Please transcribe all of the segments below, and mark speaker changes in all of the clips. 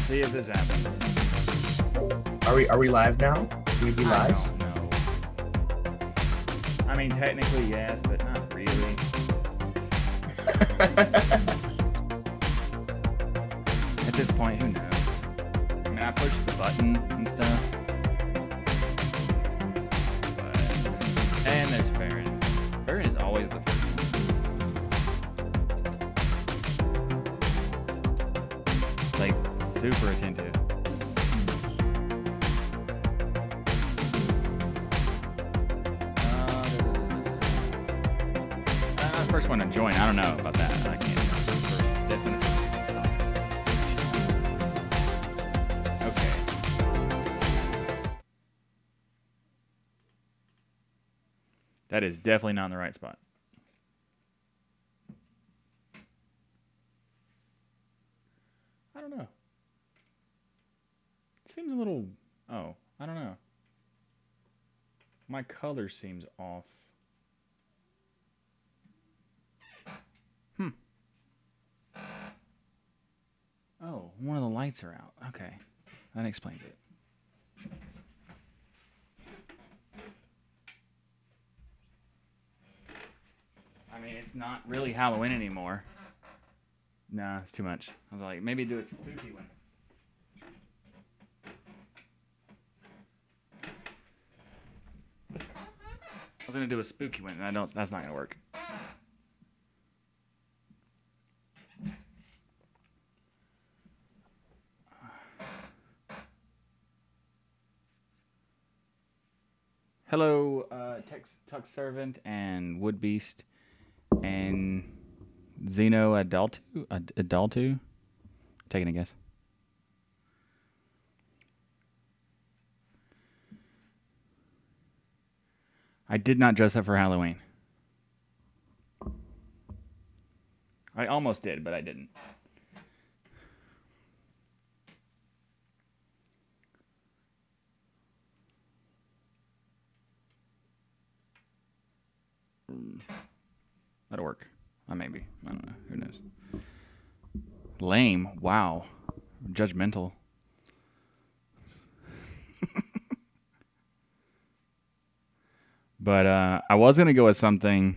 Speaker 1: see if this happens.
Speaker 2: Are we live now? Can we be live?
Speaker 1: I don't know. I mean, technically yes, but not really. At this point, who knows? I mean, I pushed the button and stuff. But, and there's Farron. Farron is always the first one. Like, super attentive. First one to join. I don't know about that. I can't. First, definitely. Okay. That is definitely not in the right spot. I don't know. Seems a little. Oh, I don't know. My color seems off. Oh, one of the lights are out. Okay. That explains it. I mean, it's not really Halloween anymore. Nah, it's too much. I was like, maybe do a spooky one. I was going to do a spooky one, and that's not going to work. Hello, Tux Servant and Wood Beast and Xeno Adultu. Taking a guess. I did not dress up for Halloween. I almost did, but I didn't. That'll work. Maybe. I don't know. Who knows? Lame. Wow. Judgmental. But I was going to go with something.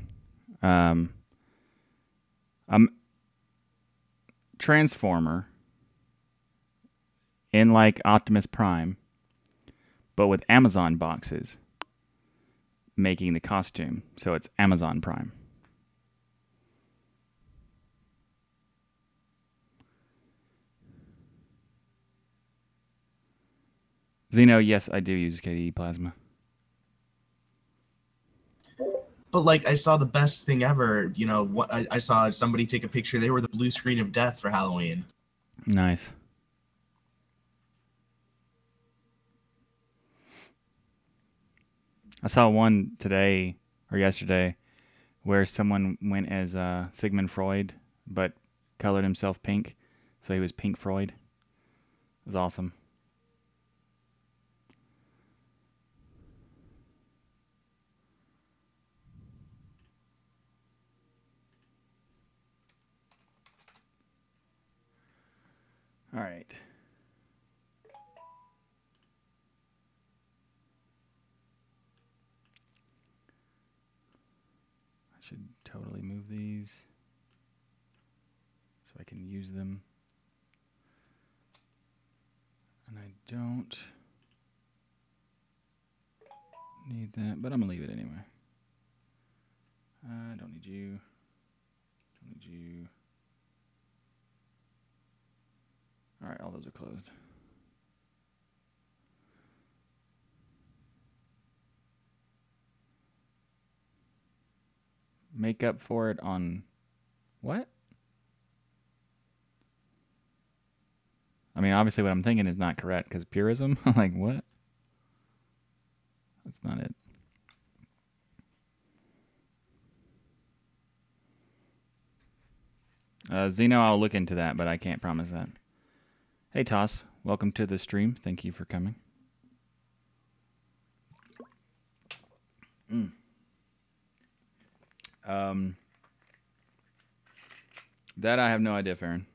Speaker 1: Transformer in like Optimus Prime, but with Amazon boxes making the costume. So it's Amazon Prime. Xeno, yes, I do use KDE Plasma.
Speaker 2: But like, I saw the best thing ever. You know, what I saw somebody take a picture. They were the blue screen of death for Halloween.
Speaker 1: Nice. I saw one today or yesterday where someone went as Sigmund Freud, but colored himself pink, so he was Pink Freud. It was awesome. All right. I should totally move these so I can use them. And I don't need that, but I'm going to leave it anyway. I don't need you. Don't need you. All right, all those are closed. Make up for it on what? I mean, obviously what I'm thinking is not correct because purism? Like, what? That's not it. Xeno, I'll look into that, but I can't promise that. Hey, Toss. Welcome to the stream. Thank you for coming. That I have no idea, Farron.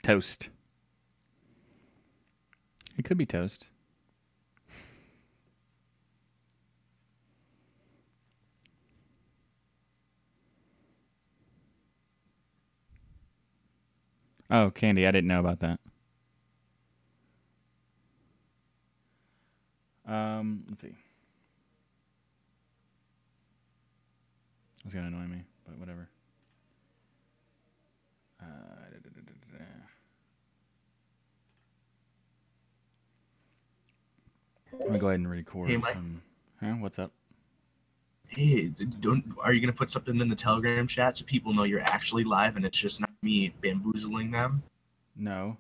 Speaker 1: Toast. It could be toast. Oh, candy. I didn't know about that. Let's see. It's gonna annoy me, but whatever. I'm gonna go ahead and record
Speaker 2: Hey, Mike.
Speaker 1: some. Huh? What's up?
Speaker 2: Hey, are you gonna put something in the Telegram chat so people know you're actually live and it's just not me bamboozling them?
Speaker 1: No.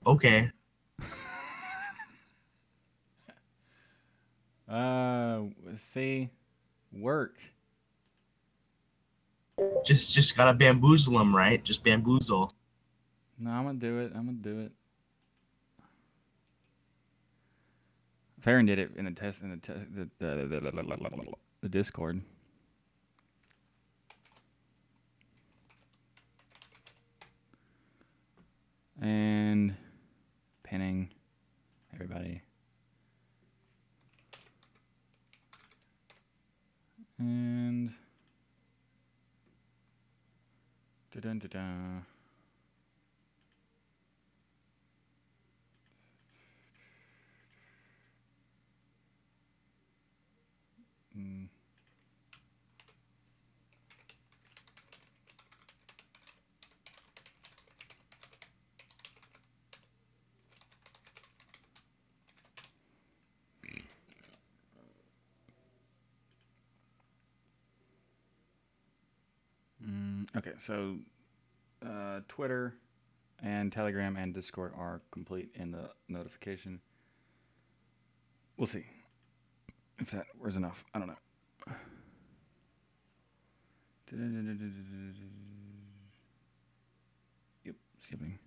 Speaker 2: Okay.
Speaker 1: See, work.
Speaker 2: Just gotta bamboozle them, right? Just bamboozle.
Speaker 1: No, I'm gonna do it. I'm gonna do it. Farron did it in the Discord. And pinning everybody. And da-dun-da-dun. Okay, so Twitter and Telegram and Discord are complete in the notification. We'll see if that was enough. I don't know. Yep, skipping.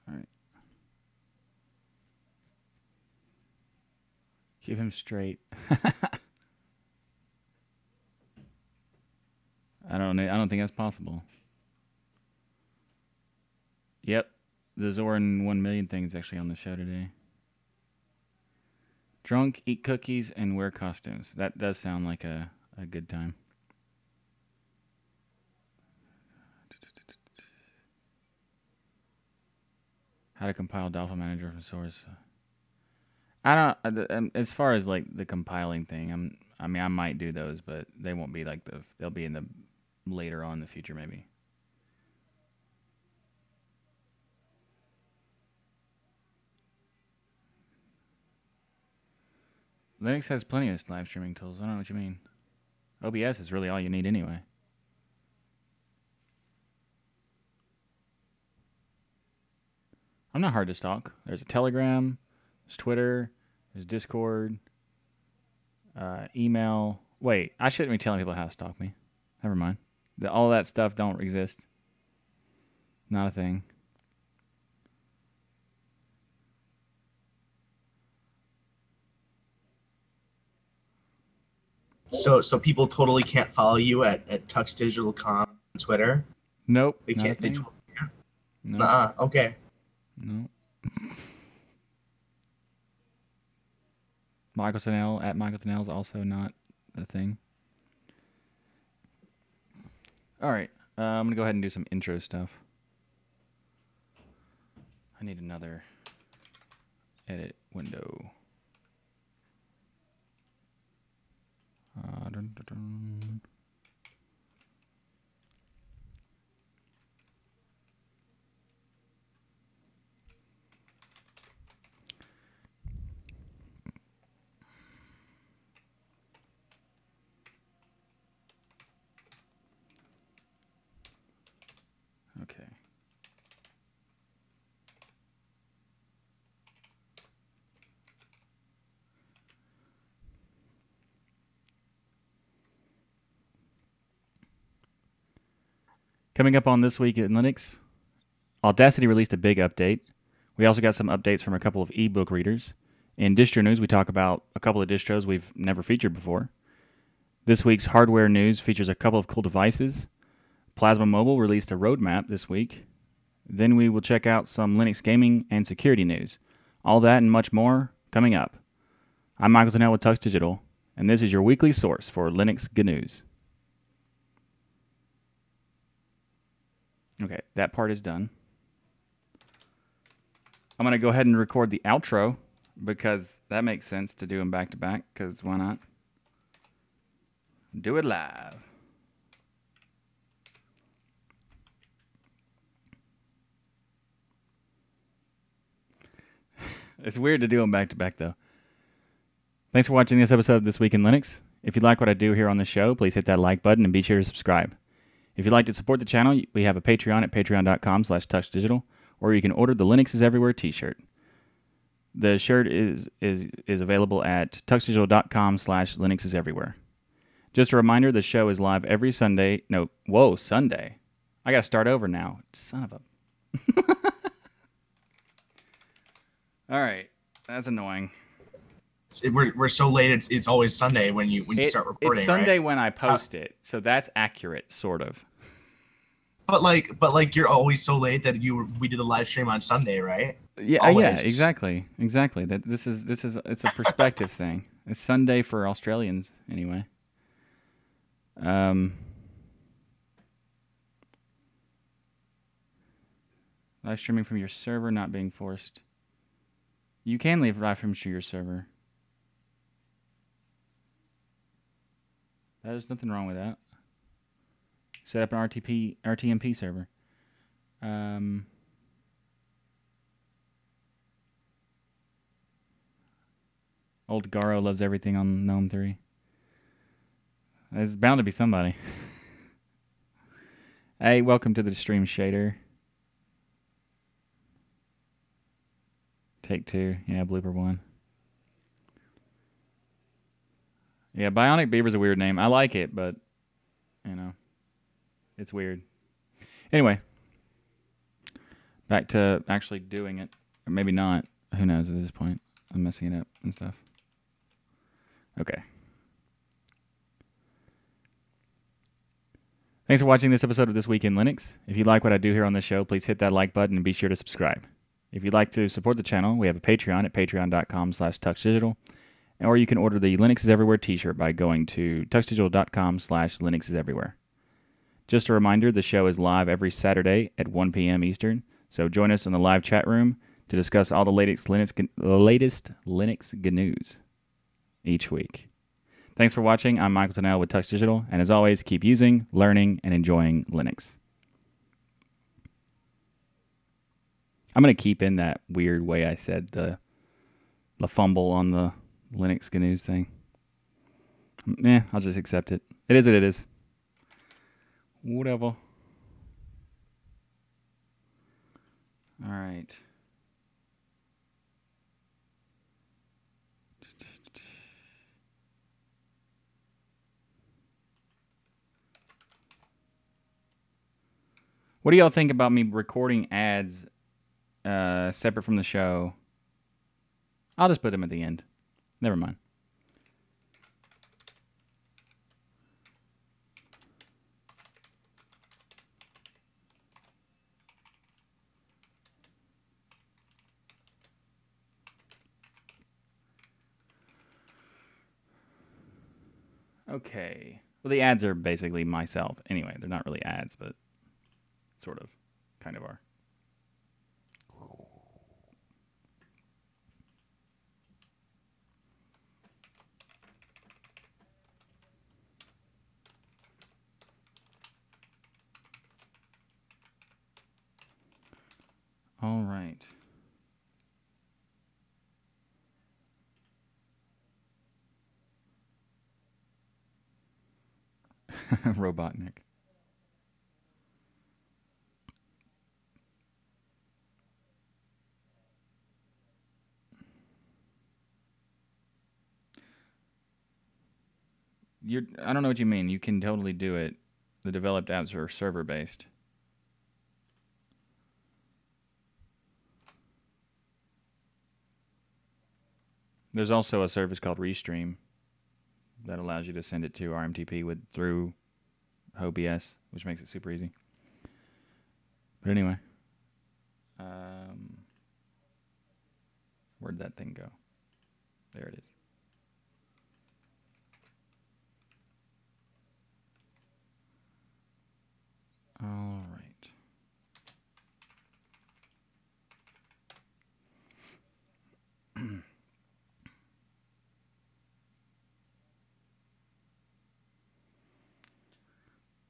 Speaker 1: All right. Keep him straight. I don't think that's possible. Yep. The Zoran 1 million thing is actually on the show today. Drunk, eat cookies, and wear costumes. That does sound like a good time. How to compile Dolphin Manager from source. I don't. As far as like the compiling thing, I might do those, but they won't be like they'll be in the later on in the future maybe. Linux has plenty of live streaming tools. I don't know what you mean. OBS is really all you need anyway. I'm not hard to stalk. There's a Telegram, there's Twitter, there's Discord, email. Wait, I shouldn't be telling people how to stalk me. Never mind. All that stuff don't exist. Not a thing.
Speaker 2: So people totally can't follow you at TuxDigital.com on Twitter?
Speaker 1: Nope.
Speaker 2: They can't. They
Speaker 1: nope.
Speaker 2: Okay.
Speaker 1: No. Michael Tennell at Michael Tennell is also not a thing. All right. I'm going to go ahead and do some intro stuff. I need another edit window. Dun, dun, dun. Okay. Coming up on This Week in Linux, Audacity released a big update. We also got some updates from a couple of ebook readers. In distro news, we talk about a couple of distros we've never featured before. This week's hardware news features a couple of cool devices. Plasma Mobile released a roadmap this week. Then we will check out some Linux gaming and security news. All that and much more coming up. I'm Michael Tennell with TuxDigital, and this is your weekly source for Linux news. Okay, that part is done. I'm going to go ahead and record the outro because that makes sense to do them back to back, because why not? Do it live. It's weird to do them back to back, though. Thanks for watching this episode of This Week in Linux. If you like what I do here on the show, please hit that like button and be sure to subscribe. If you'd like to support the channel, we have a Patreon at patreon.com/TuxDigital, or you can order the Linux is Everywhere t-shirt. The shirt is available at tuxdigital.com/Linux is Everywhere. Just a reminder, the show is live every Sunday. Sunday. I got to start over now. Son of a... All right. That's annoying.
Speaker 2: We're so late. It's always Sunday when you start recording.
Speaker 1: It's Sunday,
Speaker 2: right?
Speaker 1: when I post it, so that's accurate, sort of.
Speaker 2: But like you're always so late that we do the live stream on Sunday, right?
Speaker 1: Yeah,
Speaker 2: always.
Speaker 1: Exactly. That this is it's a perspective thing. It's Sunday for Australians anyway. Live streaming from your server not being forced. You can leave live streams to your server. There's nothing wrong with that. Set up an RTMP server. Old Garo loves everything on GNOME 3. There's bound to be somebody. Hey, welcome to the stream shader. Take 2. Yeah, blooper 1. Yeah, Bionic Beaver's a weird name. I like it, but, it's weird. Anyway, back to actually doing it. Or maybe not. Who knows at this point? I'm messing it up and stuff. Okay. Thanks for watching this episode of This Week in Linux. If you like what I do here on the show, please hit that like button and be sure to subscribe. If you'd like to support the channel, we have a Patreon at patreon.com/TuxDigital. Or you can order the Linux is Everywhere t-shirt by going to tuxdigital.com/Linux is Everywhere. Just a reminder, the show is live every Saturday at 1 p.m. Eastern, so join us in the live chat room to discuss all the latest Linux news each week. Thanks for watching. I'm Michael Tennell with TuxDigital, and as always, keep using, learning, and enjoying Linux. I'm going to keep in that weird way I said the fumble on the Linux GNUs thing. I'll just accept it. It is what it is. Whatever. All right. What do y'all think about me recording ads separate from the show? I'll just put them at the end. Never mind. Okay. Well, the ads are basically myself. Anyway, they're not really ads, but sort of, kind of are. All right. Robotnik. I don't know what you mean. You can totally do it. The developed apps are server-based. There's also a service called Restream, that allows you to send it to RMTP through OBS, which makes it super easy. But anyway, where'd that thing go? There it is. All right.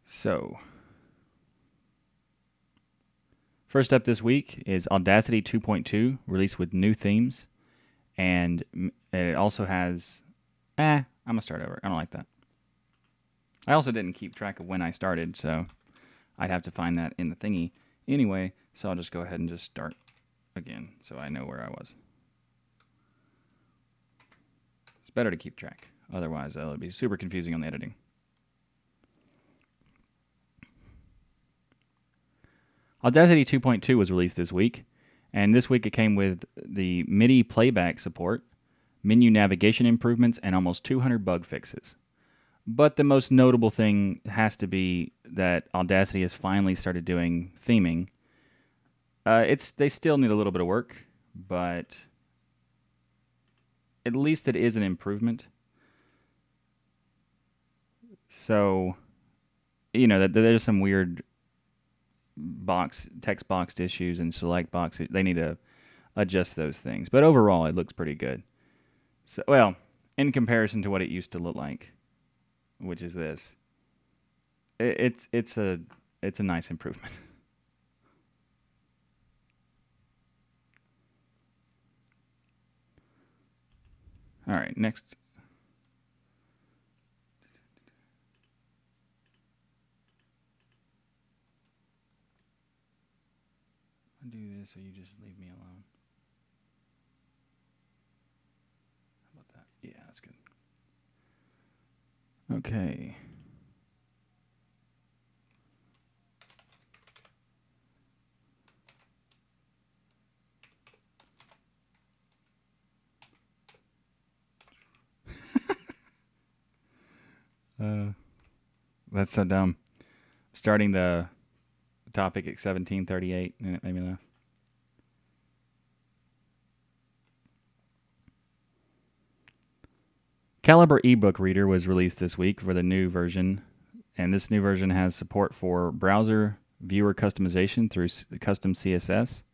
Speaker 1: So, first up this week is Audacity 2.2, released with new themes, and it also has... I'm going to start over. I don't like that. I also didn't keep track of when I started, so I'd have to find that in the thingy anyway, so I'll just go ahead and just start again so I know where I was. It's better to keep track. Otherwise, it'll be super confusing on the editing. Audacity 2.2 was released this week, and this week it came with the MIDI playback support, menu navigation improvements, and almost 200 bug fixes. But the most notable thing has to be that Audacity has finally started doing theming. They still need a little bit of work, but at least it is an improvement. So, there's some weird text boxed issues and select box. They need to adjust those things. But overall, it looks pretty good. So, well, in comparison to what it used to look like, which is this, it's a nice improvement. All right, next. I'll do this so you just leave me alone. How about that? Yeah, that's good. Okay. That's so dumb. Starting the topic at 17:38, and it made me laugh. Calibre ebook reader was released this week for the new version, and this new version has support for browser viewer customization through custom CSS,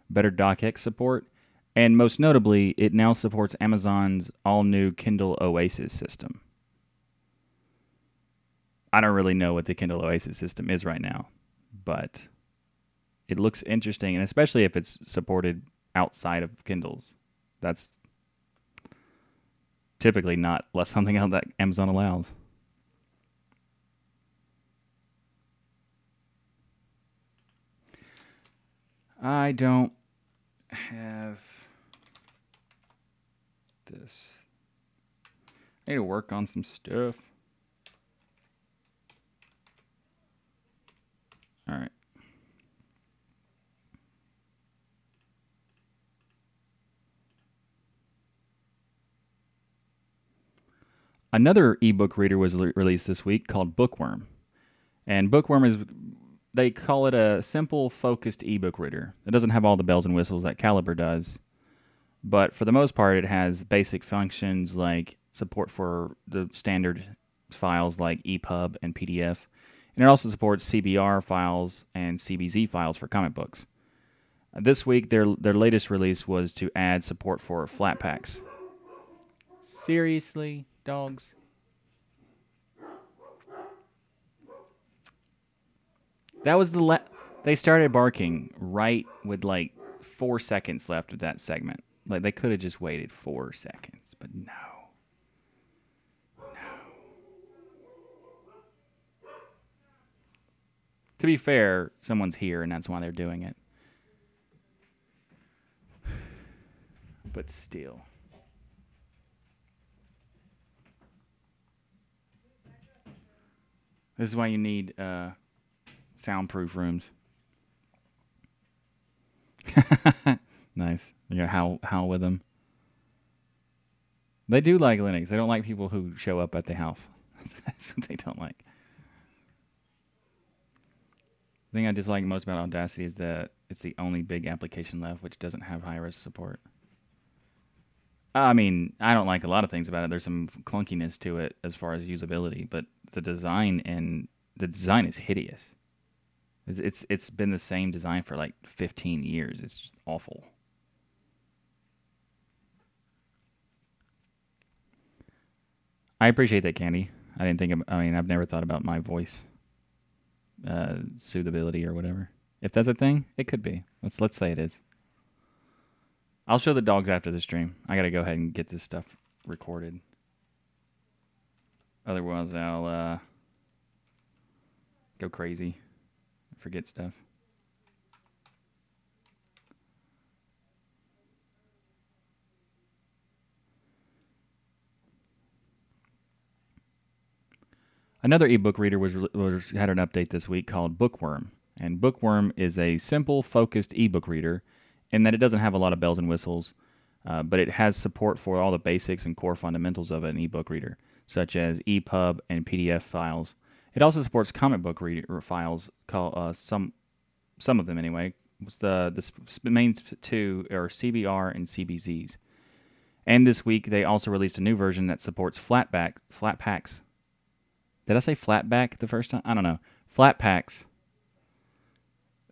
Speaker 1: better DocX support, and most notably, it now supports Amazon's all-new Kindle Oasis system. I don't really know what the Kindle Oasis system is right now, but it looks interesting, and especially if it's supported outside of Kindles. That's typically not something else that Amazon allows. I don't have this. I need to work on some stuff. All right. Another ebook reader was released this week called Bookworm. And Bookworm is, they call it a simple, focused ebook reader. It doesn't have all the bells and whistles that Calibre does. But for the most part, it has basic functions like support for the standard files like EPUB and PDF. And it also supports CBR files and CBZ files for comic books. This week, their latest release was to add support for Flatpaks. Seriously, dogs? That was they started barking right with like 4 seconds left of that segment. Like they could have just waited 4 seconds, but no. To be fair, someone's here, and that's why they're doing it. But still. This is why you need soundproof rooms. Nice. You know, howl with them. They do like Linux. They don't like people who show up at the house. That's what they don't like. The thing I dislike most about Audacity is that it's the only big application left which doesn't have high-res support. I mean, I don't like a lot of things about it. There's some clunkiness to it as far as usability, but the design is hideous. It's been the same design for like 15 years. It's just awful. I appreciate that, Candy. I didn't think. I mean, I've never thought about my voice suitability or whatever. If that's a thing, it could be. Let's say it is. I'll show the dogs after the stream. I gotta go ahead and get this stuff recorded. Otherwise, I'll go crazy, forget stuff. Another ebook reader had an update this week called Bookworm. And Bookworm is a simple, focused ebook reader in that it doesn't have a lot of bells and whistles, but it has support for all the basics and core fundamentals of an ebook reader, such as EPUB and PDF files. It also supports comic book reader files, some of them anyway. The main two are CBR and CBZs. And this week they also released a new version that supports flat packs. Did I say flatback the first time? I don't know. Flat packs.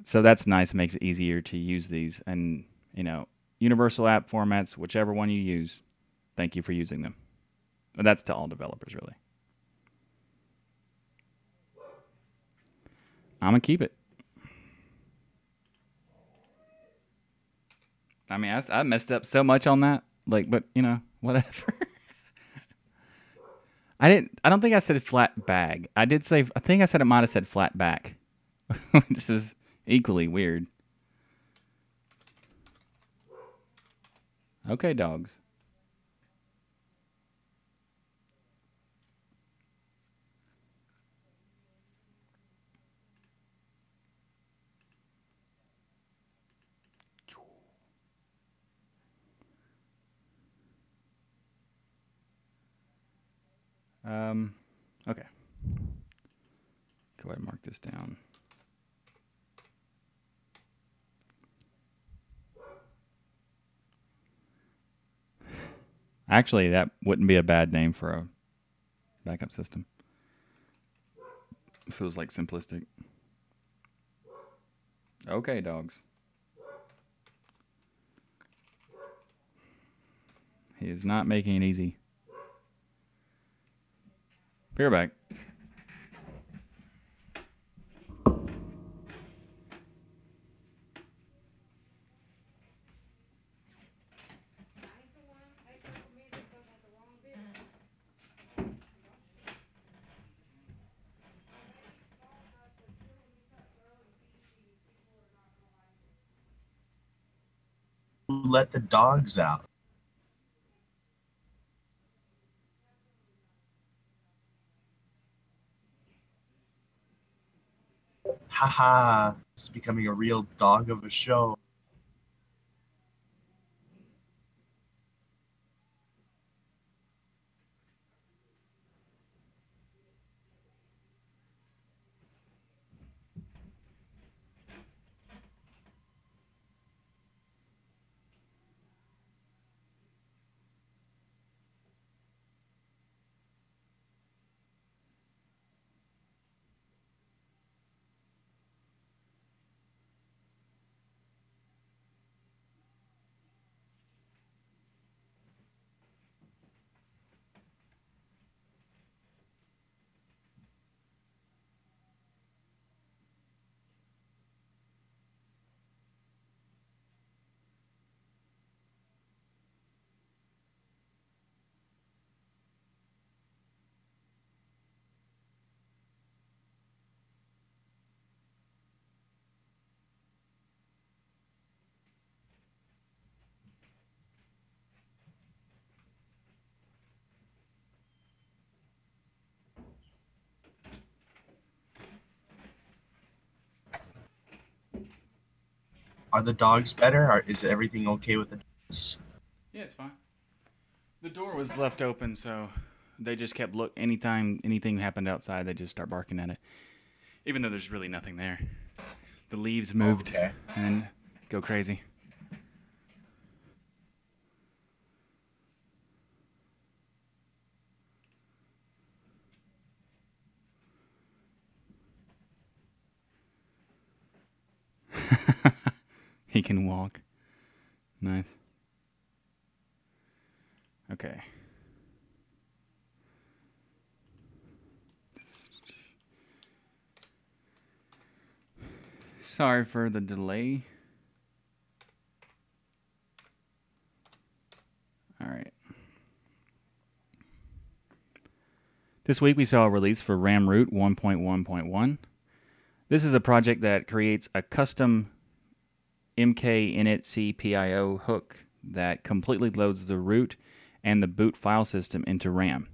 Speaker 1: So that's nice. It makes it easier to use these. And, universal app formats, whichever one you use, thank you for using them. But that's to all developers, really. I'm going to keep it. I mean, I messed up so much on that. But, whatever. I don't think I said flat bag. I think I said it might have said flat back. This is equally weird. Okay, dogs. Okay. Go ahead and mark this down. Actually, that wouldn't be a bad name for a backup system. Feels like simplistic. Okay, dogs. He is not making it easy. Be right back.
Speaker 2: Let the dogs out. Haha, it's becoming a real dog of a show. Are the dogs better? Is everything okay with the dogs?
Speaker 1: Yeah, it's fine. The door was left open, so they just kept anytime anything happened outside, they just start barking at it, even though there's really nothing there. The leaves moved
Speaker 2: Okay.
Speaker 1: and go crazy. He can walk. Nice. Okay. Sorry for the delay. All right. This week we saw a release for RAM Root 1.1.1. This is a project that creates a custom MK-init CPIO hook that completely loads the root and the boot file system into RAM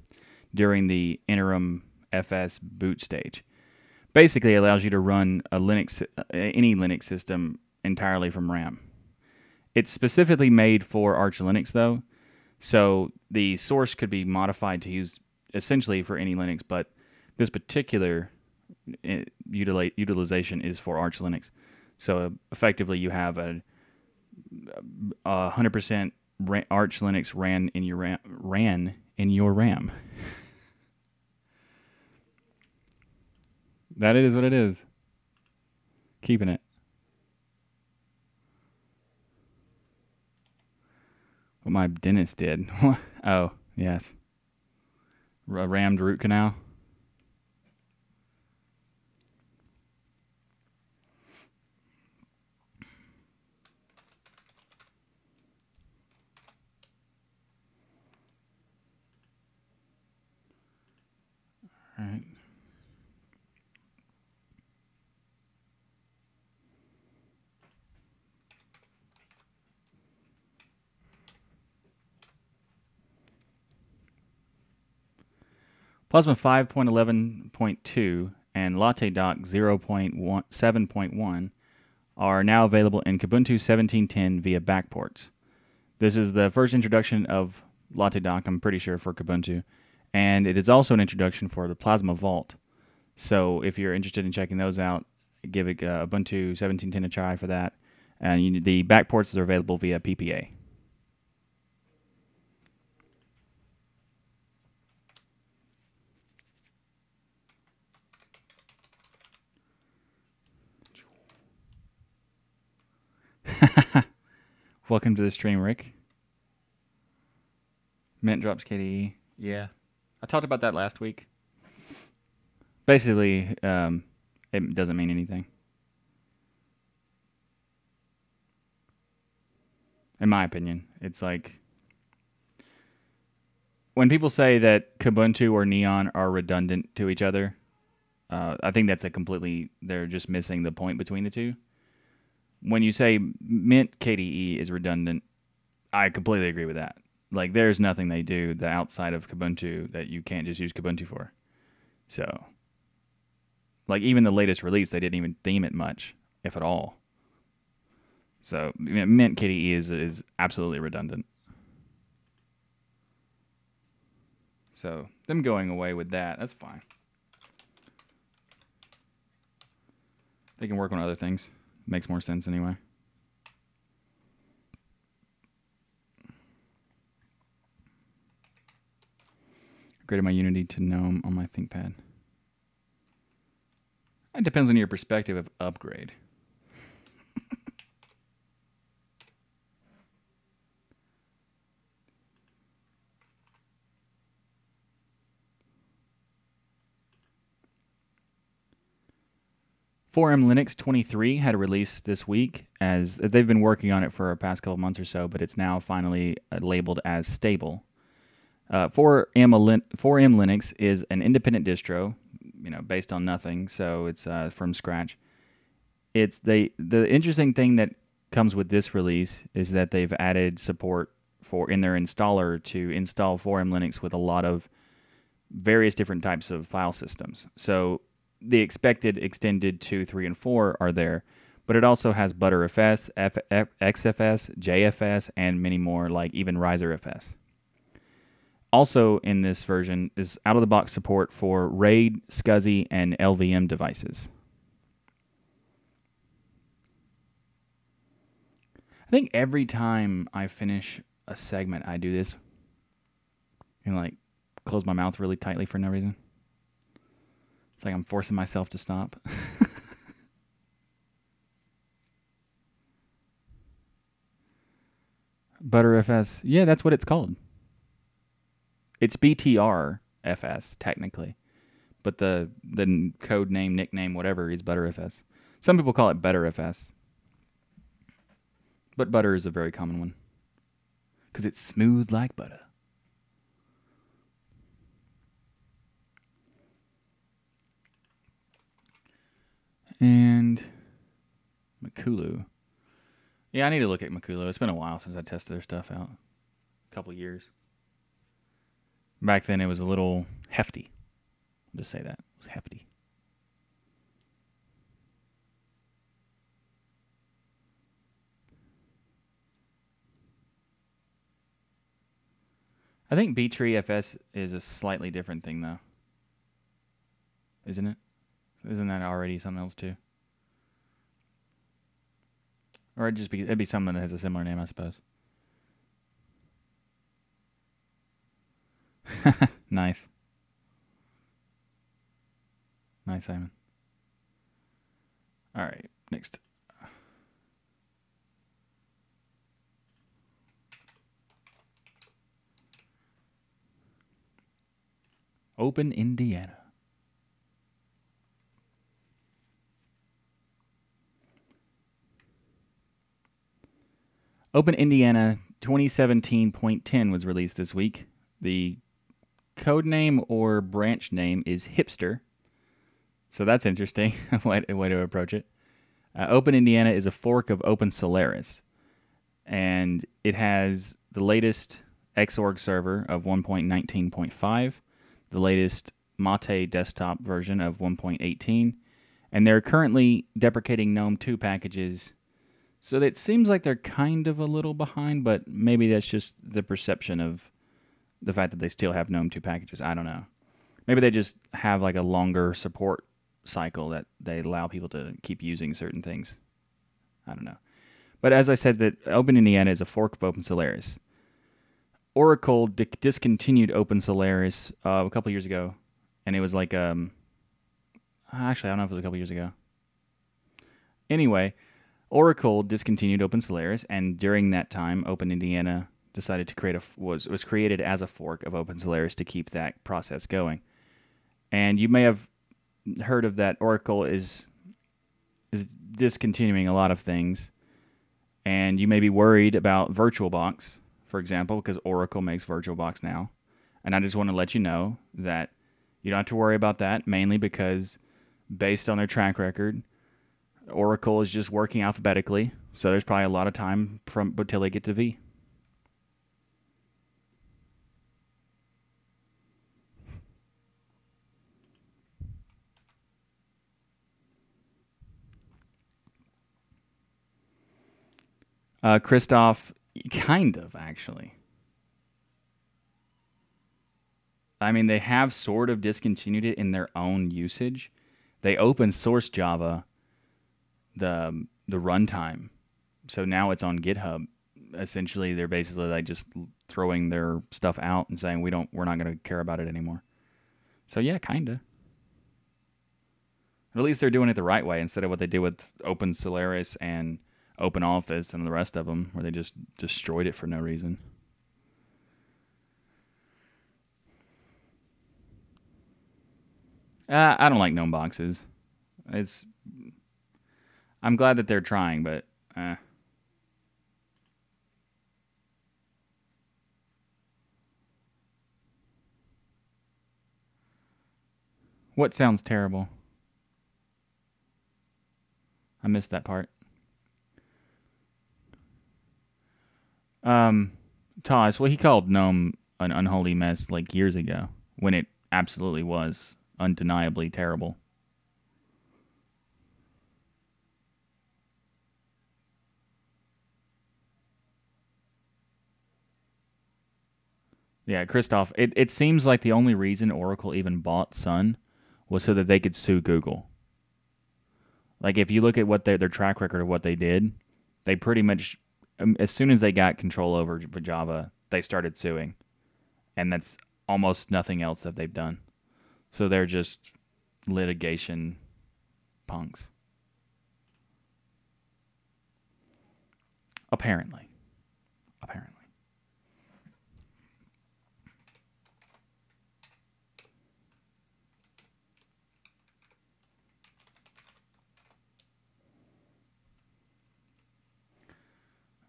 Speaker 1: during the interim FS boot stage. Basically, it allows you to run any Linux system entirely from RAM. It's specifically made for Arch Linux, though, so the source could be modified to use essentially for any Linux, but this particular utilization is for Arch Linux. So effectively, you have a 100% Arch Linux ran in your RAM. That is what it is. Keeping it. What my dentist did. Oh, yes. A rammed root canal. All right. Plasma 5.11.2 and Latte Dock 0.7.1 are now available in Kubuntu 17.10 via backports. This is the first introduction of Latte Dock, I'm pretty sure, for Kubuntu, and it is also an introduction for the Plasma Vault. So if you're interested in checking those out, give it Ubuntu 17.10 a try for that. And the backports are available via PPA. Welcome to the stream, Rick. Mint drops KDE. Yeah. I talked about that last week. Basically, it doesn't mean anything. In my opinion, it's like when people say that Kubuntu or Neon are redundant to each other, I think that's they're just missing the point between the two. When you say Mint KDE is redundant, I completely agree with that. Like, there's nothing they do outside of Kubuntu that you can't just use Kubuntu for. So, like, even the latest release, they didn't even theme it much, if at all. So, Mint KDE is absolutely redundant. So, them going away with that's fine. They can work on other things. Makes more sense anyway. Upgraded my Unity to GNOME on my ThinkPad. It depends on your perspective of upgrade. .4M Linux 23 had a release this week, as they've been working on it for the past couple months or so, but it's now finally labeled as stable. 4M Linux is an independent distro, based on nothing, so it's from scratch. It's the interesting thing that comes with this release is that they've added support in their installer to install 4M Linux with a lot of various different types of file systems. So the expected extended 2, 3, and 4 are there, but it also has ButterFS, XFS, JFS, and many more, like even RiserFS. Also in this version is out-of-the-box support for RAID, SCSI, and LVM devices. I think every time I finish a segment, I do this and like close my mouth really tightly for no reason. It's like I'm forcing myself to stop. ButterFS. Yeah, that's what it's called. It's BTRFS, technically. But the code name, nickname, whatever is ButterFS. Some people call it BetterFS. But butter is a very common one. Because it's smooth like butter. And Makulu. Yeah, I need to look at Makulu. It's been a while since I tested their stuff out. A couple years. Back then it was a little hefty. I'll just say that. It was hefty. I think B-Tree-FS is a slightly different thing, though. Isn't it? Isn't that already something else, too? Or it'd be something that has a similar name, I suppose. Nice. Nice, Simon. All right, next. Open Indiana. Open Indiana 2017.10 was released this week. The code name or branch name is Hipster. So that's interesting, a way to approach it. Open Indiana is a fork of Open Solaris. And it has the latest Xorg server of 1.19.5, the latest Mate desktop version of 1.18, and they're currently deprecating GNOME 2 packages. So it seems like they're kind of a little behind, but maybe that's just the perception of the fact that they still have GNOME 2 packages. I don't know. Maybe they just have like a longer support cycle that they allow people to keep using certain things. I don't know. But as I said, that Open Indiana is a fork of Open Solaris. Oracle discontinued Open Solaris a couple years ago, and it was like actually I don't know if it was a couple years ago. Anyway, Oracle discontinued Open Solaris, and during that time, Open Indiana decided to create was created as a fork of Open Solaris to keep that process going. And you may have heard of that. Oracle is discontinuing a lot of things, and you may be worried about VirtualBox, for example, because Oracle makes VirtualBox now. And I just want to let you know that you don't have to worry about that, mainly because based on their track record, Oracle is just working alphabetically, so there's probably a lot of time until they get to V. Christoph, kind of, actually. I mean, they have sort of discontinued it in their own usage. They open source Java the runtime, so now it's on GitHub. Essentially, they're basically like just throwing their stuff out and saying we're not going to care about it anymore. So yeah, kinda. At least they're doing it the right way instead of what they did with Open Solaris and Open Office and the rest of them, where they just destroyed it for no reason. I don't like GNOME boxes. I'm glad that they're trying, but What sounds terrible? I missed that part. Toss, well, he called GNOME an unholy mess like years ago, when it absolutely was undeniably terrible. Yeah, Christoph. It seems like the only reason Oracle even bought Sun was so that they could sue Google. Like if you look at what their track record of what they did, they pretty much as soon as they got control over Java, they started suing, and that's almost nothing else that they've done. So they're just litigation punks. Apparently. Apparently.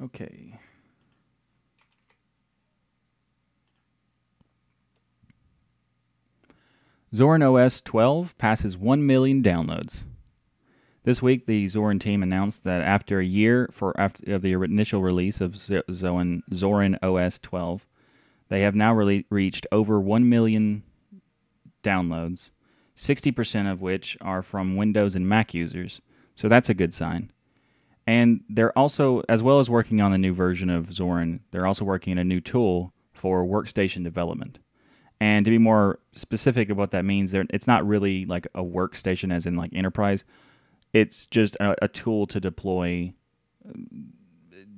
Speaker 1: Okay. Zorin OS 12 passes 1 million downloads. This week, the Zorin team announced that after a year of the initial release of Zorin OS 12, they have now reached over 1 million downloads, 60% of which are from Windows and Mac users. So that's a good sign. And they're also, as well as working on the new version of Zorin, they're also working on a new tool for workstation development. And to be more specific of what that means, it's not really like a workstation as in like enterprise. It's just a tool to deploy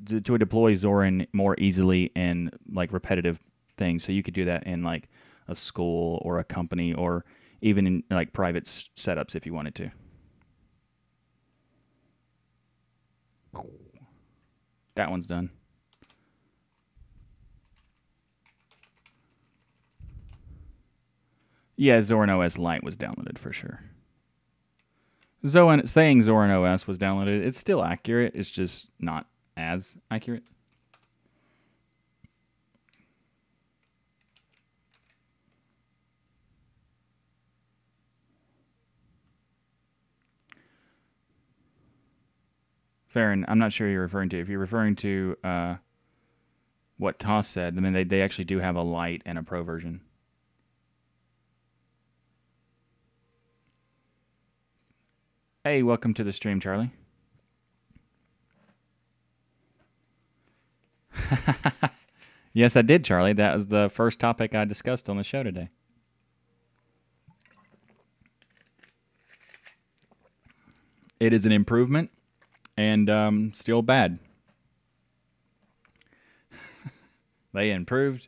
Speaker 1: Zorin more easily in like repetitive things. So you could do that in like a school or a company or even in like private setups if you wanted to. That one's done. Yeah, Zorin OS Lite was downloaded for sure. Saying Zorin OS was downloaded, it's still accurate. It's just not as accurate. Farron, I'm not sure you're referring to. If you're referring to what Toss said, then they actually do have a Lite and a Pro version. Hey, welcome to the stream, Charlie. Yes, I did, Charlie. That was the first topic I discussed on the show today. It is an improvement and still bad. They improved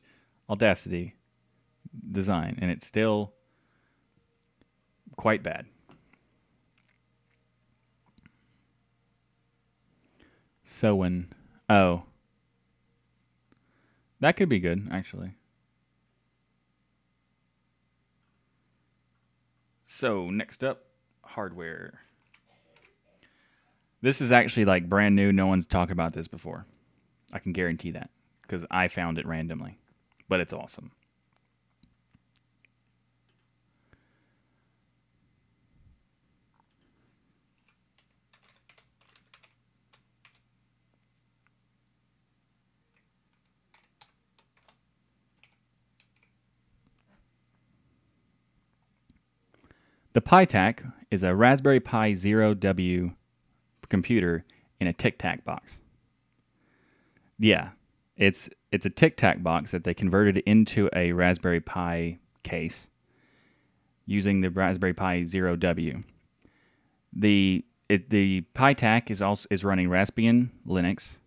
Speaker 1: Audacity design, and it's still quite bad. Oh. That could be good, actually. So, next up, hardware. This is actually like brand new. No one's talked about this before. I can guarantee that because I found it randomly, but it's awesome. The PiTac is a Raspberry Pi Zero W computer in a Tic Tac box. Yeah, it's a Tic Tac box that they converted into a Raspberry Pi case using the Raspberry Pi Zero W. The PiTac is running Raspbian Linux,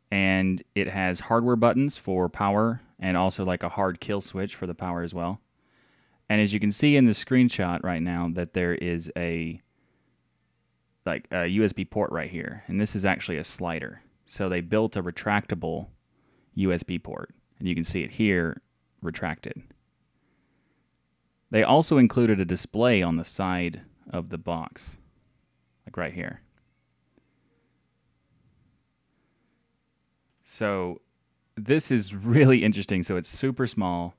Speaker 1: and it has hardware buttons for power and also like a hard kill switch for the power as well. And as you can see in the screenshot right now, that there is a USB port right here, and this is actually a slider. So they built a retractable USB port, and you can see it here retracted. They also included a display on the side of the box, like right here. So this is really interesting. So it's super small.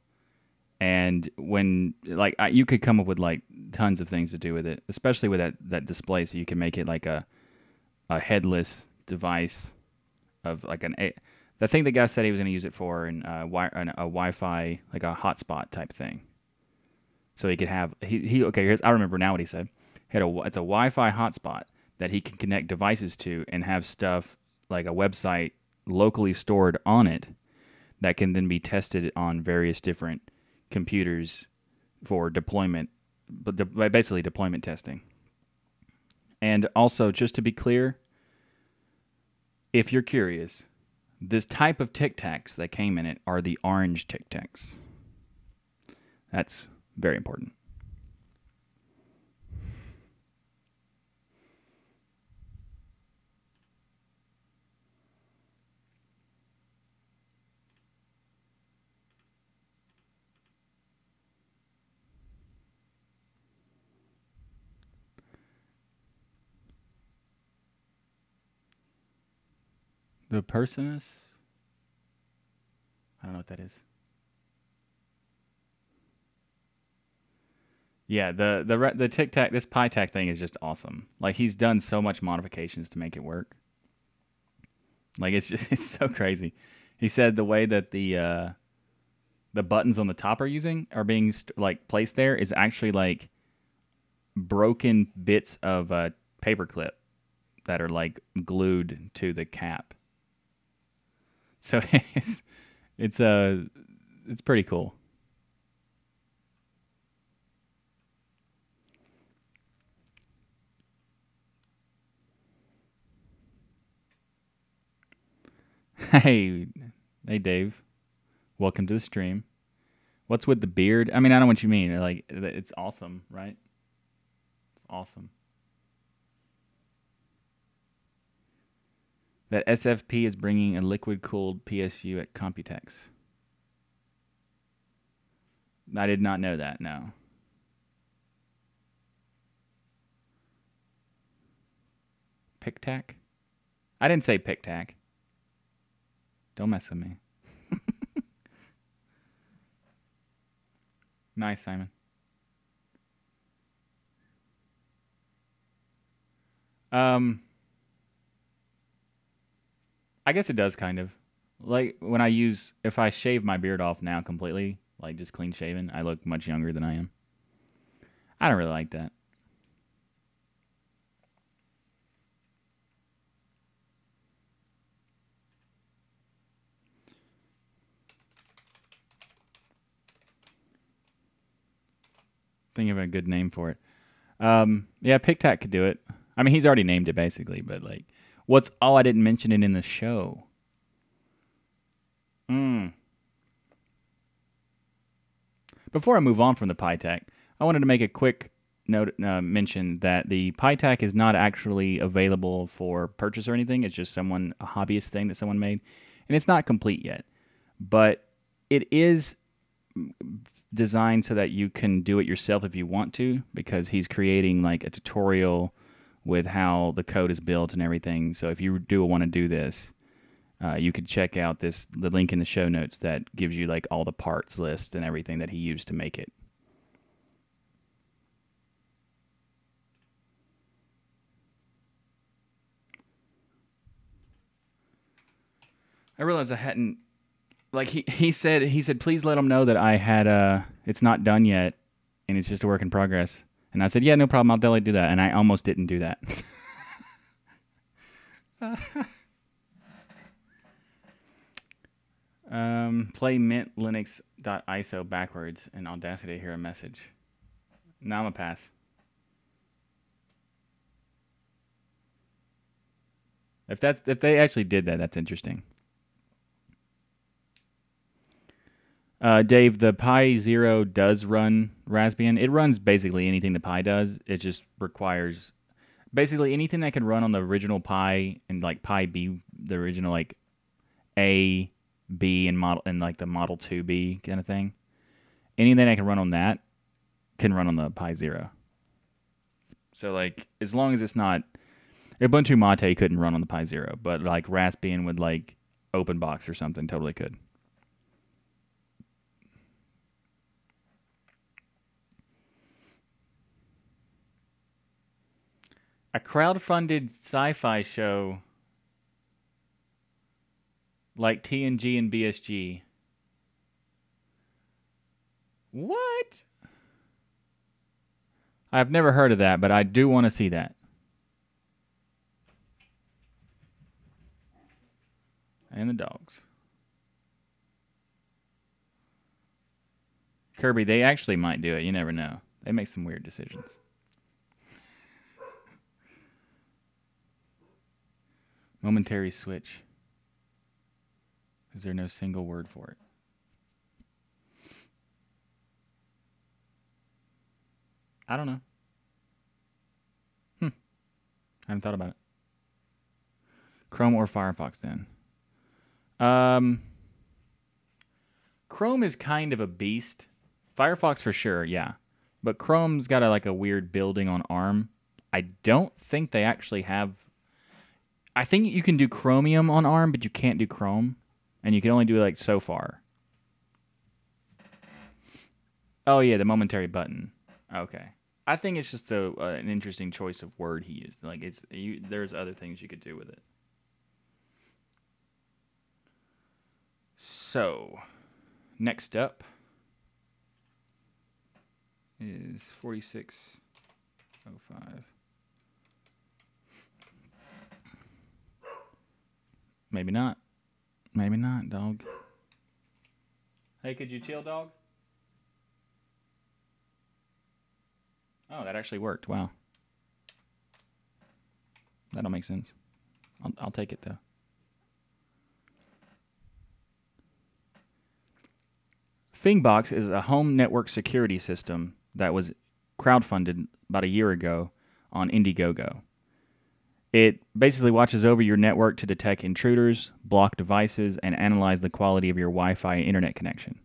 Speaker 1: And when you could come up with like tons of things to do with it, especially with that display. So you can make it like a headless device of like the thing the guy said he was going to use it for, and a Wi-Fi, like a hotspot type thing. So he could have I remember now what he said. It's a Wi-Fi hotspot that he can connect devices to and have stuff like a website locally stored on it that can then be tested on various different computers for deployment, but basically deployment testing. And also, just to be clear, if you're curious, this type of Tic Tacs that came in it are the orange Tic Tacs. That's very important. The Personus? I don't know what that is. Yeah, the Tic Tac, this Pi Tac thing is just awesome. Like, he's done so much modifications to make it work. Like, it's so crazy. He said the way that the buttons on the top are being placed there is actually like broken bits of a paperclip that are like glued to the cap. So it's pretty cool. Hey, Dave. Welcome to the stream. What's with the beard? I mean, I know what you mean. Like, it's awesome, right? It's awesome. That SFP is bringing a liquid-cooled PSU at Computex. I did not know that, no. Pic-Tac? I didn't say Pic-Tac. Don't mess with me. Nice, Simon. I guess it does kind of. Like, if I shave my beard off now completely, like just clean shaven, I look much younger than I am. I don't really like that. Think of a good name for it. Yeah, Pic-Tac could do it. I mean, he's already named it basically, but like, I didn't mention it in the show. Before I move on from the Pi-Tac, I wanted to make a quick mention that the Pi-Tac is not actually available for purchase or anything. It's just a hobbyist thing that someone made, and it's not complete yet. But it is designed so that you can do it yourself if you want to, because he's creating like a tutorial with how the code is built and everything. So if you do want to do this, you could check out the link in the show notes that gives you like all the parts list and everything that he used to make it. I realized I hadn't, like, he said please let him know that I had it's not done yet and it's just a work in progress. And I said, yeah, no problem, I'll definitely do that. And I almost didn't do that. Play mint linux.iso backwards in Audacity to hear a message. Now I'm a pass. If they actually did that, that's interesting. Dave, the Pi Zero does run Raspbian. It runs basically anything the Pi does. It just requires basically anything that can run on the original Pi and like Pi B, the original like A, B, and model and like the Model 2B kind of thing. Anything that can run on that can run on the Pi Zero. So like as long as it's not Ubuntu Mate couldn't run on the Pi Zero, but like Raspbian with like OpenBox or something totally could. A crowd-funded sci-fi show like TNG and BSG. What? I've never heard of that, but I do want to see that. And the dogs. Kirby, they actually might do it. You never know. They make some weird decisions. Momentary switch. Is there no single word for it? I don't know. I haven't thought about it. Chrome or Firefox then? Chrome is kind of a beast. Firefox for sure, yeah. But Chrome's got like a weird building on ARM. I don't think they actually have... I think you can do Chromium on ARM, but you can't do Chrome. And you can only do it like so far. Oh yeah, the momentary button. Okay. I think it's just an interesting choice of word he used. Like there's other things you could do with it. So, next up is 4605. Maybe not. Maybe not, dog. Hey, could you chill, dog? Oh, that actually worked. Wow. That'll make sense. I'll take it, though. Fingbox is a home network security system that was crowdfunded about a year ago on Indiegogo. It basically watches over your network to detect intruders, block devices, and analyze the quality of your Wi-Fi internet connection.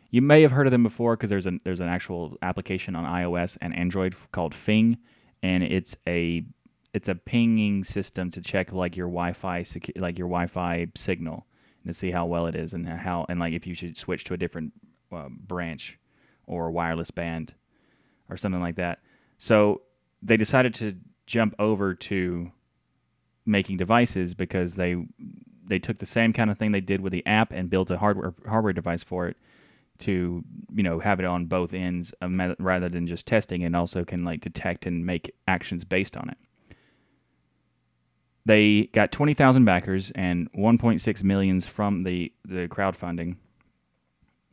Speaker 1: You may have heard of them before because there's an actual application on iOS and Android called Fing, and it's a pinging system to check like your Wi-Fi signal and to see how well it is and like if you should switch to a different branch or wireless band or something like that. So they decided to jump over to making devices because they took the same kind of thing they did with the app and built a hardware device for it to have it on both ends rather than just testing, and also can like detect and make actions based on it. They got 20,000 backers and 1.6 million from the crowdfunding.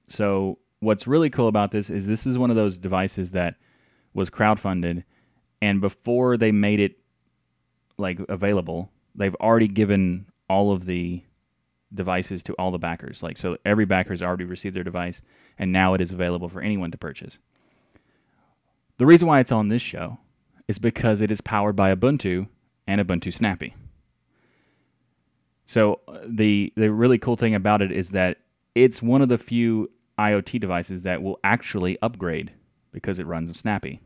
Speaker 1: So what's really cool about this is one of those devices that was crowdfunded, and before they made it like available, they've already given all of the devices to all the backers. Like, so every backer has already received their device, and now it is available for anyone to purchase. The reason why it's on this show is because it is powered by Ubuntu and Ubuntu Snappy. So the really cool thing about it is that it's one of the few IoT devices that will actually upgrade because it runs a Snappy.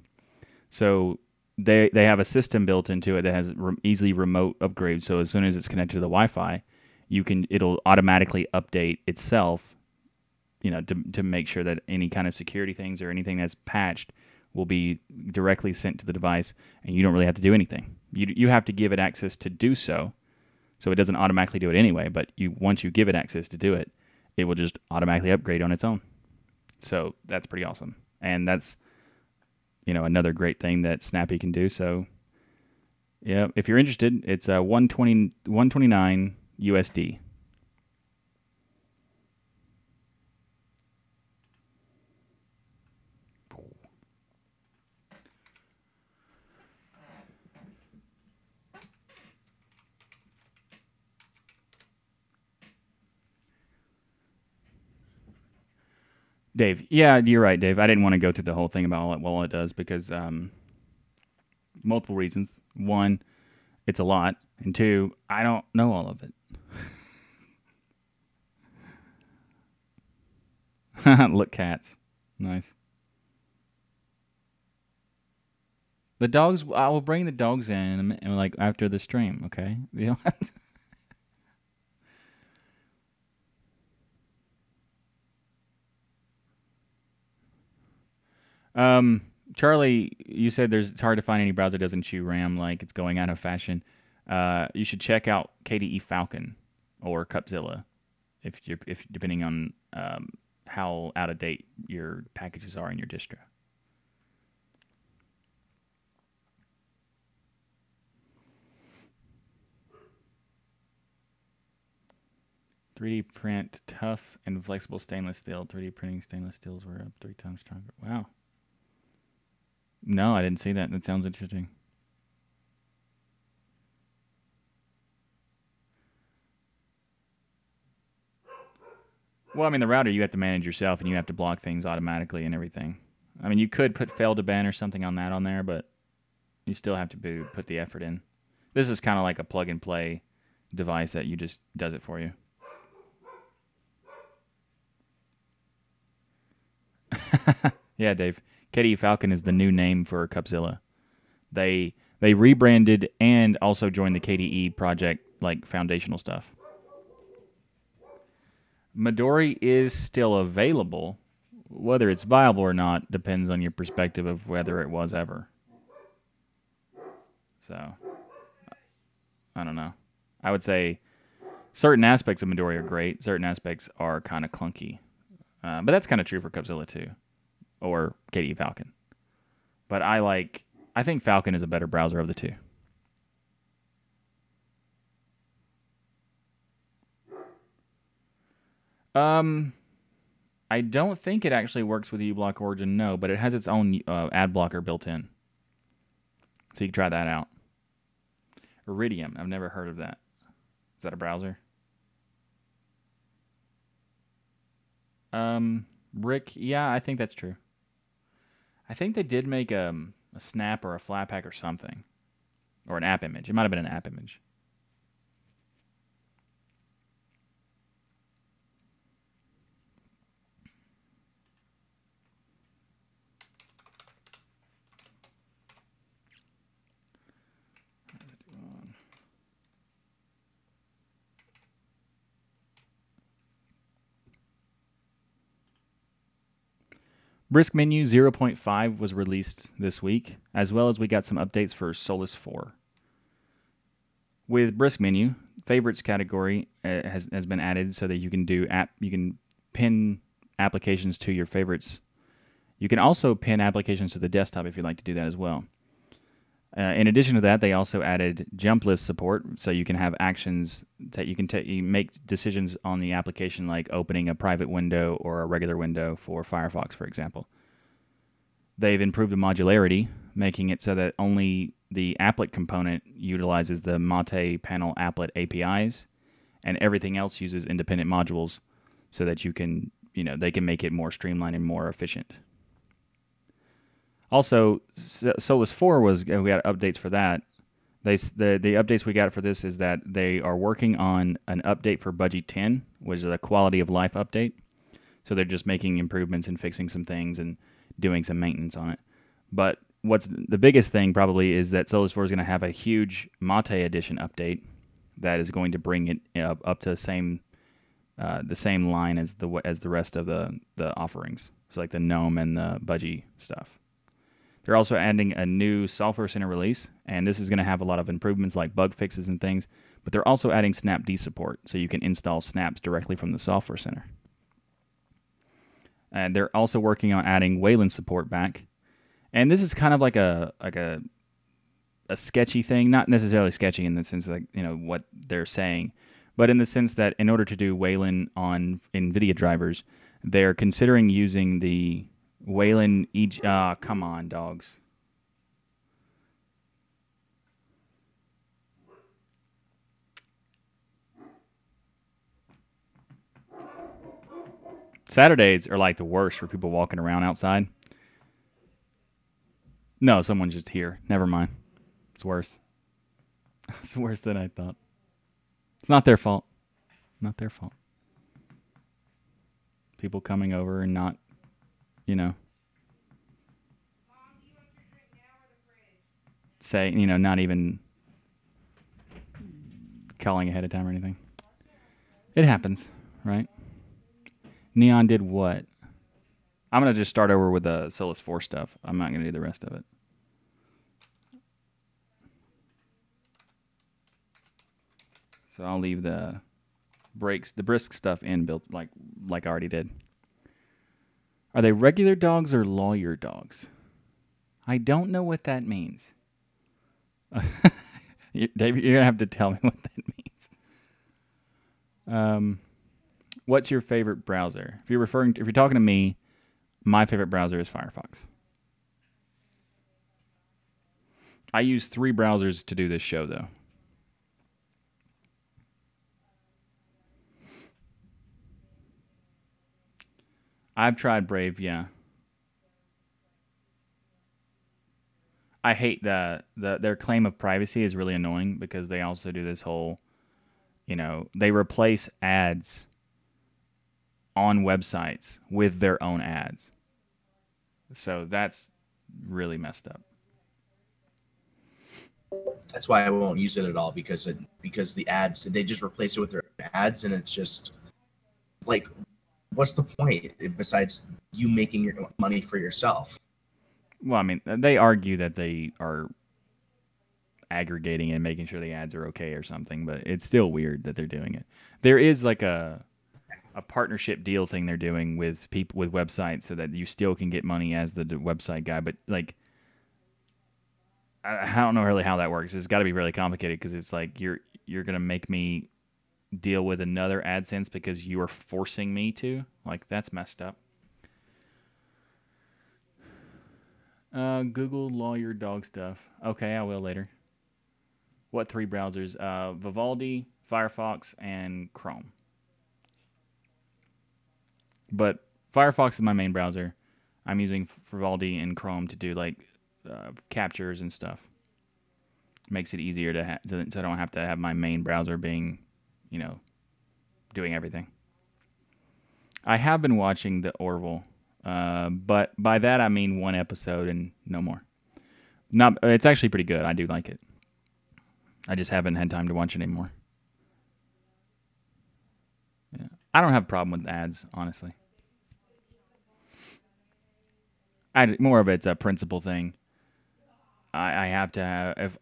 Speaker 1: So they have a system built into it that has easily remote upgrades. So as soon as it's connected to the Wi-Fi, it'll automatically update itself, to make sure that any kind of security things or anything that's patched will be directly sent to the device, and you don't really have to do anything. You have to give it access to do so it doesn't automatically do it anyway, but once you give it access to do it, it will just automatically upgrade on its own. So that's pretty awesome. And that's, another great thing that Snappy can do. So, yeah, if you're interested, it's $129 USD. Dave, yeah, you're right, Dave. I didn't want to go through the whole thing about all it does because multiple reasons. One, it's a lot, and two, I don't know all of it. Look, cats. Nice. The dogs, I will bring the dogs in and like after the stream, okay? You don't have to. Charlie, you said it's hard to find any browser that doesn't chew RAM, like it's going out of fashion. You should check out KDE Falcon or Cupzilla if depending on how out of date your packages are in your distro. 3D print tough and flexible stainless steel. 3D printing stainless steels were up 3 times stronger. Wow. No, I didn't see that. That sounds interesting. Well, I mean, the router you have to manage yourself, and you have to block things automatically and everything. I mean, you could put fail to ban or something on that on there, but you still have to put the effort in. This is kind of like a plug and play device that you just does it for you. Yeah, Dave. KDE Falcon is the new name for Cupzilla. They rebranded and also joined the KDE project, like foundational stuff. Midori is still available. Whether it's viable or not depends on your perspective of whether it was ever. So, I don't know. I would say certain aspects of Midori are great. Certain aspects are kind of clunky. But that's kind of true for Cupzilla too, or KDE Falcon. But I think Falcon is a better browser of the two. I don't think it actually works with uBlock Origin, no, but it has its own ad blocker built in. So you can try that out. Iridium, I've never heard of that. Is that a browser? Rick, yeah, I think that's true. I think they did make a snap or a Flatpak or something. Or an app image. It might have been an app image. Brisk Menu 0.5 was released this week, as well as we got some updates for Solus 4. With Brisk Menu, favorites category has been added so that you can pin applications to your favorites. You can also pin applications to the desktop if you'd like to do that as well. In addition to that, they also added jump list support, so you can have actions that you make decisions on the application, like opening a private window or a regular window for Firefox, for example. They've improved the modularity, making it so that only the applet component utilizes the Mate panel applet APIs, and everything else uses independent modules, so that they can make it more streamlined and more efficient. Also, Solus 4 we got updates for that. The updates we got for this is that they are working on an update for Budgie 10, which is a quality of life update. So they're just making improvements and fixing some things and doing some maintenance on it. But what's the biggest thing probably is that Solus 4 is going to have a huge Mate edition update that is going to bring it up to the same line as the rest of the offerings. So like the GNOME and the Budgie stuff. They're also adding a new Software Center release, and this is going to have a lot of improvements like bug fixes and things, but they're also adding Snapd support, so you can install snaps directly from the Software Center. And they're also working on adding Wayland support back, and this is kind of like a sketchy thing, not necessarily sketchy in the sense that what they're saying, but in the sense that in order to do Wayland on NVIDIA drivers, they're considering using the Wayland come on, dogs. Saturdays are like the worst for people walking around outside. No, someone's just here. Never mind. It's worse. It's worse than I thought. It's not their fault. Not their fault. People coming over and not say, not even calling ahead of time or anything. It happens, right? Neon did what? I'm going to just start over with the Solus 4 stuff. I'm not going to do the rest of it. So I'll leave the brisk stuff in built like I already did. Are they regular dogs or lawyer dogs? I don't know what that means. Dave, you're going to have to tell me what that means. What's your favorite browser? If you're talking to me, my favorite browser is Firefox. I use 3 browsers to do this show, though. I've tried Brave, yeah. I hate their claim of privacy is really annoying because they also do this whole, they replace ads on websites with their own ads. So that's really messed up.
Speaker 2: That's why I won't use it at all because the ads, they just replace it with their ads, and it's just like, what's the point besides you making your money for yourself?
Speaker 1: Well, I mean, they argue that they are aggregating and making sure the ads are okay or something, but it's still weird that they're doing it. There is like a partnership deal thing they're doing with people with websites so that you still can get money as the website guy, but like I don't know really how that works. It's got to be really complicated because it's like you're gonna make me deal with another AdSense because you are forcing me to. Like, that's messed up. Google lawyer dog stuff. Okay, I will later. What 3 browsers? Vivaldi, Firefox, and Chrome. But Firefox is my main browser. I'm using Vivaldi and Chrome to do like captures and stuff. Makes it easier so I don't have to have my main browser being, doing everything. I have been watching the Orville, but by that I mean 1 episode and no more. It's actually pretty good. I do like it. I just haven't had time to watch it anymore. Yeah. I don't have a problem with ads, honestly. More of it's a principle thing. I have to have,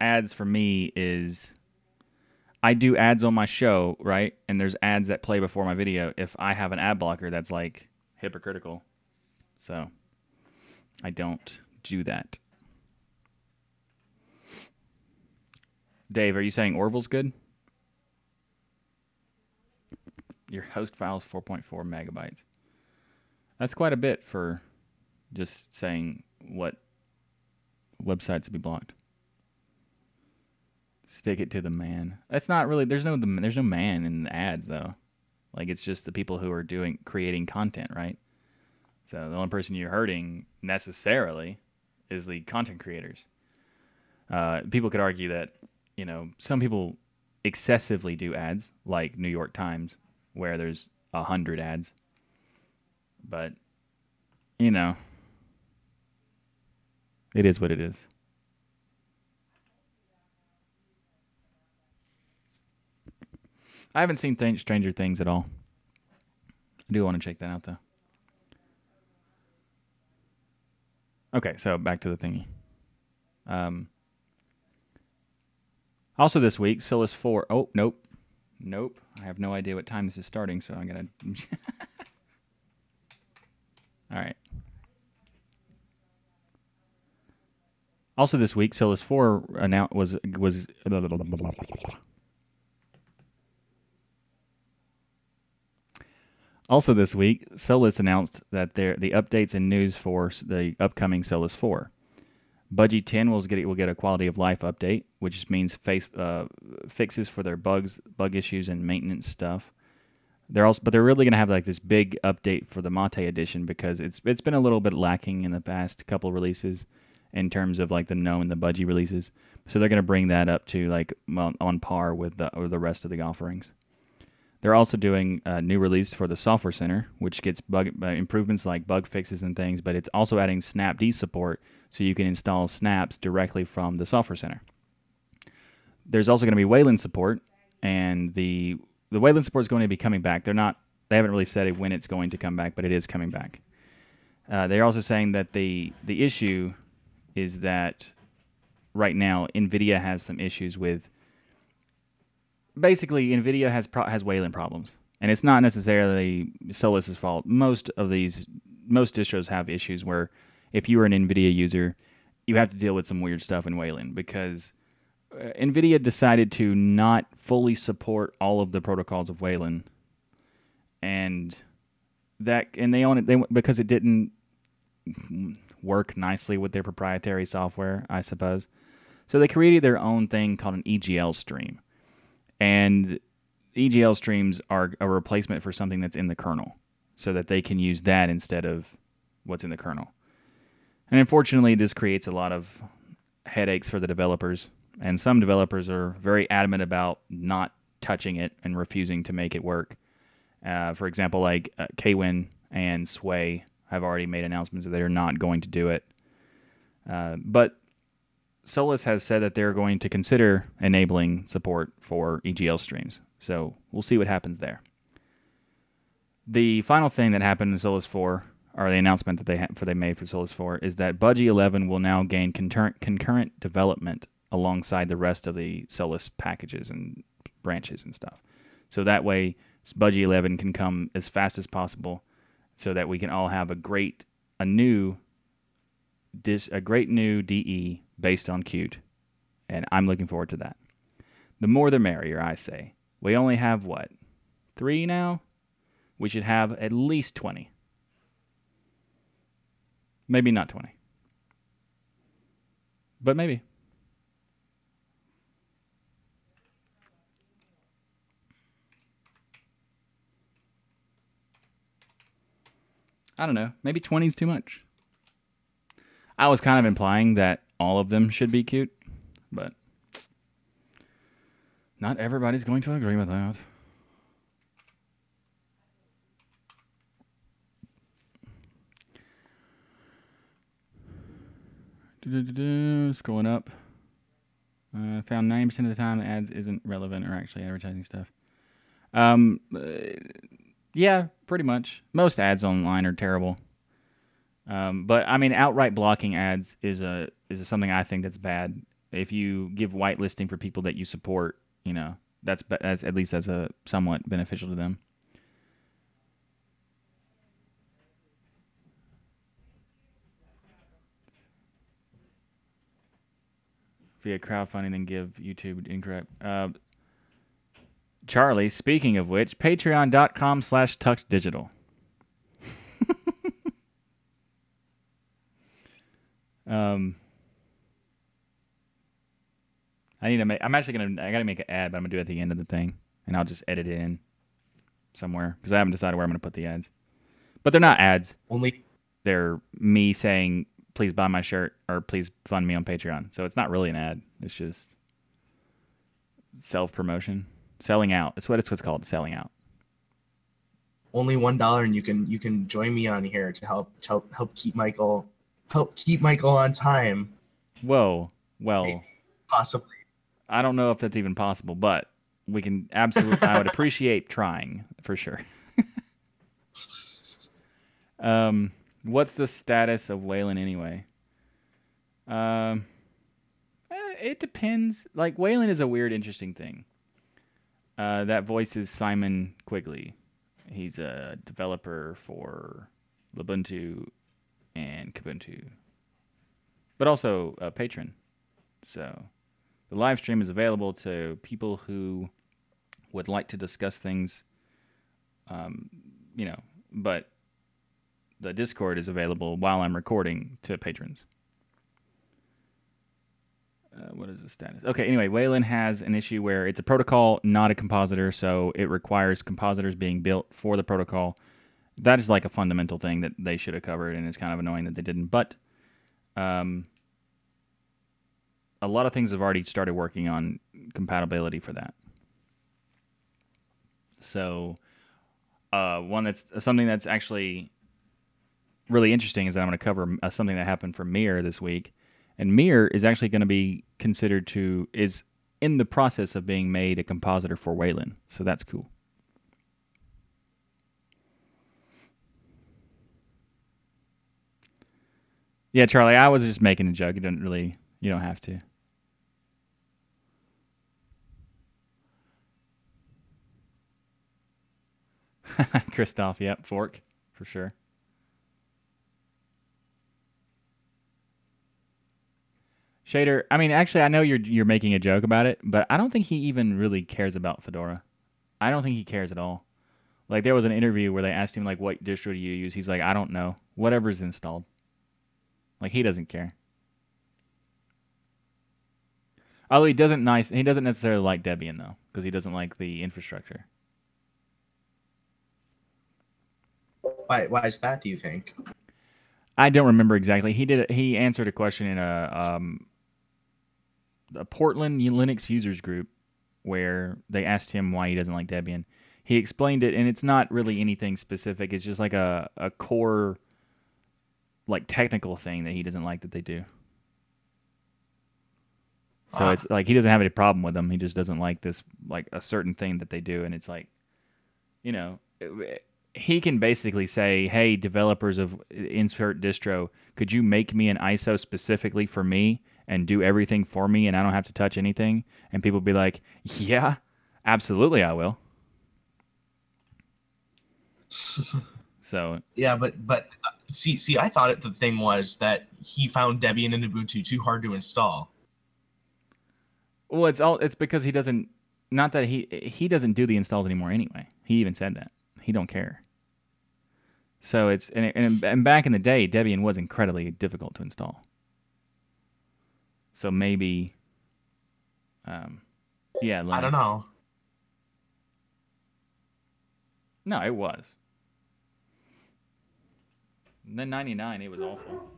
Speaker 1: ads for me is, I do ads on my show, right? And there's ads that play before my video. If I have an ad blocker, that's like hypocritical. So I don't do that. Dave, are you saying Orville's good? Your host file is 4.4 megabytes. That's quite a bit for just saying what websites to be blocked. Stick it to the man. That's not really. There's no man in the ads though. Like, it's just the people who are creating content, right? So the only person you're hurting necessarily is the content creators. People could argue that some people excessively do ads, like New York Times, where there's 100 ads. But it is what it is. I haven't seen Stranger Things at all. I do want to check that out, though. Okay, so back to the thingy. Also this week, Solus 4. Oh, nope. Nope. I have no idea what time this is starting, so I'm going to... All right. Also this week, Solus 4 was Also this week, Solus announced that the updates and news for the upcoming Solus 4. Budgie 10 will get a quality of life update, which means fixes for their bug issues and maintenance stuff. They're really going to have like this big update for the Mate edition because it's been a little bit lacking in the past couple releases in terms of like the GNOME and the Budgie releases. So they're going to bring that up to like on par with the rest of the offerings. They're also doing a new release for the Software Center, which gets improvements like bug fixes and things, but it's also adding Snapd support so you can install snaps directly from the Software Center. There's also going to be Wayland support, and the Wayland support is going to be coming back. They haven't really said when it's going to come back, but it is coming back. They're also saying that the issue is that right now NVIDIA has some issues with. Basically, NVIDIA has Wayland problems, and it's not necessarily Solus's fault. Most distros have issues where if you are an NVIDIA user, you have to deal with some weird stuff in Wayland because NVIDIA decided to not fully support all of the protocols of Wayland, that, and they own it because it didn't work nicely with their proprietary software, I suppose. So they created their own thing called an EGL stream. And EGL streams are a replacement for something that's in the kernel so that they can use that instead of what's in the kernel. And unfortunately, this creates a lot of headaches for the developers. And some developers are very adamant about not touching it and refusing to make it work. For example, like Kwin and Sway have already made announcements that they're not going to do it. But Solus has said that they're going to consider enabling support for EGL streams. So we'll see what happens there. The final thing that happened in Solus 4, or the announcement that they made for Solus 4, is that Budgie 11 will now gain concurrent development alongside the rest of the Solus packages and branches and stuff. So that way, Budgie 11 can come as fast as possible, so that we can all have a great new DE based on Qt, and I'm looking forward to that. The more the merrier, I say. We only have, 3 now? We should have at least 20. Maybe not 20. But maybe. I don't know. Maybe 20 is too much. I was kind of implying that all of them should be cute, but not everybody's going to agree with that. Scrolling up. Found 90% of the time the ads isn't relevant or actually advertising stuff. Yeah, pretty much. Most ads online are terrible. But I mean, outright blocking ads is something I think that's bad. If you give whitelisting for people that you support, that's at least that's a somewhat beneficial to them. Via crowdfunding, then give YouTube incorrect. Charlie, speaking of which, patreon.com/TuxDigital. I gotta make an ad, but I'm gonna do it at the end of the thing, and I'll just edit it in somewhere because I haven't decided where I'm gonna put the ads. But they're not ads. They're me saying, please buy my shirt or please fund me on Patreon. So it's not really an ad. It's just self-promotion. Selling out. It's what's called, selling out.
Speaker 2: Only $1 and you can join me on here to help keep Michael on time.
Speaker 1: Whoa. Well,
Speaker 2: possibly.
Speaker 1: I don't know if that's even possible, but we can absolutely I would appreciate trying for sure. What's the status of Waylon anyway? It depends. Like, Waylon is a weird, interesting thing. That voice is Simon Quigley. He's a developer for Ubuntu and Kubuntu, but also a patron. So the live stream is available to people who would like to discuss things, but the Discord is available while I'm recording to patrons. What is the status? Okay, anyway, Waylon has an issue where it's a protocol, not a compositor, so it requires compositors being built for the protocol. That is like a fundamental thing that they should have covered, and it's kind of annoying that they didn't. But a lot of things have already started working on compatibility for that. So something that's actually really interesting is that I'm going to cover something that happened for Mir this week. And Mir is actually going to be is in the process of being made a compositor for Waylon. So that's cool. Yeah, Charlie, I was just making a joke. You don't have to. Christoph, yep, fork, for sure. Shader, I mean, actually, I know you're making a joke about it, but I don't think he even really cares about Fedora. I don't think he cares at all. Like there was an interview where they asked him like, "What distro do you use?" He's like, "I don't know. Whatever's installed." Like he doesn't care. Although he doesn't necessarily like Debian though, because he doesn't like the infrastructure.
Speaker 2: Why is that? Do you think?
Speaker 1: I don't remember exactly. He answered a question in a Portland Linux users group where they asked him why he doesn't like Debian. He explained it, and it's not really anything specific. It's just like a core, like technical thing that he doesn't like that they do. So it's like he doesn't have any problem with them. He just doesn't like this, like a certain thing that they do, and it's like, you know, he can basically say, "Hey, developers of insert distro, could you make me an ISO specifically for me and do everything for me, and I don't have to touch anything?" And people be like, "Yeah, absolutely, I will." So
Speaker 2: yeah, but see, I thought the thing was that he found Debian and Ubuntu too hard to install.
Speaker 1: well, it's because he doesn't, not that he doesn't do the installs anymore anyway. He even said that he don't care. So it's and back in the day, Debian was incredibly difficult to install. So maybe, yeah, Linux.
Speaker 2: I don't know.
Speaker 1: No, it was. And then 99, it was awful.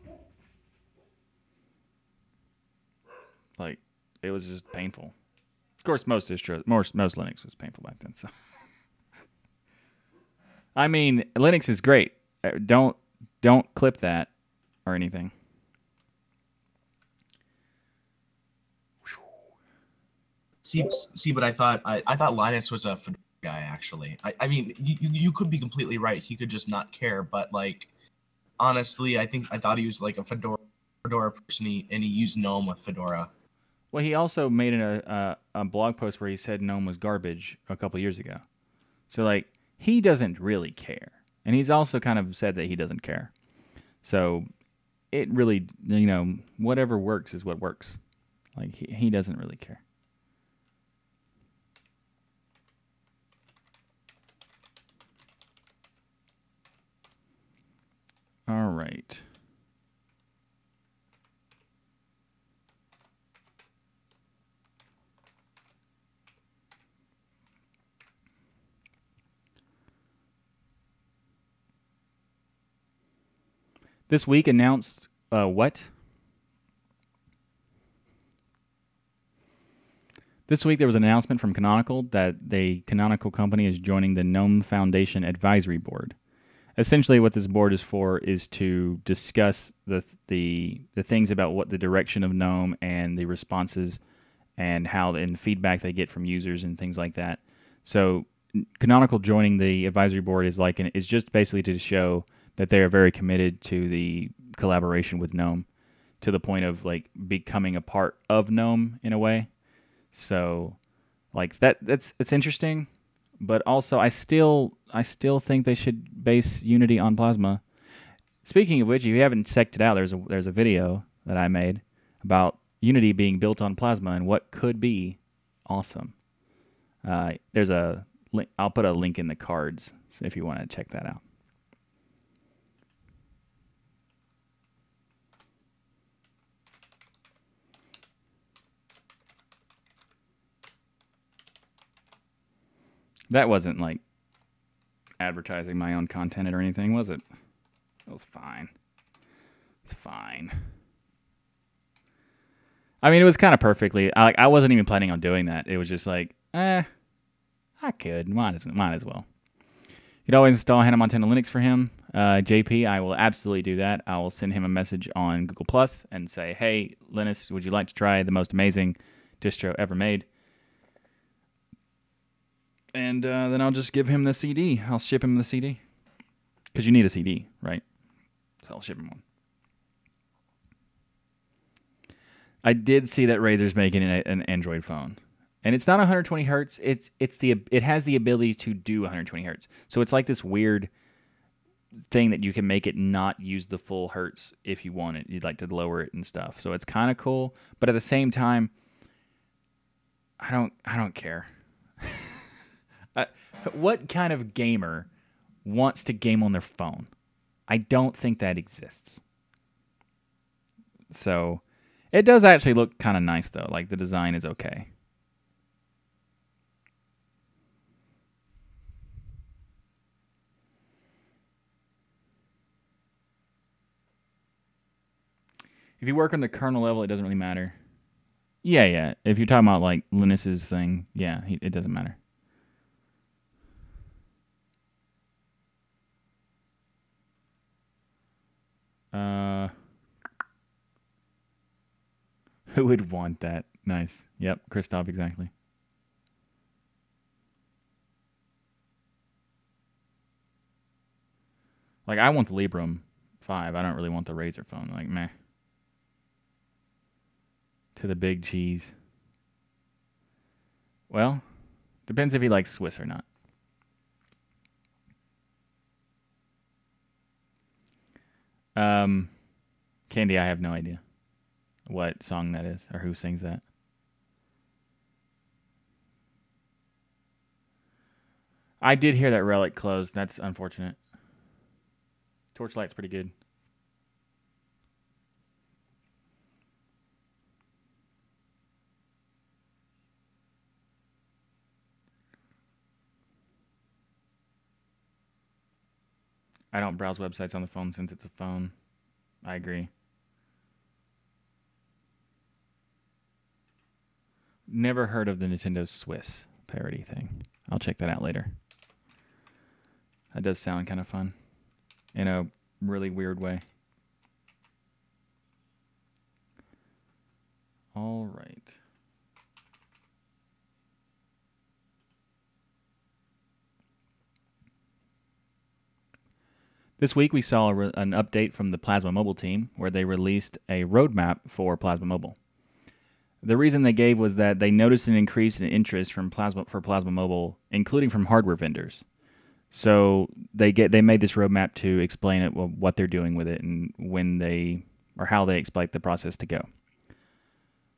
Speaker 1: Like, it was just painful. Of course, most Linux was painful back then. So, I mean, Linux is great. Don't clip that or anything.
Speaker 2: See, but I thought Linus was a Fedora guy actually. I mean, you could be completely right. He could just not care, but like honestly, I thought he was like a Fedora person, and he used GNOME with Fedora.
Speaker 1: Well, he also made a blog post where he said GNOME was garbage a couple years ago. So like he doesn't really care, and he's also kind of said that he doesn't care. So it really, whatever works is what works. Like he doesn't really care. All right. This week announced what? This week there was an announcement from Canonical that the Canonical company is joining the GNOME Foundation Advisory Board. Essentially, what this board is for is to discuss the things about what the direction of GNOME and the responses and how and the feedback they get from users and things like that. So, Canonical joining the advisory board is just basically to show that they are very committed to the collaboration with GNOME, to the point of like becoming a part of GNOME in a way. So, like it's interesting. But also, I still think they should base Unity on Plasma. Speaking of which, if you haven't checked it out, there's a video that I made about Unity being built on Plasma and what could be awesome. There's a link. I'll put a link in the cards if you want to check that out. That wasn't like advertising my own content or anything, was it? It was fine. It's fine. I mean, it was kind of perfectly. I wasn't even planning on doing that. It was just like, I could. Might as well. You'd always install Hannah Montana Linux for him. JP, I will absolutely do that. I will send him a message on Google Plus and say, hey, Linus, would you like to try the most amazing distro ever made? And then I'll just give him the CD. I'll ship him the CD. Because you need a CD, right? So I'll ship him one. I did see that Razer's making an Android phone. And it's not 120 hertz. It has the ability to do 120 hertz. So it's like this weird thing that you can make it not use the full hertz if you want it. You'd like to lower it and stuff. So it's kind of cool. But at the same time, I don't care. What kind of gamer wants to game on their phone? I don't think that exists. So it does actually look kind of nice, though. Like, the design is okay. If you work on the kernel level, it doesn't really matter. Yeah. If you're talking about, like, Linus's thing, yeah, it doesn't matter. Who would want that? Nice. Yep, Christoph, exactly. Like, I want the Librem 5. I don't really want the Razer phone. Like, meh. To the big cheese. Well, depends if he likes Swiss or not. Candy, I have no idea what song that is or who sings that. I did hear that Relic closed. That's unfortunate. Torchlight's pretty good. I don't browse websites on the phone since it's a phone. I agree. Never heard of the Nintendo Swiss parody thing. I'll check that out later. That does sound kind of fun in a really weird way. All right. This week we saw an update from the Plasma Mobile team where they released a roadmap for Plasma Mobile. The reason they gave was that they noticed an increase in interest from Plasma Mobile, including from hardware vendors. So they made this roadmap to explain it, what they're doing with it, and how they expect the process to go.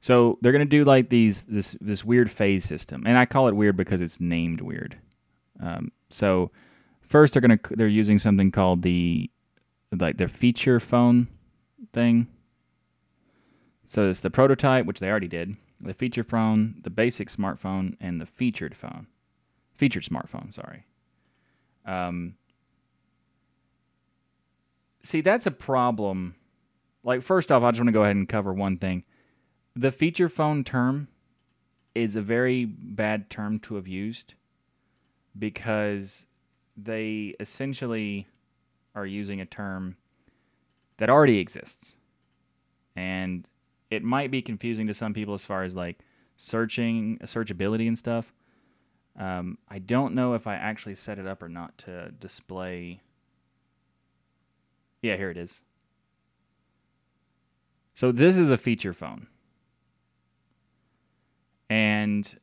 Speaker 1: So they're going to do like this weird phase system, and I call it weird because it's named weird. So first they're using something called the feature phone thing. So it's the prototype, which they already did, the feature phone, the basic smartphone, and the featured phone. Featured smartphone, sorry. See, that's a problem. Like, first off, I just want to go ahead and cover one thing. The feature phone term is a very bad term to have used because they essentially are using a term that already exists. And it might be confusing to some people as far as like searchability and stuff. I don't know if I actually set it up or not to display. Yeah, here it is. So this is a feature phone. And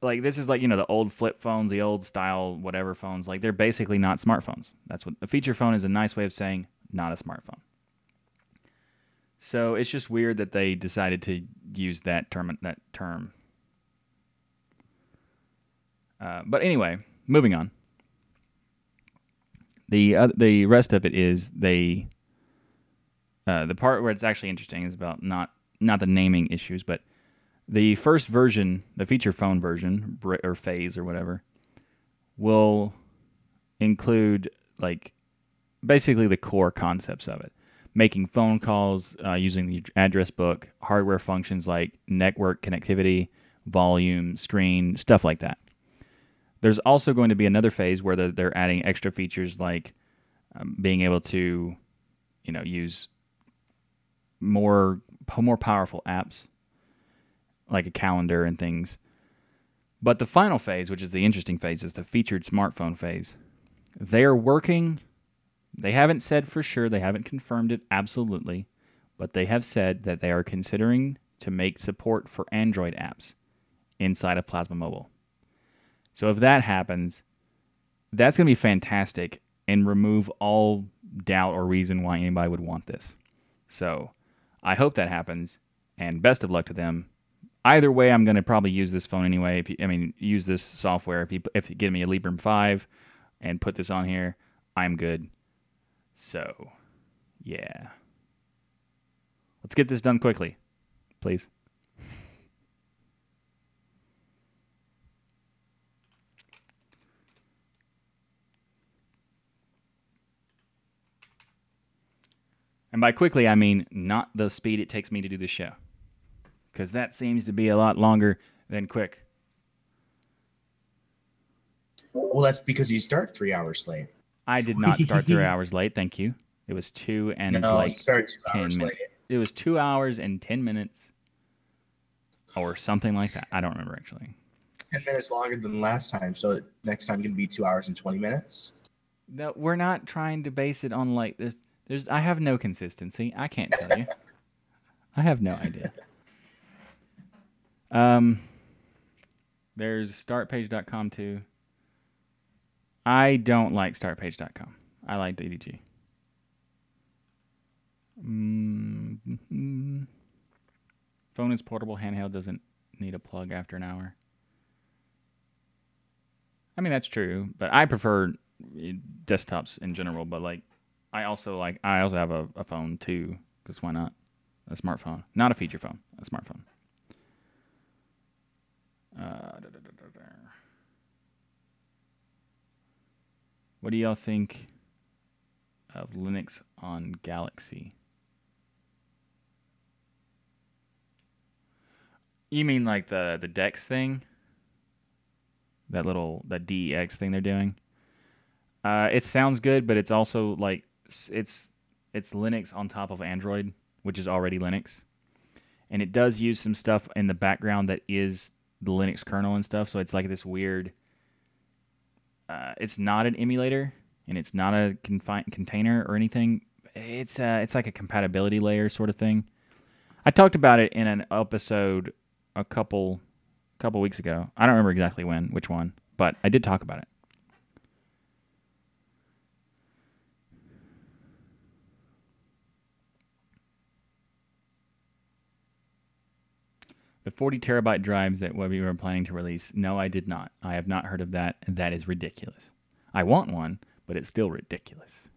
Speaker 1: like this is like, the old flip phones, the old style whatever phones, like they're basically not smartphones. That's what a feature phone is, a nice way of saying not a smartphone. So it's just weird that they decided to use that term. But anyway, moving on. The rest of it is the part where it's actually interesting is about not the naming issues, but the first version, the feature phone version or phase or whatever, will include like basically the core concepts of it. Making phone calls, using the address book, hardware functions like network connectivity, volume, screen, stuff like that. There's also going to be another phase where they're adding extra features like being able to, use more powerful apps like a calendar and things. But the final phase, which is the interesting phase, is the featured smartphone phase. They're working. They haven't said for sure, they haven't confirmed it absolutely, but they have said that they are considering to make support for Android apps inside of Plasma Mobile. So if that happens, that's going to be fantastic and remove all doubt or reason why anybody would want this. So I hope that happens, and best of luck to them. either way, I'm going to probably use this phone anyway. Use this software. If you give me a Librem 5 and put this on here, I'm good. So, yeah. Let's get this done quickly, please. And by quickly, I mean not the speed it takes me to do this show. Because that seems to be a lot longer than quick.
Speaker 2: Well, that's because you start 3 hours late.
Speaker 1: I did not start 3 hours late, thank you. It was 2 and
Speaker 2: no,
Speaker 1: like
Speaker 2: you started 2
Speaker 1: 10
Speaker 2: hours
Speaker 1: minutes.
Speaker 2: late.
Speaker 1: It was 2 hours and 10 minutes. Or something like that. I don't remember actually.
Speaker 2: 10 minutes longer than last time, so next time going to be 2 hours and 20 minutes?
Speaker 1: No, we're not trying to base it on like this. I have no consistency. I can't tell you. I have no idea. There's startpage.com too. I don't like startpage.com. I like DDG. Mm-hmm. Phone is portable, handheld, doesn't need a plug after an hour. I mean, that's true, but I prefer desktops in general, but like I also have a phone too, because why not? A smartphone. Not a feature phone, a smartphone. What do y'all think of Linux on Galaxy? You mean like the DeX thing? That DEX thing they're doing? It sounds good, but it's also like it's Linux on top of Android, which is already Linux. And it does use some stuff in the background that is the Linux kernel and stuff, so it's like this weird it's not an emulator and it's not a container or anything. It's like a compatibility layer sort of thing. I talked about it in an episode a couple weeks ago. I don't remember exactly which one, but I did talk about it. The 40 terabyte drives that we were planning to release, no, I did not. I have not heard of that. That is ridiculous. I want one, but it's still ridiculous.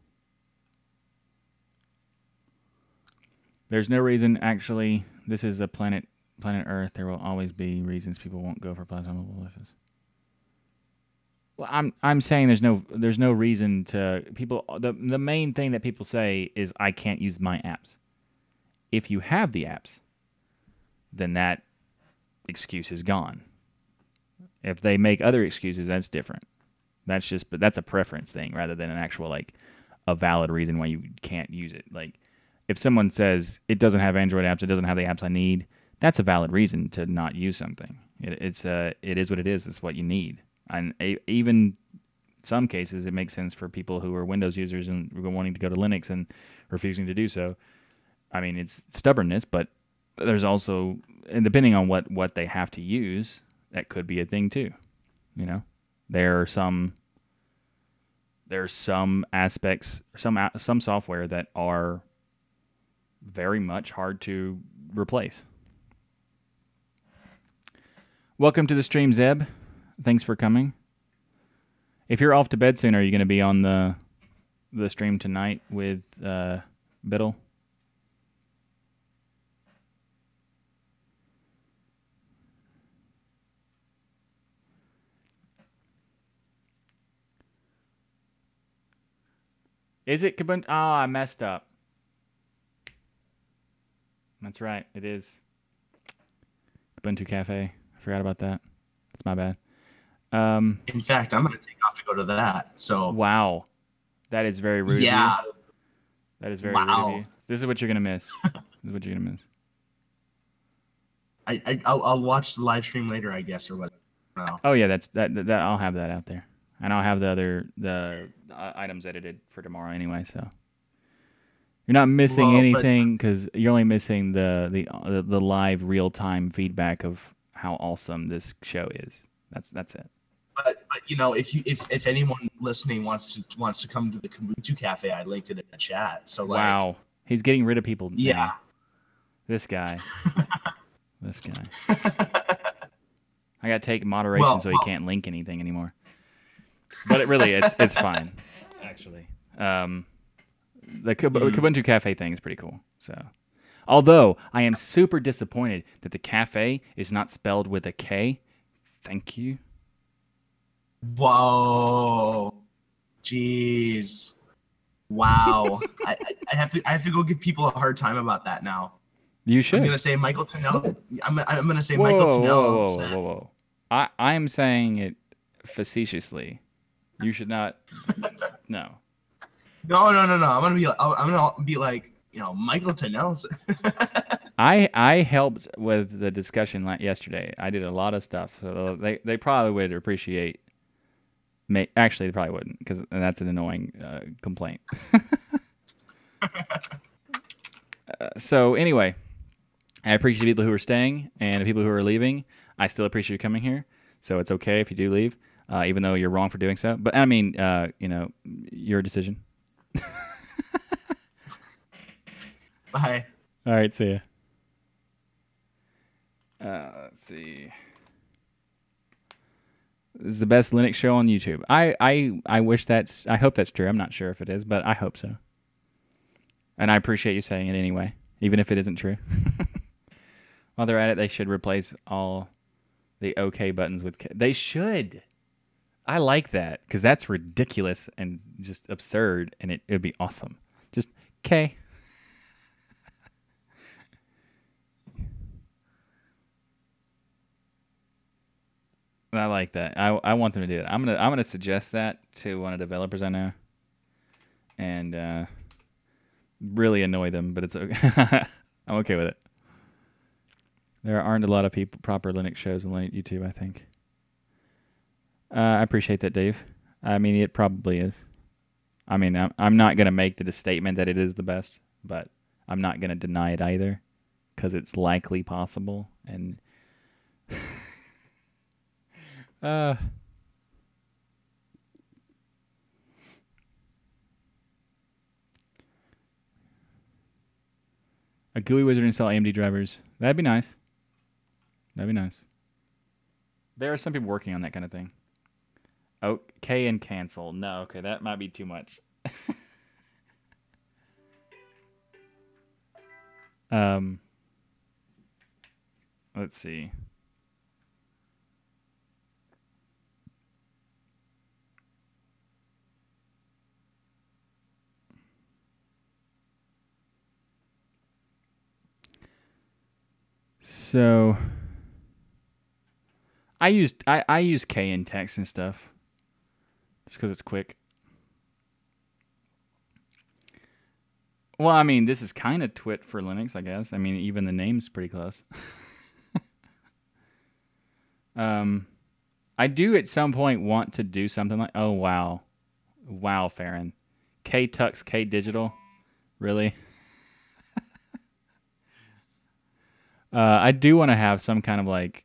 Speaker 1: There's no reason, actually. This is a planet Earth. There will always be reasons people won't go for plasma devices. Well, I'm saying there's no reason to people. The main thing that people say is I can't use my apps. If you have the apps, then that excuse is gone. If they make other excuses, that's different. But that's a preference thing rather than an actual like a valid reason why you can't use it. Like if someone says it doesn't have Android apps, it doesn't have the apps I need, that's a valid reason to not use something. It is what it is. It's what you need. And even some cases, it makes sense for people who are Windows users and wanting to go to Linux and refusing to do so. I mean, it's stubbornness, but there's also, and depending on what they have to use, that could be a thing too. You know, there are some aspects, some software that are very much hard to replace. Welcome to the stream, Zeb. Thanks for coming. If you're off to bed soon, are you going to be on the stream tonight with Biddle? Is it Kubuntu? I messed up. That's right. It is Ubuntu Cafe. I forgot about that. That's my bad.
Speaker 2: In fact, I'm going to take off to go to that. So
Speaker 1: wow, that is very rude.
Speaker 2: Yeah,
Speaker 1: of you. That is very rude of you. This is what you're going to miss. This is what you're going to miss.
Speaker 2: I'll watch the live stream later, I guess, or what. No.
Speaker 1: Oh yeah, that I'll have that out there, and I'll have the items edited for tomorrow anyway. So you're not missing anything because you're only missing the live real time feedback of how awesome this show is. That's it.
Speaker 2: But you know, if anyone listening wants to come to the Ubuntu Cafe, I linked it in the chat. So
Speaker 1: wow, he's getting rid of people.
Speaker 2: Yeah,
Speaker 1: now. This guy. This guy. I got to take moderation so he
Speaker 2: Well,
Speaker 1: can't link anything anymore. But it's fine, actually. The Kubuntu Cafe thing is pretty cool. So, although I am super disappointed that the cafe is not spelled with a K. Thank you.
Speaker 2: whoa, jeez, wow. I have to go give people a hard time about that now.
Speaker 1: You should.
Speaker 2: I'm gonna say Michael Tunnell. I'm gonna say
Speaker 1: whoa,
Speaker 2: Michael
Speaker 1: whoa,
Speaker 2: Tunnell.
Speaker 1: whoa, whoa, whoa, whoa. I'm saying it facetiously. You should not. No.
Speaker 2: No. I'm gonna be like, Michael Tunnell.
Speaker 1: I helped with the discussion yesterday. I did a lot of stuff, so they probably would appreciate. Actually, they probably wouldn't, because that's an annoying complaint. So anyway, I appreciate the people who are staying and the people who are leaving. I still appreciate you coming here, so it's okay if you do leave, even though you're wrong for doing so. But I mean, your decision.
Speaker 2: Bye.
Speaker 1: All right, see ya. Let's see. This is the best Linux show on YouTube. I wish I hope that's true. I'm not sure if it is, but I hope so. And I appreciate you saying it anyway, even if it isn't true. While they're at it, they should replace all the OK buttons with K. They should. I like that, because that's ridiculous and just absurd, and it would be awesome. Just K. I like that. I want them to do it. I'm gonna suggest that to one of the developers I know, and really annoy them. But it's okay. I'm okay with it. There aren't a lot of proper Linux shows on YouTube, I think. I appreciate that, Dave. I mean, it probably is. I mean, I'm not gonna make the statement that it is the best, but I'm not gonna deny it either, because it's likely possible. And a GUI wizard install AMD drivers. That'd be nice. That'd be nice. There are some people working on that kind of thing. Okay, and cancel. No, okay, that might be too much. Let's see. So I use K in text and stuff just because it's quick. Well, I mean, this is kind of twit for Linux, I guess. I mean, even the name's pretty close. I do at some point want to do something like, oh wow, Farron, TuxDigital, really? I do want to have some kind of like.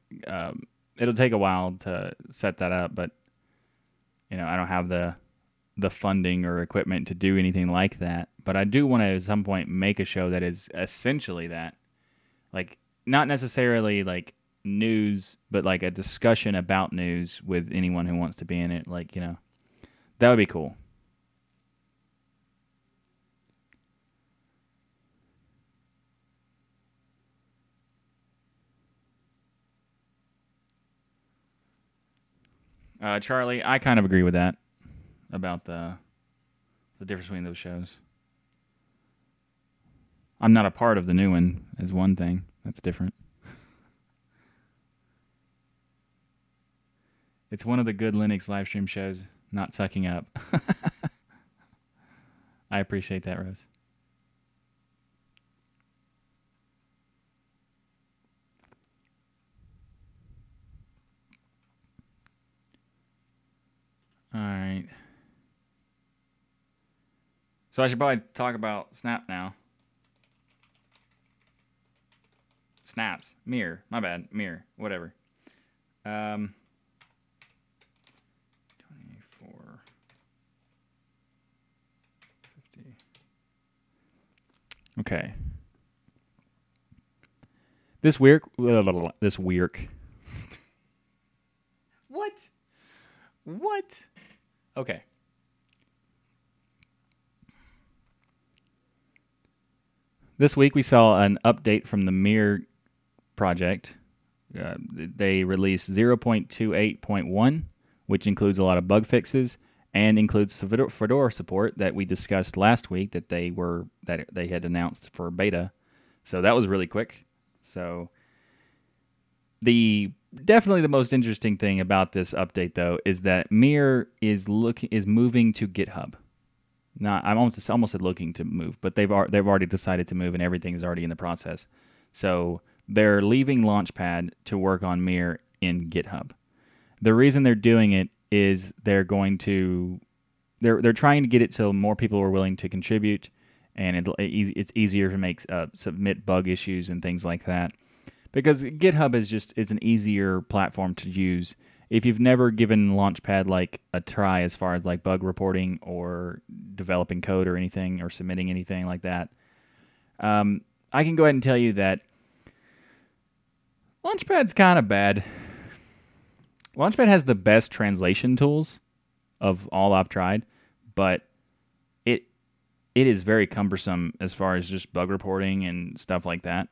Speaker 1: It'll take a while to set that up, but I don't have the funding or equipment to do anything like that. But I do want to at some point make a show that is essentially that, like not necessarily like news, but like a discussion about news with anyone who wants to be in it. Like that would be cool. Charlie, I kind of agree with that about the difference between those shows. I'm not a part of the new one is one thing. That's different. It's one of the good Linux live stream shows, not sucking up. I appreciate that, Rose. All right. So I should probably talk about Snap now. Snaps. Mirror. My bad. Mirror. Whatever. 24. Okay. This weird. This weird. What? What? Okay. This week we saw an update from the Mir project. They released 0.28.1, which includes a lot of bug fixes and includes Fedora support that we discussed last week that they had announced for beta. So that was really quick. So definitely the most interesting thing about this update though is that Mir is moving to GitHub. I'm almost said looking to move, but they've already decided to move, and everything is already in the process. So they're leaving Launchpad to work on Mir in GitHub. The reason they're doing it is they're trying to get it so more people are willing to contribute, and it's easier to submit bug issues and things like that. Because GitHub is an easier platform to use. If you've never given Launchpad like a try as far as like bug reporting or developing code or anything or submitting anything like that, I can go ahead and tell you that Launchpad's kind of bad. Launchpad has the best translation tools of all I've tried, but it is very cumbersome as far as just bug reporting and stuff like that.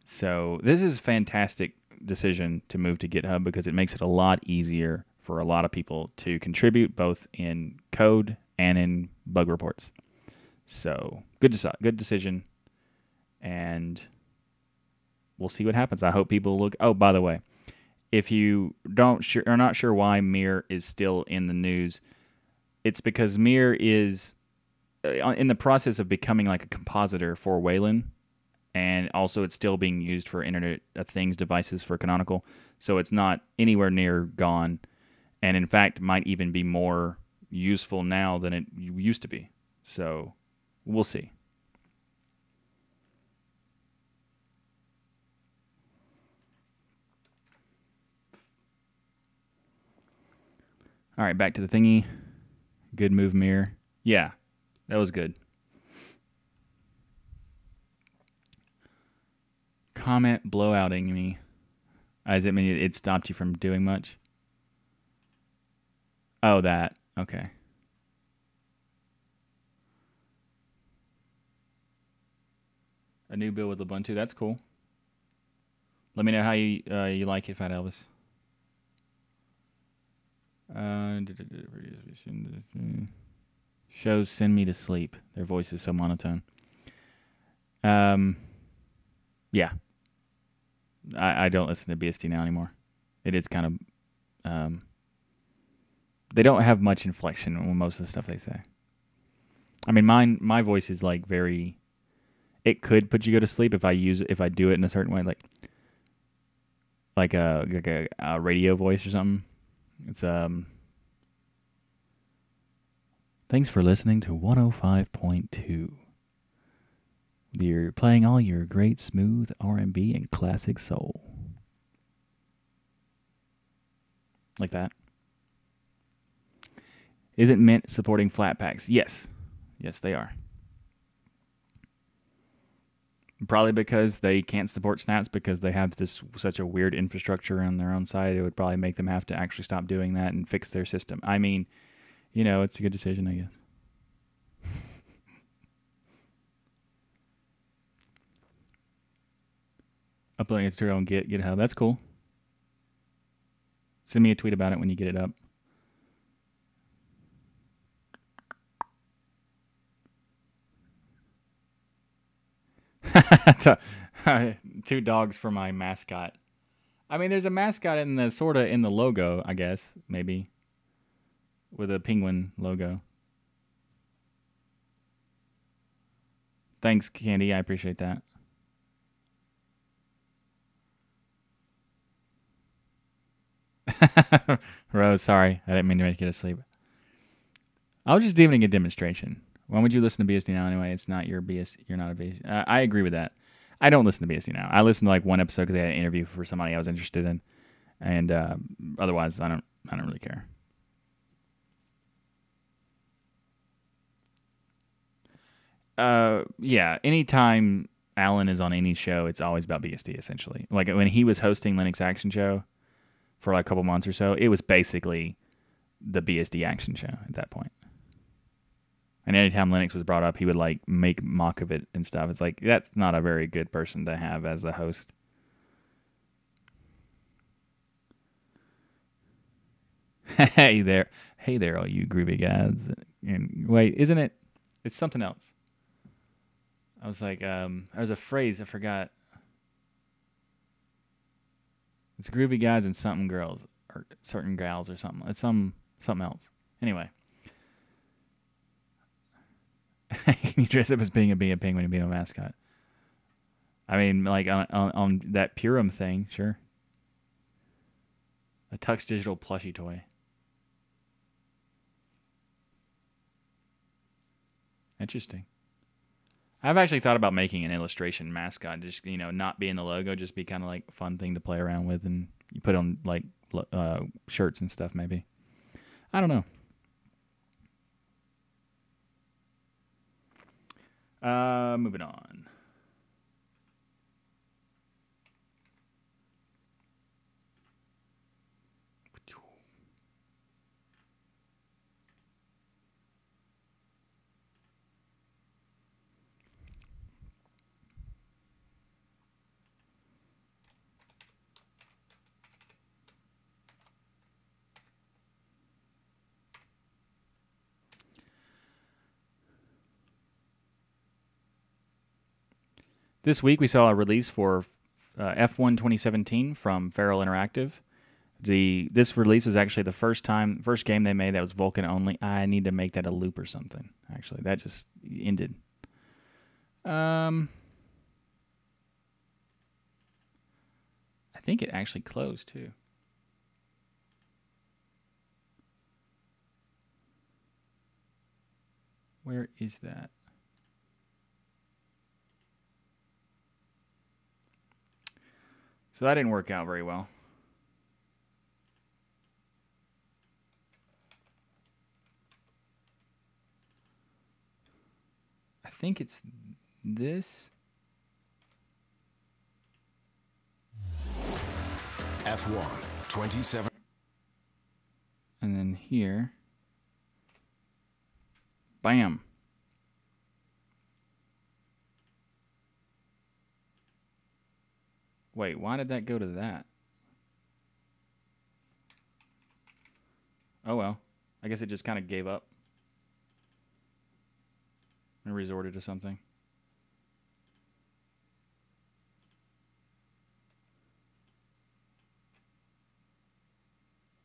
Speaker 1: So this is a fantastic decision to move to GitHub because it makes it a lot easier for a lot of people to contribute both in code and in bug reports. So good decision, and we'll see what happens. I hope people look. Oh, by the way, if you are not sure why Mir is still in the news, it's because Mir is in the process of becoming like a compositor for Wayland. And also it's still being used for Internet of Things devices for Canonical. So it's not anywhere near gone. And in fact, might even be more useful now than it used to be. So we'll see. All right, back to the thingy. Good move, Mir. Yeah, that was good. Comment blowouting me. Does it mean it stopped you from doing much? Oh, that. Okay. A new build with Ubuntu. That's cool. Let me know how you like it, Fat Elvis. Shows send me to sleep. Their voice is so monotone. Yeah. I don't listen to BST now anymore. It is kind of they don't have much inflection on most of the stuff they say. I mean, my voice is like very. It could put you to sleep if I do it in a certain way, like a radio voice or something. It's Thanks for listening to 105.2. You're playing all your great smooth R&B and classic soul. Like that. Is it Mint supporting Flatpaks? Yes. Yes, they are. Probably because they can't support snaps because they have such a weird infrastructure on their own side. It would probably make them have to actually stop doing that and fix their system. I mean, it's a good decision, I guess. Uploading a tutorial on GitHub. That's cool. Send me a tweet about it when you get it up. Two dogs for my mascot. I mean, there's a mascot in the logo, I guess, maybe. With a penguin logo. Thanks, Candy. I appreciate that. Rose, sorry. I didn't mean to make you asleep. I was just doing a demonstration. Why would you listen to BSD now anyway? It's not your BS. You're not a BS. I agree with that. I don't listen to BSD now. I listened to like one episode because they had an interview for somebody I was interested in, and otherwise, I don't really care. Yeah. Anytime Alan is on any show, it's always about BSD essentially. Like when he was hosting Linux Action Show for like a couple months or so, it was basically the BSD Action Show at that point. And anytime Linux was brought up, he would like make mock of it and stuff. It's like that's not a very good person to have as the host. Hey there, all you groovy guys. And wait, isn't it? It's something else. I was like, there's a phrase I forgot. It's groovy guys and something girls or certain gals or something. It's something else. Anyway. Can you dress up as being a penguin and being a mascot? I mean, like on that Purim thing, sure. A TuxDigital plushie toy. Interesting. I've actually thought about making an illustration mascot, just not being the logo, just be kind of like a fun thing to play around with, and you put on like shirts and stuff. Maybe. I don't know. Moving on. This week we saw a release for F1 2017 from Feral Interactive. This release was actually the first game they made that was Vulkan only. I need to make that a loop or something. Actually, that just ended. I think it actually closed too. Where is that? So that didn't work out very well. I think it's this.
Speaker 3: F1 27.
Speaker 1: And then here. Bam. Wait, why did that go to that? Oh well. I guess it just kind of gave up. And resorted to something.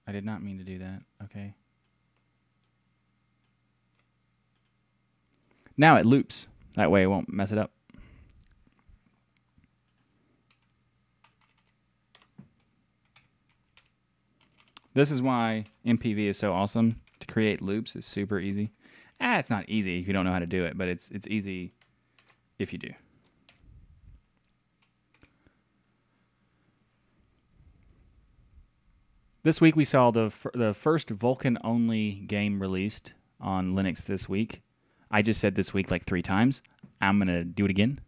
Speaker 1: I did not mean to do that. Okay. Now it loops. That way it won't mess it up. This is why MPV is so awesome. To create loops is super easy. It's not easy if you don't know how to do it, but it's easy if you do. This week we saw the first Vulkan-only game released on Linux this week. I just said this week like 3 times. I'm going to do it again.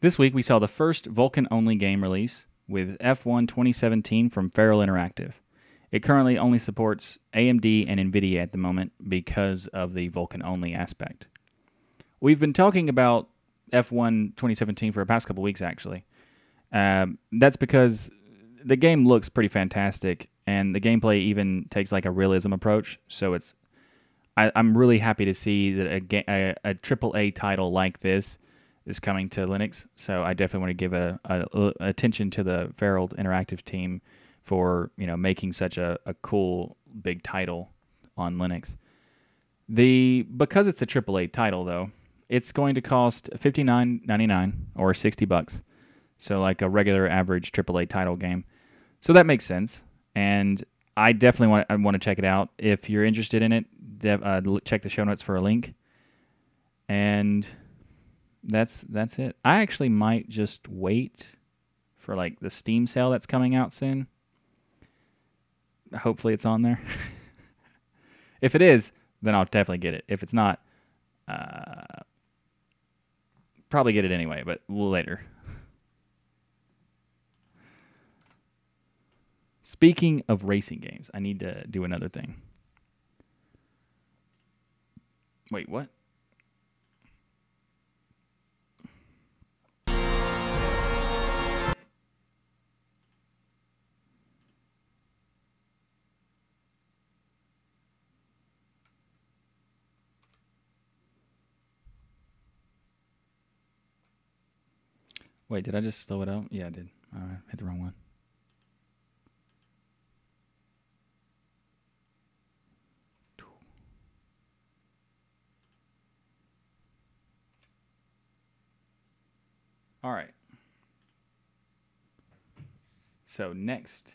Speaker 1: This week we saw the first Vulkan-only game release with F1 2017 from Feral Interactive. It currently only supports AMD and NVIDIA at the moment because of the Vulkan-only aspect. We've been talking about F1 2017 for the past couple weeks, actually. That's because the game looks pretty fantastic, and the gameplay even takes like a realism approach. So I'm really happy to see that a AAA title like this is coming to Linux. So I definitely want to give a attention to the Feral Interactive team for making such a cool big title on Linux. Because it's a AAA title though, it's going to cost $59.99 or $60. So like a regular average AAA title game. So that makes sense, and I definitely want to check it out. If you're interested in it, check the show notes for a link. And that's it. I actually might just wait for like the Steam sale that's coming out soon. Hopefully it's on there. If it is, then I'll definitely get it. If it's not, probably get it anyway, but later. Speaking of racing games, I need to do another thing. Wait, what? Wait, did I just slow it out? Yeah, I did. All right, hit the wrong one. All right. So next.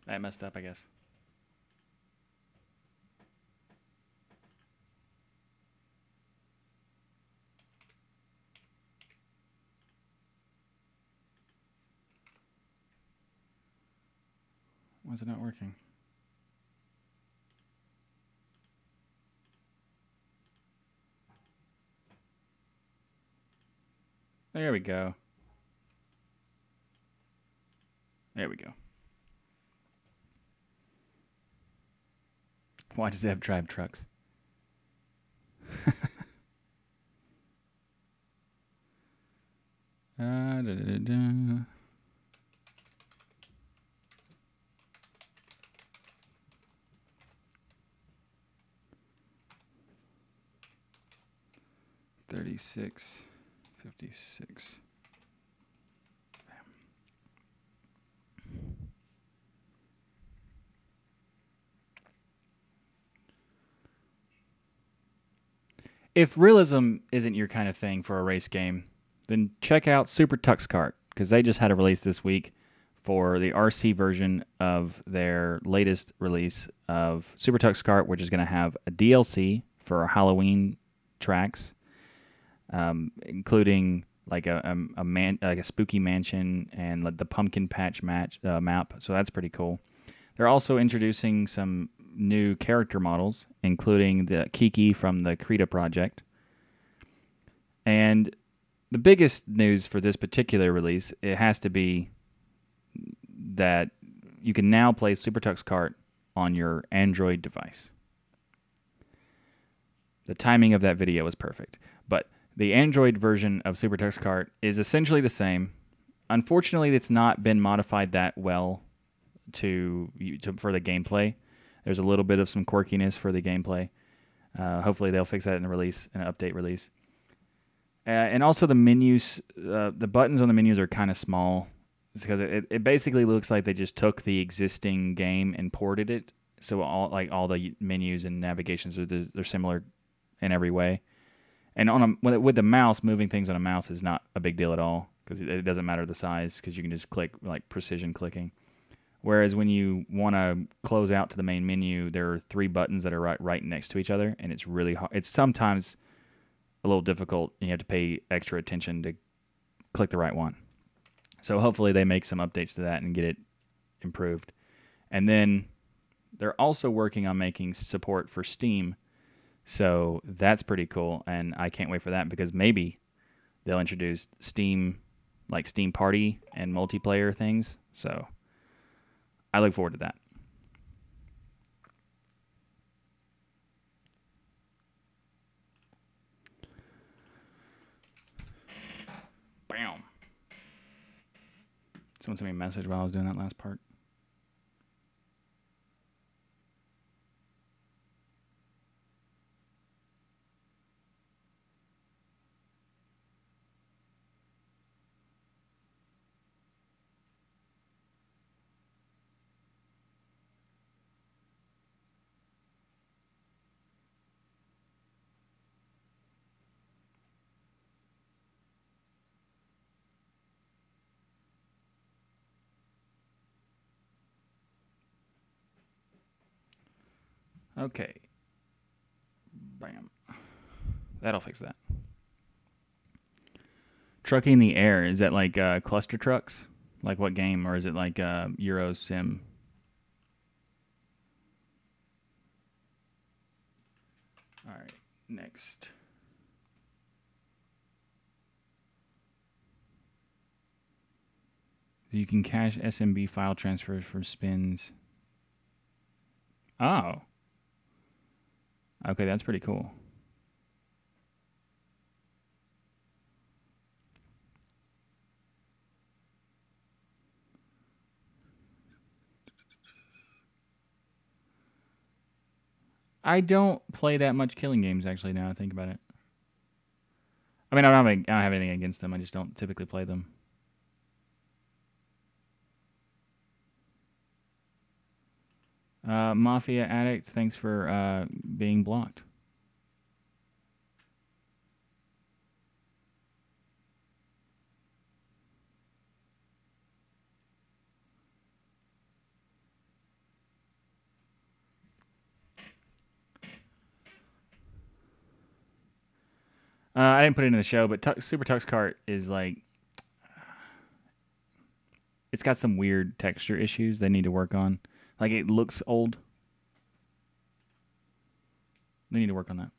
Speaker 1: I messed up, I guess. Why is it not working? There we go. There we go. Why does it have drive trucks? Da, da, da, da. $36.56. If realism isn't your kind of thing for a race game, then check out Super Tux Kart, because they just had a release this week for the RC version of their latest release of Super Tux Kart, which is going to have a DLC for Halloween tracks, including like a spooky mansion and like the pumpkin patch map. So that's pretty cool. They're also introducing some new character models, including the Kiki from the Krita project. And the biggest news for this particular release, it has to be that you can now play Super Tux Kart on your Android device. The timing of that video was perfect. But the Android version of Super Tux Kart is essentially the same. Unfortunately, it's not been modified that well for the gameplay. There's a little bit of some quirkiness for the gameplay. Hopefully they'll fix that in the release, an update release. And also the menus, the buttons on the menus are kind of small. It's because it basically looks like they just took the existing game and ported it. So all the menus and navigations they're similar in every way. And with the mouse, moving things on a mouse is not a big deal at all, because it doesn't matter the size, because you can just click, like precision clicking. Whereas when you want to close out to the main menu, there are 3 buttons that are right next to each other, and it's really hard. It's sometimes a little difficult, and you have to pay extra attention to click the right one. So hopefully they make some updates to that and get it improved. And then they're also working on making support for Steam, so that's pretty cool, and I can't wait for that, because maybe they'll introduce Steam, like Steam Party and multiplayer things. So I look forward to that. Bam. Someone sent me a message while I was doing that last part. Okay. Bam. That'll fix that. Trucking in the air, is that like cluster trucks? Like what game? Or is it like Euro Sim? All right, next. You can cache SMB file transfers for spins. Oh. Okay, that's pretty cool. I don't play that much killing games, actually, now I think about it. I mean, I don't have anything against them. I just don't typically play them. Mafia Addict, thanks for being blocked. I didn't put it in the show, but Super Tux Kart is like... It's got some weird texture issues they need to work on. Like, it looks old. They need to work on that.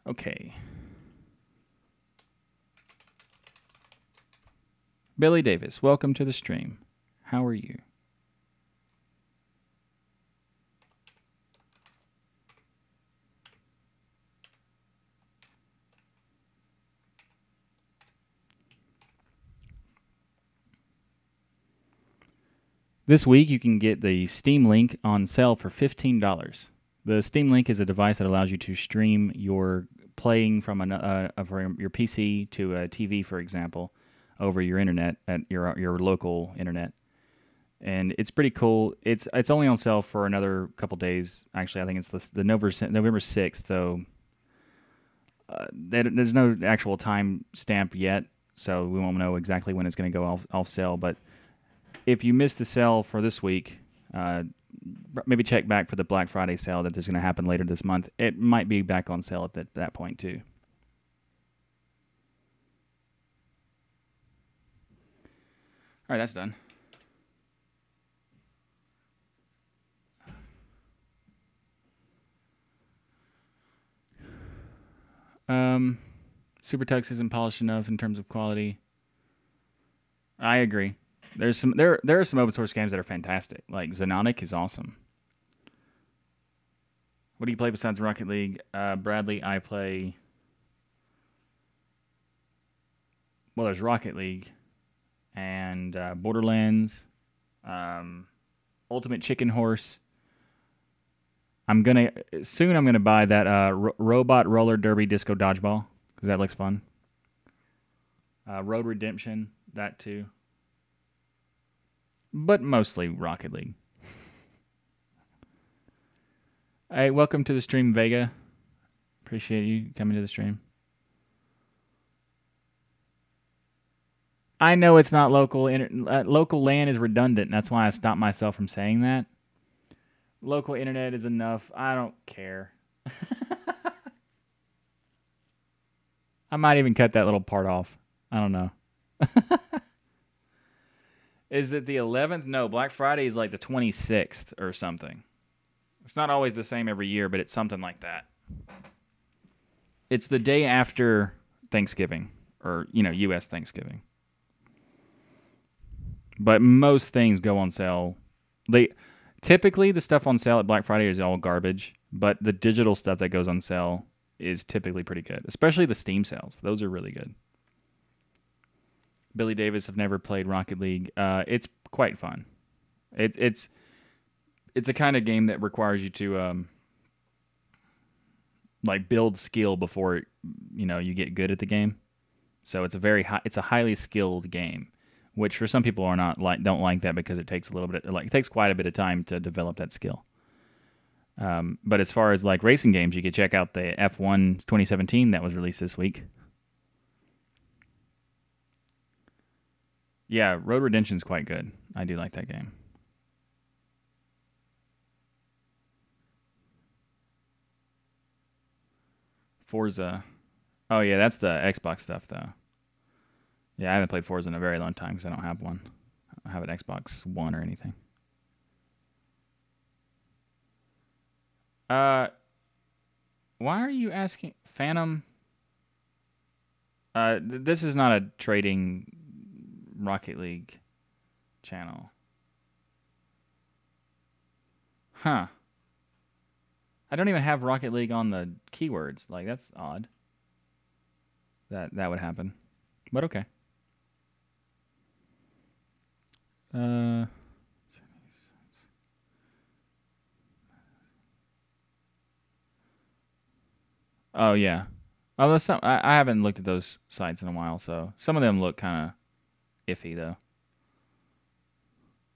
Speaker 1: Okay. Billy Davis, welcome to the stream. How are you? This week, you can get the Steam Link on sale for $15. The Steam Link is a device that allows you to stream your playing from your PC to a TV, for example, over your internet at your local internet, and it's pretty cool. It's only on sale for another couple days. Actually, I think it's the November 6th. Though there's no actual time stamp yet, so we won't know exactly when it's going to go off sale, but if you missed the sale for this week, maybe check back for the Black Friday sale that is going to happen later this month. It might be back on sale at that point, too. All right, that's done. Super Tux isn't polished enough in terms of quality. I agree. There are some open source games that are fantastic. Like Xenonic is awesome. What do you play besides Rocket League? Bradley, I play... Well, there's Rocket League and Borderlands, Ultimate Chicken Horse. I'm gonna buy that Robot Roller Derby Disco Dodgeball because that looks fun. Road Redemption, that too. But mostly Rocket League. Hey, welcome to the stream, Vega. Appreciate you coming to the stream. I know it's not local. Local LAN is redundant. That's why I stopped myself from saying that. Local internet is enough. I don't care. I might even cut that little part off. I don't know. Is it the 11th? No, Black Friday is like the 26th or something. It's not always the same every year, but it's something like that. It's the day after Thanksgiving, or, U.S. Thanksgiving. But most things go on sale. Typically, the stuff on sale at Black Friday is all garbage, but the digital stuff that goes on sale is typically pretty good, especially the Steam sales. Those are really good. Billy Davis have never played Rocket League. It's quite fun. It's a kind of game that requires you to build skill before you get good at the game. So it's a highly skilled game, which for some people don't like that because it takes it takes quite a bit of time to develop that skill. But as far as racing games, you could check out the F1 2017 that was released this week. Yeah, Road Redemption's quite good. I do like that game. Forza. Oh yeah, that's the Xbox stuff though. Yeah, I haven't played Forza in a very long time because I don't have one. I don't have an Xbox One or anything. Why are you asking Phantom? This is not a trading Rocket League channel. Huh. I don't even have Rocket League on the keywords. Like, that's odd. That would happen. But okay. Oh yeah. Oh, that's some, I haven't looked at those sites in a while, so some of them look kind of iffy though.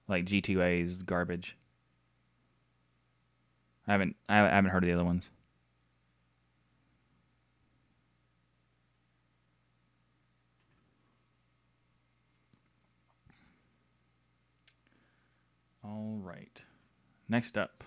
Speaker 1: Like G2A's garbage. I haven't heard of the other ones. All right. Next up.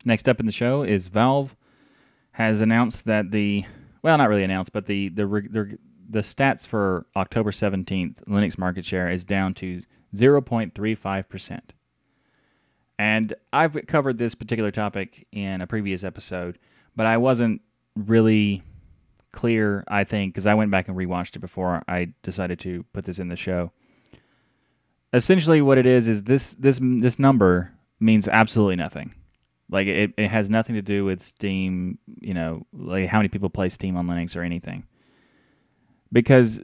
Speaker 1: Next up in the show is Valve has announced that not really announced, but the stats for October 17th, Linux market share is down to 0.35%. And I've covered this particular topic in a previous episode, but I wasn't really clear, I think, because I went back and rewatched it before I decided to put this in the show. Essentially what it is this number means absolutely nothing. Like, it has nothing to do with Steam, like how many people play Steam on Linux or anything. Because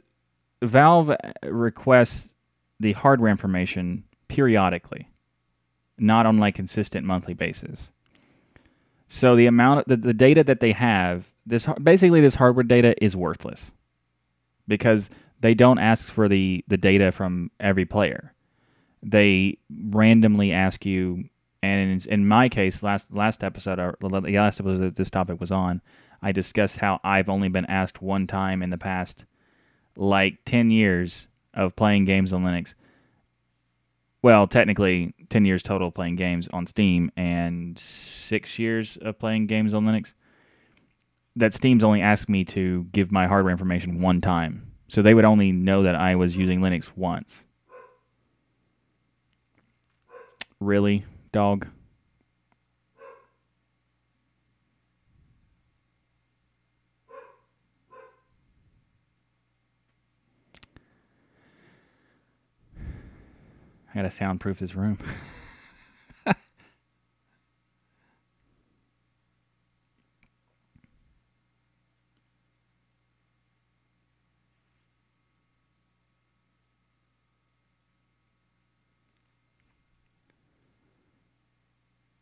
Speaker 1: Valve requests the hardware information periodically, not on like consistent monthly basis. So the amount of the data that they have, this hardware data is worthless because they don't ask for the data from every player. They randomly ask you. And in my case, last episode that this topic was on, I discussed how I've only been asked one time in the past, like 10 years of playing games on Linux. Well, technically 10 years total playing games on Steam and 6 years of playing games on Linux. That Steam's only asked me to give my hardware information one time. So they would only know that I was using Linux once. Really? Dog. I gotta soundproof this room.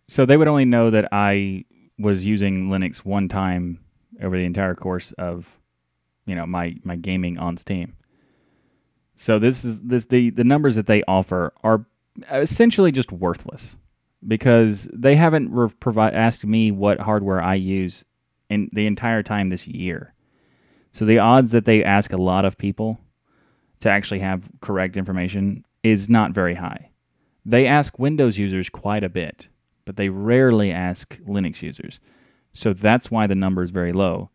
Speaker 1: So they would only know that I was using Linux one time over the entire course of, my gaming on Steam. So the numbers that they offer are essentially just worthless because they haven't asked me what hardware I use in the entire time this year. So the odds that they ask a lot of people to actually have correct information is not very high. They ask Windows users quite a bit, but they rarely ask Linux users. So that's why the number is very low,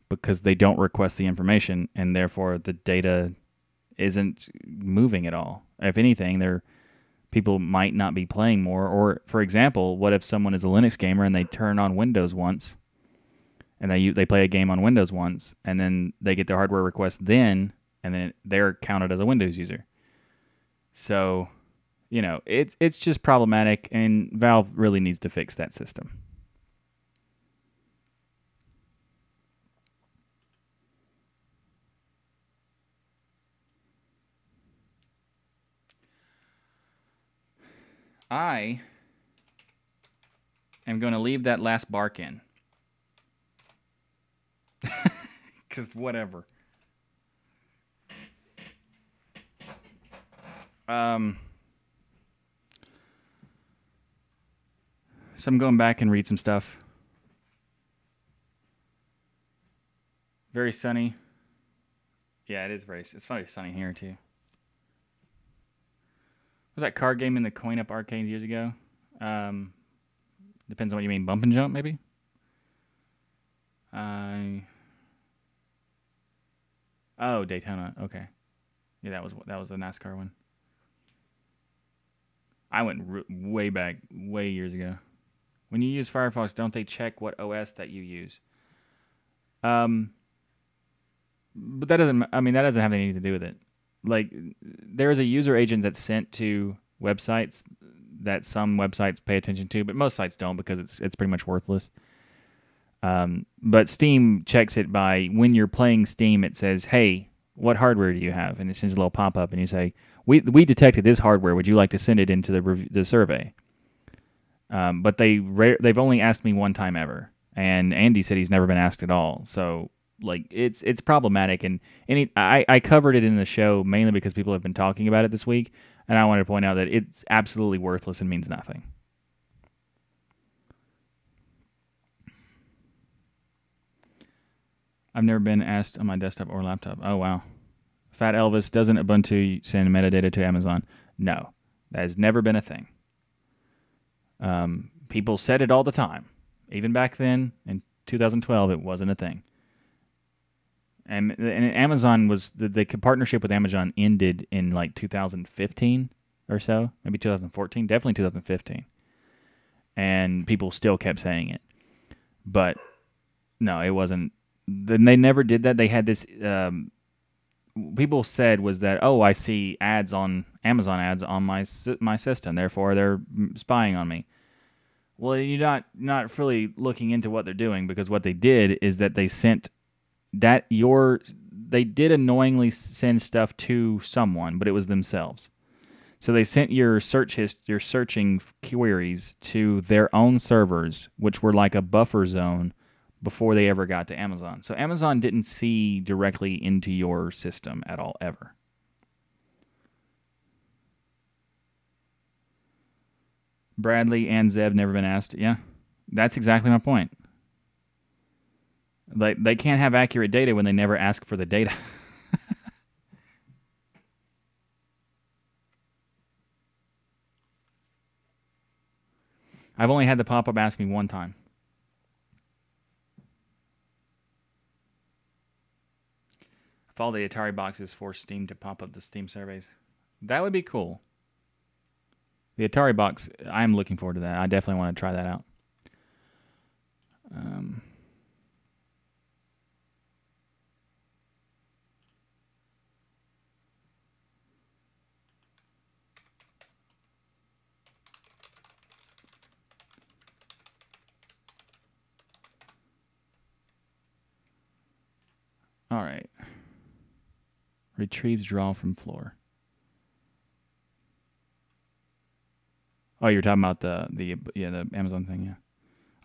Speaker 1: because they don't request the information, and therefore the data isn't moving at all. If anything, people might not be playing more. Or, for example, what if someone is a Linux gamer and they turn on Windows once, and they play a game on Windows once, and then they get their hardware request then, and then they're counted as a Windows user. So, it's just problematic, and Valve really needs to fix that system. I am going to leave that last bark in. Because whatever. So I'm going back and read some stuff. Very sunny. Yeah, it is very. It's funny sunny here too. Was that card game in the Coin Up arcade years ago? Depends on what you mean. Bump and jump, maybe. Oh, Daytona. Okay. Yeah, that was the NASCAR one. I went way back, way years ago. When you use Firefox, don't they check what OS that you use? But that doesn't. I mean, that doesn't have anything to do with it. Like, there is a user agent that's sent to websites that some websites pay attention to, but most sites don't because it's pretty much worthless. But Steam checks it by when you're playing Steam, it says, "Hey, what hardware do you have?" And it sends a little pop up, and you say, "We detected this hardware. Would you like to send it into the survey?" But they've only asked me one time ever, and Andy said he's never been asked at all. So like it's problematic, and I covered it in the show mainly because people have been talking about it this week, and I wanted to point out that it's absolutely worthless and means nothing. I've never been asked on my desktop or laptop. Oh, wow. Fat Elvis, doesn't Ubuntu send metadata to Amazon? No, that has never been a thing. People said it all the time. Even back then, in 2012, it wasn't a thing. And Amazon was, the partnership with Amazon ended in like 2015 or so, maybe 2014, definitely 2015. And people still kept saying it. But no, it wasn't. They never did that. They had this. People said was that, oh, I see ads on Amazon ads on my system, therefore they're spying on me. Well, you're not really looking into what they're doing, because what they did is that they did annoyingly send stuff to someone, but it was themselves. So they sent your searching queries to their own servers, which were like a buffer zone before they ever got to Amazon. So Amazon didn't see directly into your system at all, ever. Bradley and Zeb never been asked. Yeah, that's exactly my point. Like, they can't have accurate data when they never ask for the data. I've only had the pop-up ask me one time. Follow the Atari boxes for Steam to pop up the Steam surveys. That would be cool. The Atari box, I'm looking forward to that. I definitely want to try that out. All right. Retrieves draw from floor. Oh, you're talking about the Amazon thing, yeah.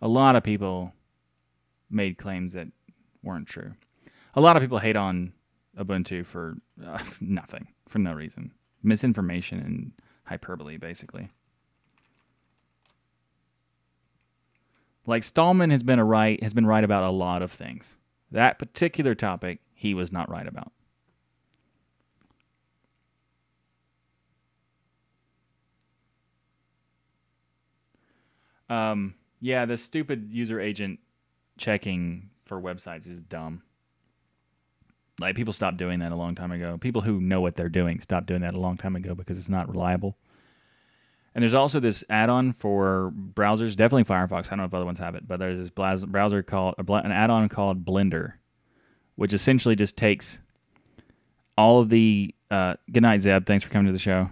Speaker 1: A lot of people made claims that weren't true. A lot of people hate on Ubuntu for nothing, for no reason. Misinformation and hyperbole, basically. Like, Stallman has been right about a lot of things. That particular topic, he was not right about. Yeah, the stupid user agent checking for websites is dumb. Like, people stopped doing that a long time ago. People who know what they're doing stopped doing that a long time ago because it's not reliable. And there's also this add-on for browsers, definitely Firefox. I don't know if other ones have it, but there's this browser called an add-on called Blender, which essentially just takes all of the. Good night, Zeb. Thanks for coming to the show.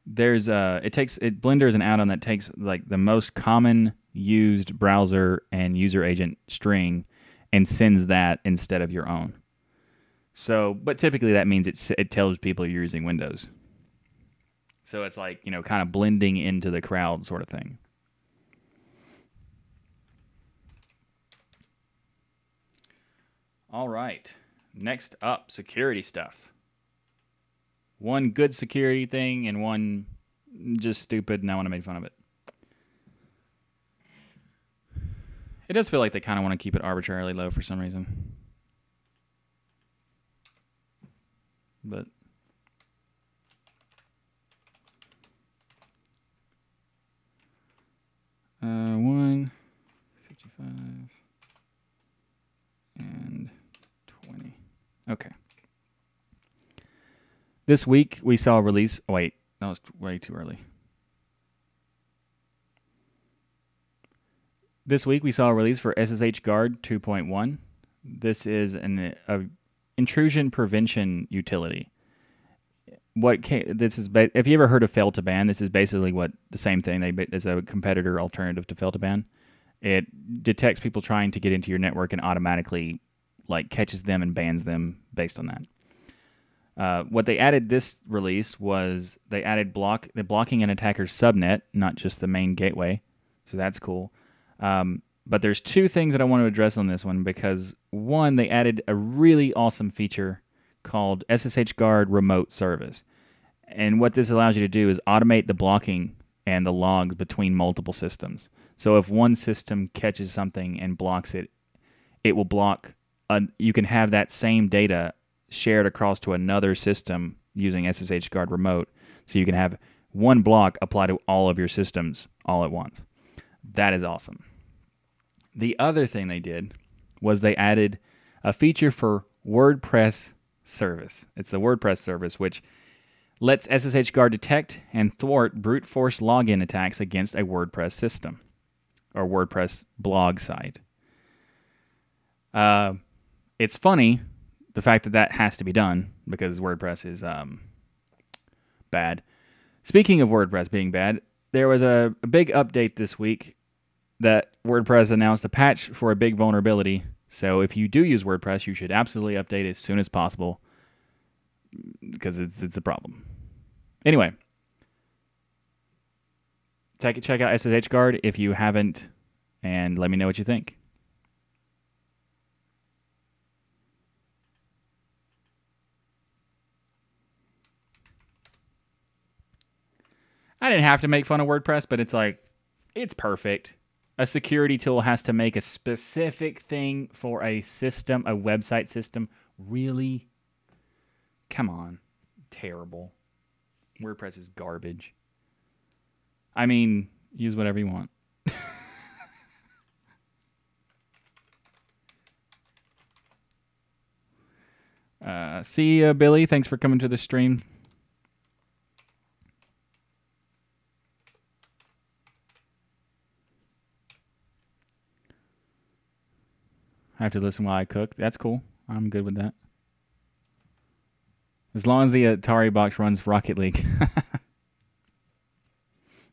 Speaker 1: Blender is an add-on that takes like the most common used browser and user agent string and sends that instead of your own. So, but typically that means it tells people you're using Windows. So it's like, kind of blending into the crowd sort of thing. All right. Next up, security stuff. One good security thing and one just stupid, and I want to make fun of it. It does feel like they kind of want to keep it arbitrarily low for some reason. But uh, 155 and 20. Okay. This week we saw a release. Oh, wait, that was way too early. This week we saw a release for SSH Guard 2.1. This is an intrusion prevention utility. If you ever heard of fail to ban, this is basically the same thing. It's a competitor alternative to fail to ban. It detects people trying to get into your network and automatically catches them and bans them based on that. What they added this release was they added blocking an attacker's subnet, not just the main gateway. So that's cool. But there's two things that I want to address on this one because, one, they added a really awesome feature called SSH Guard Remote Service. And what this allows you to do is automate the blocking and the logs between multiple systems. So if one system catches something and blocks it, it will block. You can have that same data shared across to another system using SSH Guard Remote. So you can have one block apply to all of your systems all at once. That is awesome. The other thing they did was they added a feature for WordPress service. It's the WordPress service, which lets SSH Guard detect and thwart brute force login attacks against a WordPress system or WordPress blog site. It's funny, the fact that has to be done because WordPress is bad. Speaking of WordPress being bad, there was a big update this week that WordPress announced a patch for a big vulnerability. So if you do use WordPress, you should absolutely update as soon as possible because it's a problem. Anyway, check out SSH Guard if you haven't, and let me know what you think. I didn't have to make fun of WordPress, but it's perfect. A security tool has to make a specific thing for a system, a website system. Really? Come on. Terrible. WordPress is garbage. I mean, use whatever you want. See you, Billy. Thanks for coming to the stream. I have to listen while I cook. That's cool. I'm good with that. As long as the Atari box runs Rocket League.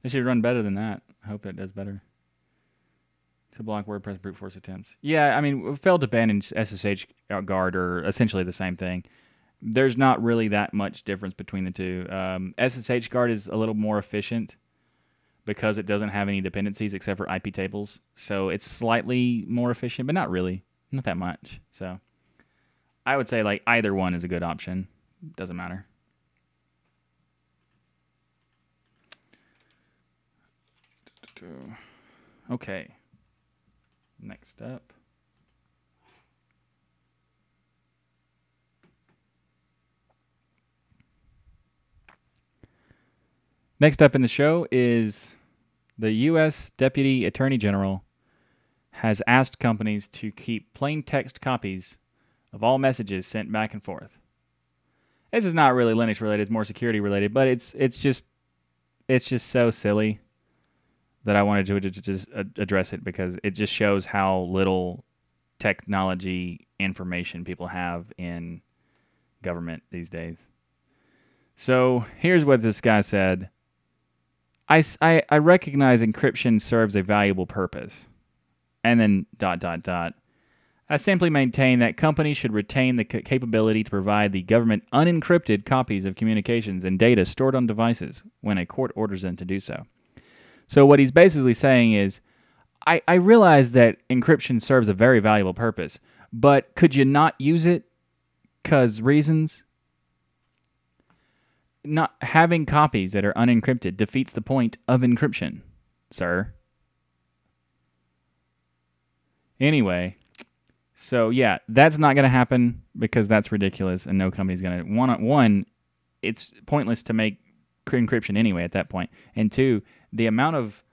Speaker 1: It should run better than that. I hope it does better. To block WordPress brute force attempts. Yeah, I mean, failed to ban and SSH Guard are essentially the same thing. There's not really that much difference between the two. SSH Guard is a little more efficient because it doesn't have any dependencies except for IP tables. So it's slightly more efficient, but not really. Not that much. So I would say either one is a good option. Doesn't matter. Okay. Next up. Next up in the show is the U.S. Deputy Attorney General has asked companies to keep plain text copies of all messages sent back and forth. This is not really Linux related; it's more security related, but it's just so silly that I wanted to just address it because it just shows how little technology information people have in government these days. So here's what this guy said. I recognize encryption serves a valuable purpose. And then ... I simply maintain that companies should retain the capability to provide the government unencrypted copies of communications and data stored on devices when a court orders them to do so. So what he's basically saying is, I realize that encryption serves a very valuable purpose, but could you not use it? 'Cause reasons? not having copies that are unencrypted defeats the point of encryption, sir. Anyway, so yeah, that's not going to happen because that's ridiculous, and no company's going to. One, it's pointless to make encryption anyway at that point, and two, the amount of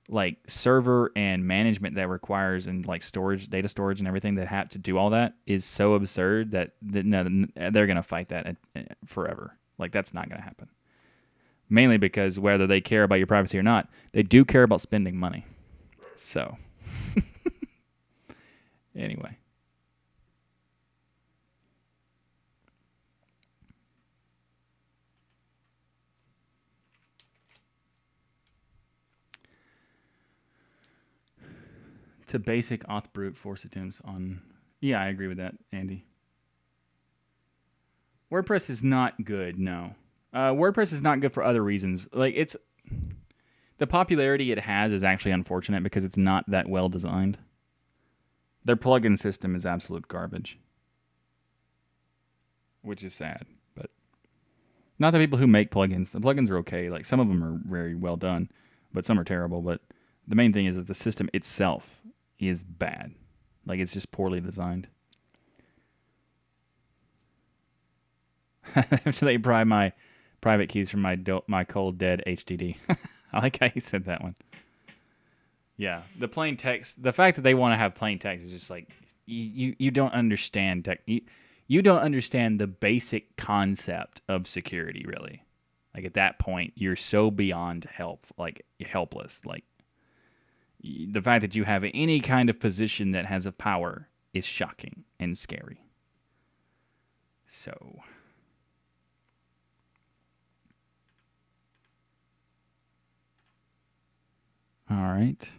Speaker 1: like server and management that requires and like storage, data storage, and everything that have to do all that is so absurd that no, they're going to fight that forever. Like that's not going to happen. Mainly because whether they care about your privacy or not, they do care about spending money. So, anyway. To basic auth brute force attempts on... Yeah, I agree with that, Andy. WordPress is not good, no. WordPress is not good for other reasons. Like, it's... The popularity it has is actually unfortunate because it's not that well designed. Their plugin system is absolute garbage. Which is sad, but... Not the people who make plugins. The plugins are okay. Like, some of them are very well done, but some are terrible. But the main thing is that the system itself is bad. Like, it's just poorly designed. They pry my private keys from my cold dead HDD. I like how you said that one. Yeah, the plain text. The fact that they want to have plain text is just like you don't understand tech. You don't understand the basic concept of security, really. Like at that point, you're so beyond help, like helpless. Like the fact that you have any kind of position that has a power is shocking and scary. So. All right.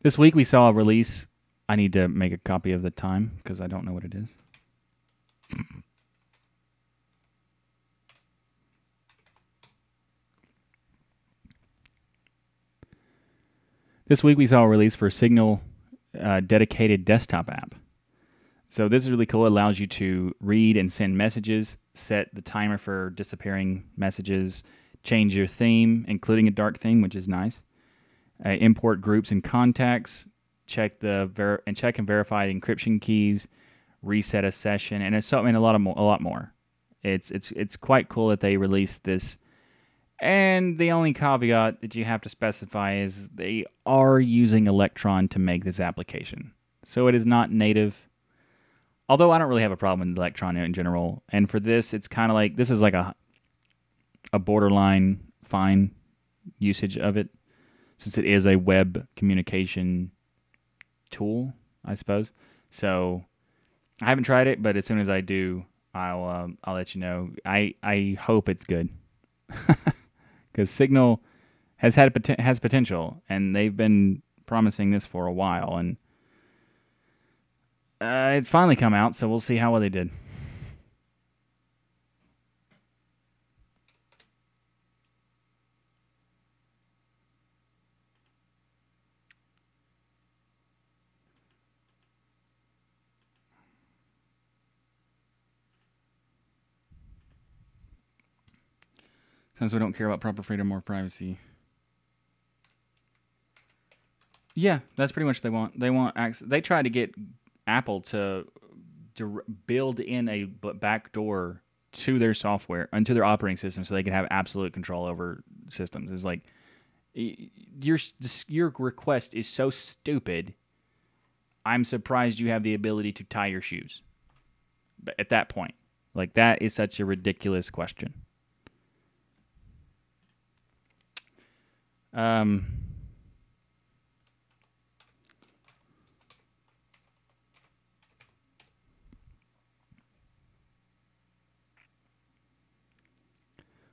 Speaker 1: This week we saw a release. I need to make a copy of the time because I don't know what it is. This week we saw a release for Signal dedicated desktop app. So this is really cool. It allows you to read and send messages, set the timer for disappearing messages, change your theme, including a dark theme, which is nice. Import groups and contacts, check and verify encryption keys, reset a session, and it's something a lot more. It's quite cool that they released this. And the only caveat that you have to specify is they are using Electron to make this application. So it is not native. Although I don't really have a problem with Electron in general. And for this, it's kind of like, this is like a borderline fine usage of it, since it is a web communication tool, I suppose. So I haven't tried it, but as soon as I do, I'll let you know. I hope it's good. Because Signal has potential, and they've been promising this for a while, and it finally come out, so we'll see how well they did. Since we don't care about proper freedom or privacy. Yeah, that's pretty much what they want. They want access. They try to get Apple to build in a backdoor to their software and to their operating system so they can have absolute control over systems. It's like, your request is so stupid, I'm surprised you have the ability to tie your shoes. But at that point, like, that is such a ridiculous question.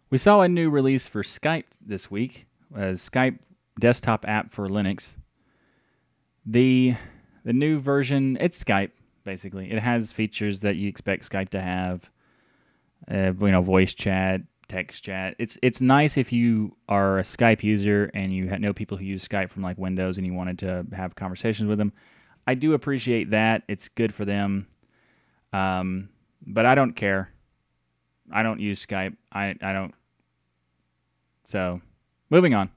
Speaker 1: We saw a new release for Skype this week, Skype desktop app for Linux. The new version, it's Skype, basically. It has features that you expect Skype to have, voice chat, text chat. It's nice if you are a Skype user and you know people who use Skype from like Windows and you wanted to have conversations with them. I do appreciate that. It's good for them. But I don't care. I don't use Skype. I don't. So, moving on.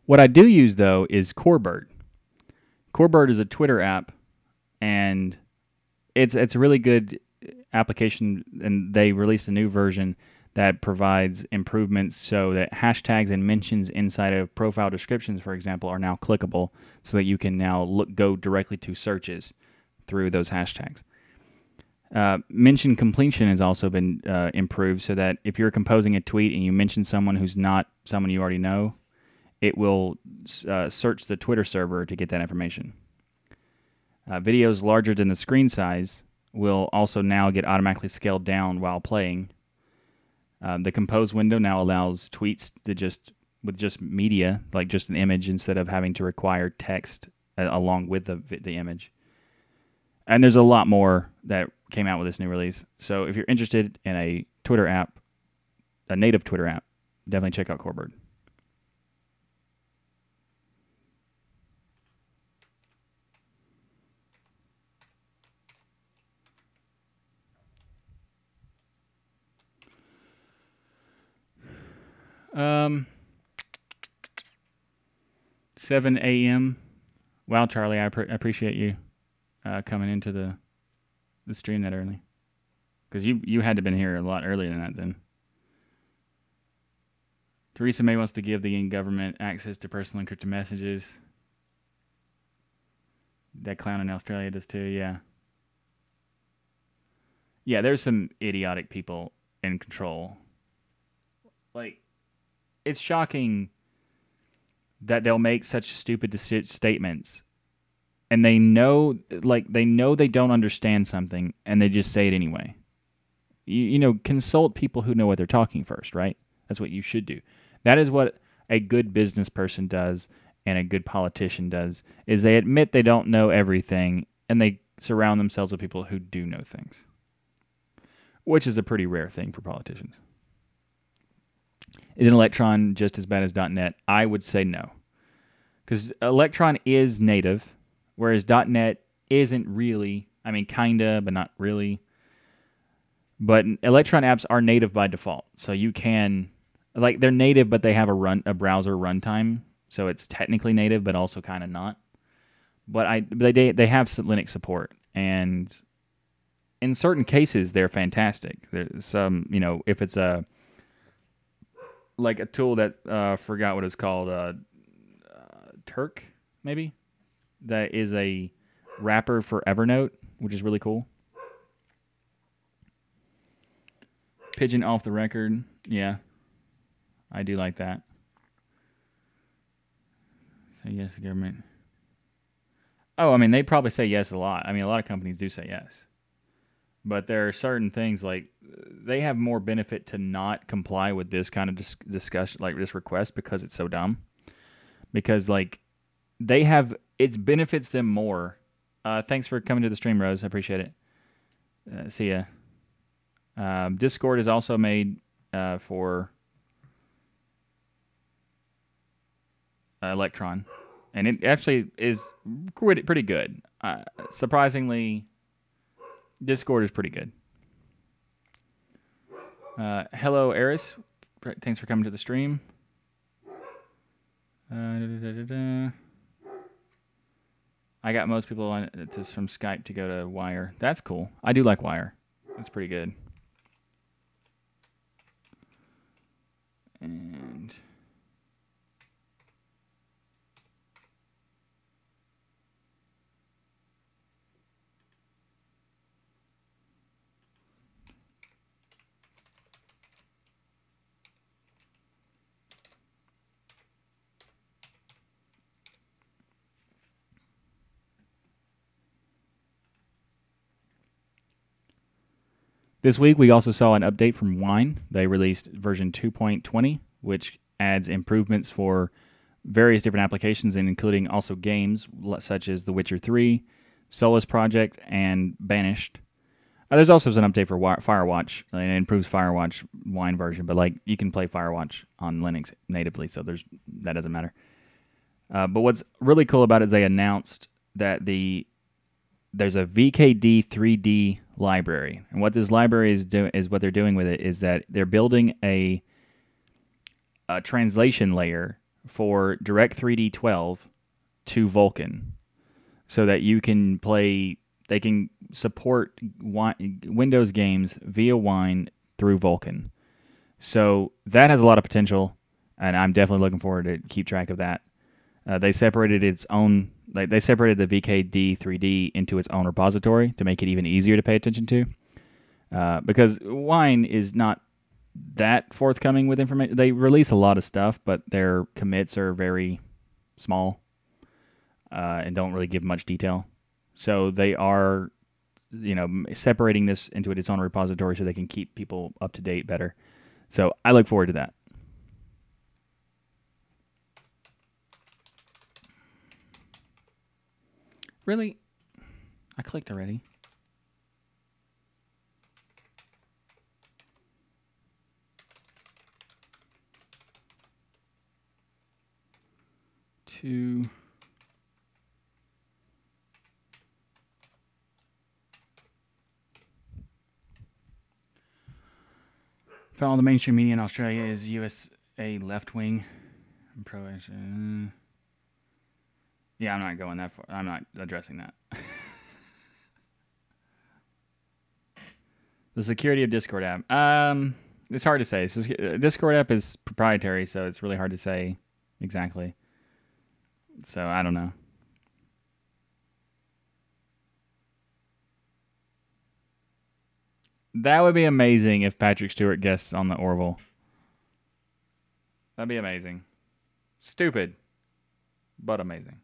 Speaker 1: What I do use, though, is Corebird. Corebird is a Twitter app, and it's a really good application, and they released a new version that provides improvements so that hashtags and mentions inside of profile descriptions, for example, are now clickable so that you can now go directly to searches through those hashtags. Mention completion has also been improved so that if you're composing a tweet and you mention someone who's not someone you already know, it will search the Twitter server to get that information. Videos larger than the screen size will also now get automatically scaled down while playing. The compose window now allows tweets to with just media, like just an image, instead of having to require text along with the image. And there's a lot more that came out with this new release. So if you're interested in a Twitter app, a native Twitter app, definitely check out Corebird. Um, 7 a.m. Wow, Charlie, I appreciate you coming into the stream that early, because you had to been here a lot earlier than that. Then Theresa May wants to give the government access to personal encrypted messages. That clown in Australia does too. Yeah. There's some idiotic people in control. Like, it's shocking that they'll make such stupid statements, and they know they don't understand something, and they just say it anyway. You know, consult people who know what they're talking first, right? That's what you should do. That is what a good business person does and a good politician does, is they admit they don't know everything, and they surround themselves with people who do know things, which is a pretty rare thing for politicians. Is an Electron just as bad as .NET? I would say no. Because Electron is native, whereas .NET isn't really. I mean, kinda, but not really. But Electron apps are native by default. So you can, like, they're native, but they have a browser runtime. So it's technically native, but also kind of not. But they have Linux support. And in certain cases, they're fantastic. There's some, if it's a tool that forgot what it's called, Turk maybe, that is a wrapper for Evernote, which is really cool. Pigeon off the record, yeah, I do like that. Say yes to government. Oh, I mean, they probably say yes a lot. I mean, a lot of companies do say yes. But there are certain things, like, they have more benefit to not comply with this kind of discussion, like this request, because it's so dumb. Because, like, it benefits them more. Thanks for coming to the stream, Rose. I appreciate it. See ya. Discord is also made for Electron, and it actually is pretty good. Surprisingly, Discord is pretty good. Hello, Eris. Thanks for coming to the stream. I got most people on just from Skype to go to Wire. That's cool. I do like Wire. It's pretty good. And This week, we also saw an update from Wine. They released version 2.20, which adds improvements for various different applications, and including also games such as The Witcher 3, Solus Project, and Banished. There's also an update for Firewatch. It improves Firewatch Wine version, but like you can play Firewatch on Linux natively, so that doesn't matter. But what's really cool about it is they announced that there's a VKD 3D library, and what this library is what they're doing with it is that they're building a translation layer for Direct3D 12 to Vulkan, so that you can play. They can support Windows games via Wine through Vulkan. So that has a lot of potential, and I'm definitely looking forward to keep track of that. They separated its own. They separated the VKD 3D into its own repository to make it even easier to pay attention to. Because Wine is not that forthcoming with information. They release a lot of stuff, but their commits are very small and don't really give much detail. So they are, separating this into its own repository so they can keep people up to date better. So I look forward to that. Really? I clicked already. Two. Follow the mainstream media in Australia is USA left wing. Yeah, I'm not going that far. I'm not addressing that. The security of Discord app. It's hard to say. Discord app is proprietary, so it's really hard to say exactly. So I don't know. That would be amazing if Patrick Stewart guests on the Orville. That'd be amazing. Stupid, but amazing.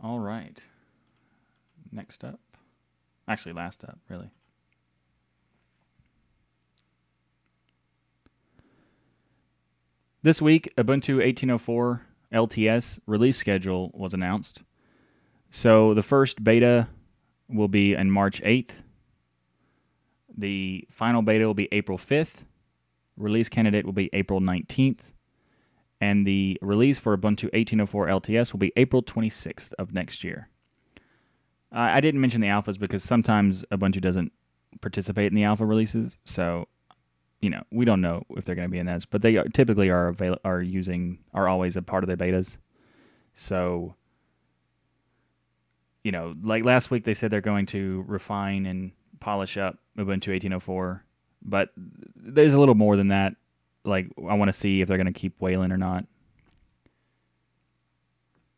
Speaker 1: All right. Next up. Actually, last up, really. This week, Ubuntu 18.04 LTS release schedule was announced. So the first beta will be on March 8th. The final beta will be April 5th. Release candidate will be April 19th. And the release for Ubuntu 18.04 LTS will be April 26th of next year. I didn't mention the alphas because sometimes Ubuntu doesn't participate in the alpha releases. So, we don't know if they're going to be in those, but they typically are always a part of the betas. So, like last week they said they're going to refine and polish up Ubuntu 18.04, but there's a little more than that. Like, I want to see if they're going to keep Wayland or not.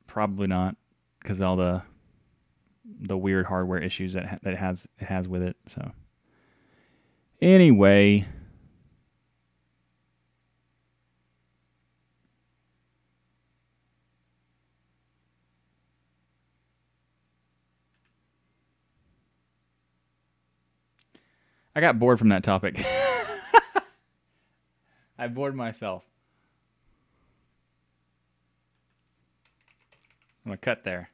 Speaker 1: Probably not, because all the weird hardware issues that it has with it. So, anyway. I got bored from that topic. I bored myself. I'm going to cut there.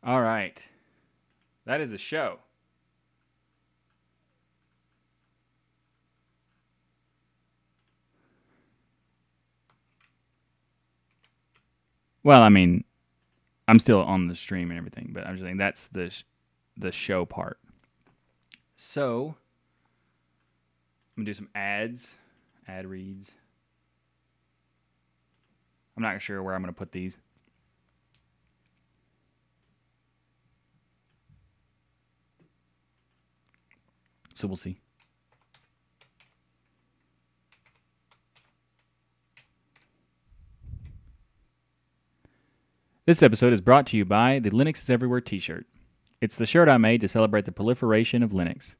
Speaker 1: All right. That is a show. Well, I mean, I'm still on the stream and everything, but I'm just saying that's the show part. So, I'm going to do some ads, ad reads. I'm not sure where I'm going to put these. So we'll see. This episode is brought to you by the Linux is Everywhere t-shirt. It's the shirt I made to celebrate the proliferation of Linux.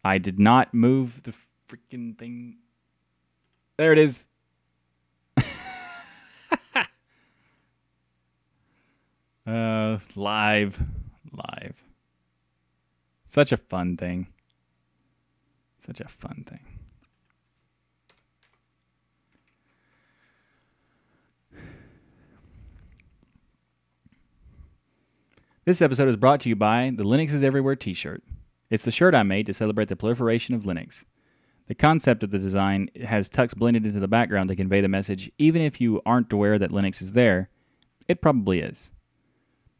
Speaker 1: I did not move freaking thing. There it is. Live. Such a fun thing. This episode is brought to you by the Linux is Everywhere t-shirt. It's the shirt I made to celebrate the proliferation of Linux. The concept of the design has Tux blended into the background to convey the message, even if you aren't aware that Linux is there, it probably is.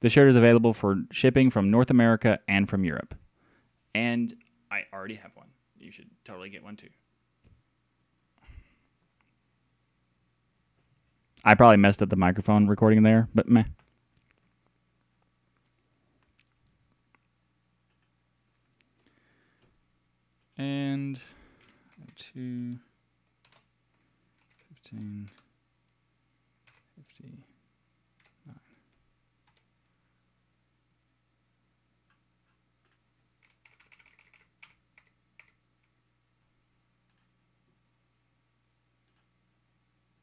Speaker 1: The shirt is available for shipping from North America and from Europe. And I already have one. You should totally get one too. I probably messed up the microphone recording there, but meh. And 2, 15, 59.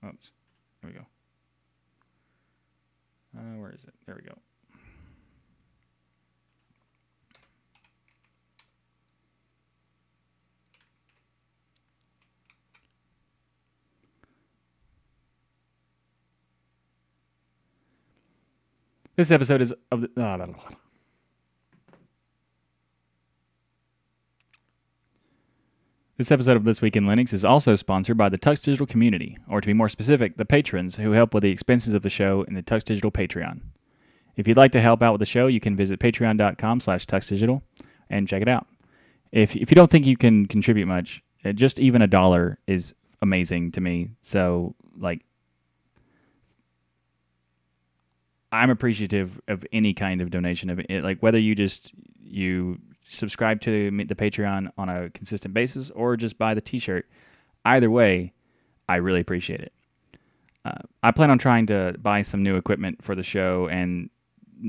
Speaker 1: Oops. Here we go. Where is it? There we go. This episode is of the... This episode of This Week in Linux is also sponsored by the TuxDigital community, or to be more specific, the patrons who help with the expenses of the show in the TuxDigital Patreon. If you'd like to help out with the show, you can visit patreon.com/TuxDigital and check it out. If you don't think you can contribute much, just even $1 is amazing to me. So, like, I'm appreciative of any kind of donation of it, like whether you subscribe to the Patreon on a consistent basis or just buy the t-shirt. Either way, I really appreciate it. I plan on trying to buy some new equipment for the show and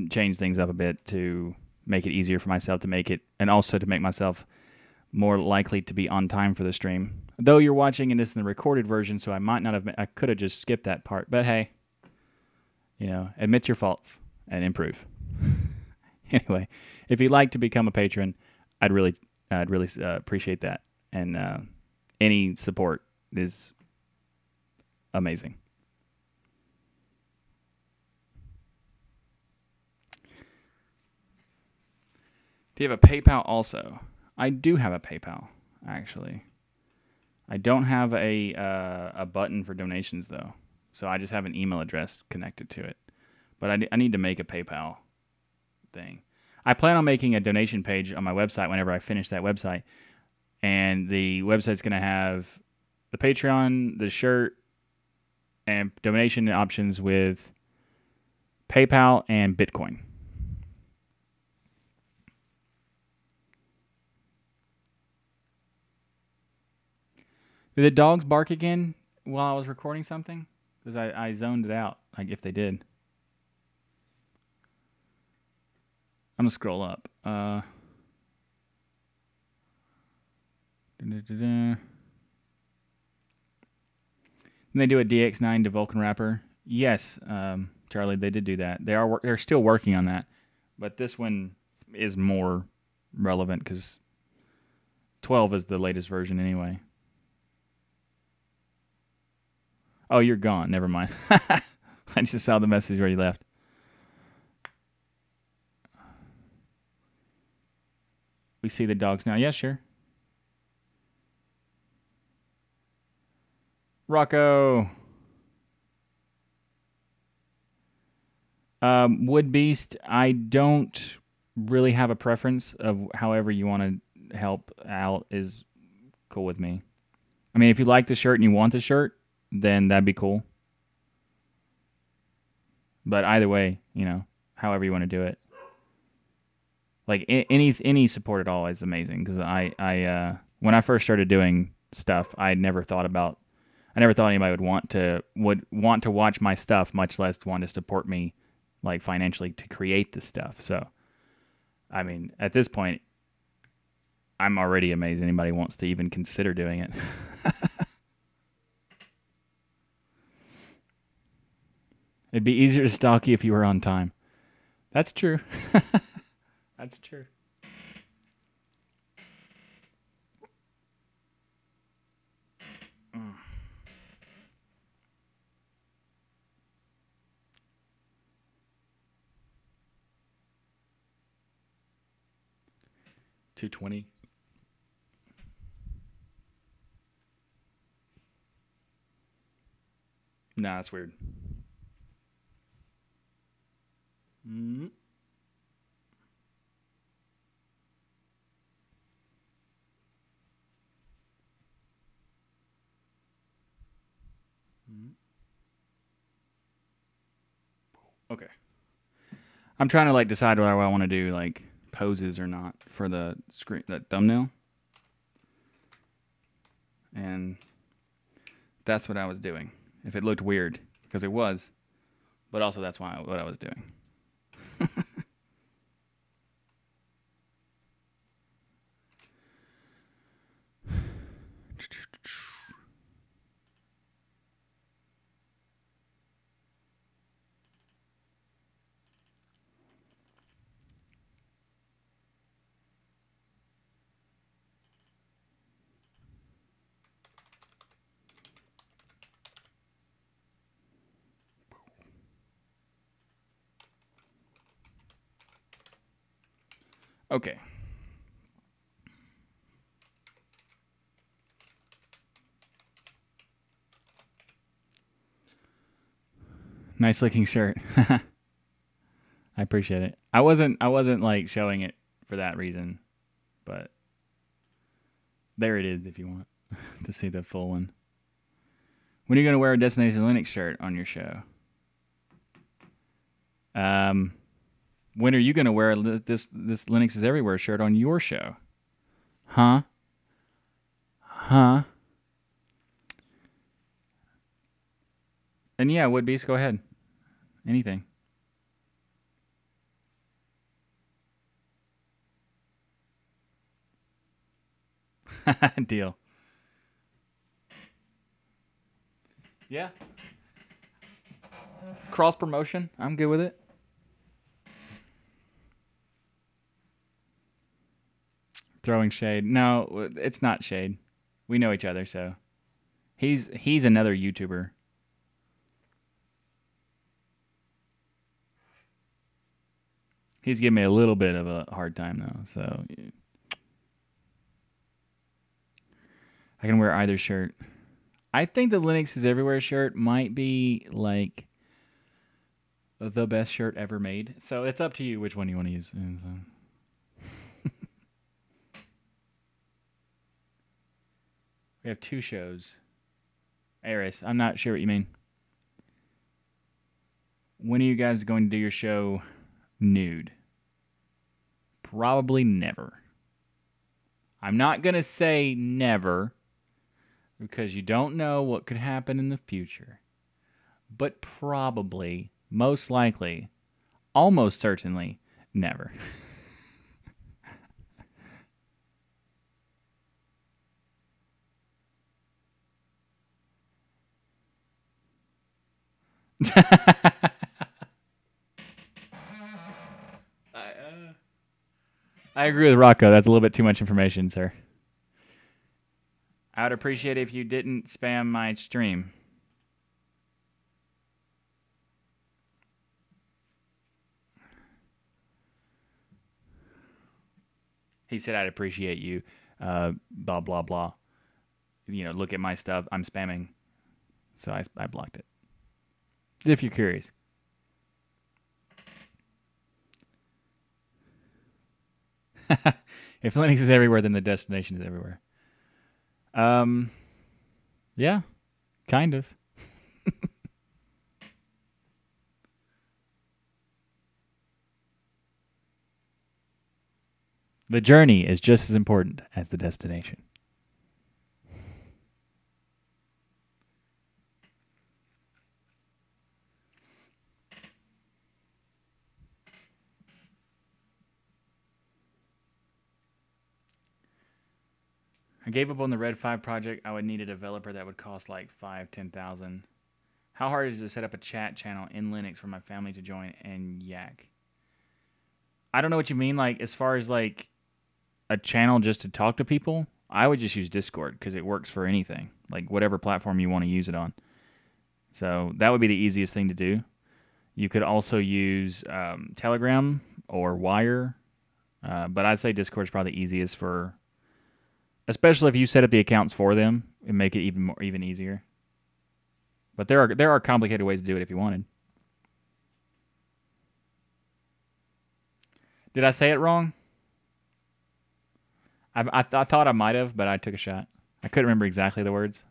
Speaker 1: change things up a bit to make it easier for myself to make it, and also to make myself more likely to be on time for the stream. Though you're watching this in the recorded version, so I could have just skipped that part, but hey, admit your faults and improve. Anyway, if you'd like to become a patron, I'd really appreciate that, and any support is amazing. Do you have a PayPal also? I do have a PayPal, actually. I don't have a button for donations, though, so I just have an email address connected to it. But I need to make a PayPal thing. I plan on making a donation page on my website whenever I finish that website, and the website's going to have the Patreon, the shirt, and donation options with PayPal and Bitcoin. Did the dogs bark again while I was recording something? Because I zoned it out, like if they did. I'm going to scroll up. And they do a DX9 to Vulkan wrapper. Yes, Charlie, they did do that. They're still working on that. But this one is more relevant because 12 is the latest version anyway. Oh, you're gone. Never mind. I just saw the message where you left. We see the dogs now. Yeah, sure. Rocco. Wood Beast, I don't really have a preference of however you want to help out is cool with me. I mean, if you like the shirt and you want the shirt, then that'd be cool. But either way, however you want to do it. Like any support at all is amazing because I when I first started doing stuff, I never thought anybody would want to watch my stuff, much less want to support me like financially to create the stuff. So, I mean, at this point, I'm already amazed anybody wants to even consider doing it. It'd be easier to stalk you if you were on time. That's true. That's true. Mm. $220. Nah, that's weird. Mm. Okay. I'm trying to like decide whether I want to do like poses or not for the screen, that thumbnail. And that's what I was doing. If it looked weird, because it was, but also that's what I was doing. Okay. Nice looking shirt. I appreciate it. I wasn't like showing it for that reason, but there it is if you want to see the full one. When are you going to wear a Destination Linux shirt on your show? When are you going to wear this Linux is Everywhere shirt on your show? Huh? And yeah, Woodbeast, go ahead. Anything. Deal. Yeah. Cross promotion. I'm good with it. Throwing shade. No, it's not shade. We know each other, so he's another YouTuber. He's giving me a little bit of a hard time though, so I can wear either shirt. I think the Linux is Everywhere shirt might be like the best shirt ever made. So it's up to you which one you want to use. We have 2 shows. Aris, I'm not sure what you mean. When are you guys going to do your show nude? Probably never. I'm not going to say never because you don't know what could happen in the future. But probably, most likely, almost certainly, never. I agree with Rocco. That's a little bit too much information, sir. I would appreciate it if you didn't spam my stream. He said I'd appreciate you. Blah, blah, blah. You know, look at my stuff. I'm spamming. So I blocked it. If you're curious. If Linux is everywhere, then the destination is everywhere. Yeah, kind of. The journey is just as important as the destination. I gave up on the Red 5 project. I would need a developer that would cost like 5-10,000. How hard is it to set up a chat channel in Linux for my family to join and yak? I don't know what you mean. Like, as far as like a channel just to talk to people, I would just use Discord because it works for anything, like whatever platform you want to use it on. So that would be the easiest thing to do. You could also use Telegram or Wire, but I'd say Discord is probably the easiest for, especially if you set up the accounts for them and make it even easier. But there are complicated ways to do it if you wanted. Did I say it wrong? I thought I might have, but I took a shot. I couldn't remember exactly the words.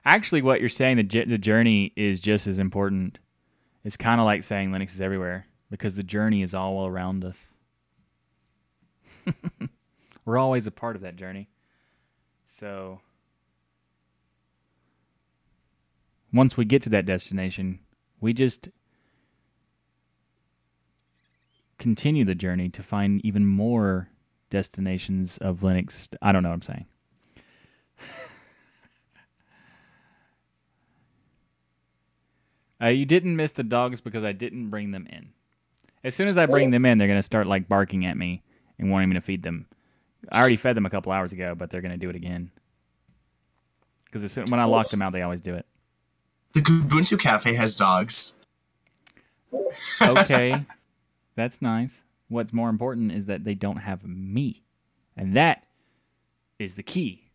Speaker 1: Actually, what you're saying, the journey is just as important. It's kind of like saying Linux is everywhere because the journey is all around us. We're always a part of that journey. So once we get to that destination, we just continue the journey to find even more destinations of Linux. I don't know what I'm saying. You didn't miss the dogs because I didn't bring them in. As soon as I bring them in, they're going to start like barking at me and wanting me to feed them. I already fed them a couple hours ago, but they're going to do it again. Because when I lock them out, they always do it.
Speaker 2: The Ubuntu Cafe has dogs.
Speaker 1: Okay, that's nice. What's more important is that they don't have me. And that is the key.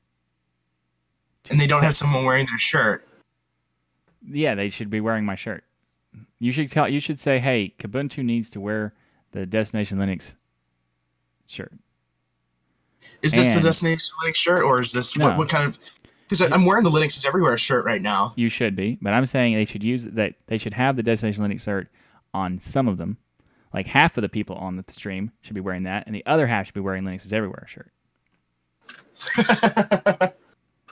Speaker 2: And they don't have someone wearing their shirt.
Speaker 1: Yeah, they should be wearing my shirt. You should say, hey, Ubuntu needs to wear the Destination Linux shirt.
Speaker 2: Is this the Destination Linux shirt, or is this
Speaker 1: no.
Speaker 2: what kind of? Because I'm wearing the Linux is Everywhere shirt right now.
Speaker 1: You should be, but I'm saying they should use that. They should have the Destination Linux shirt on some of them. Like half of the people on the stream should be wearing that, and the other half should be wearing Linux is Everywhere shirt.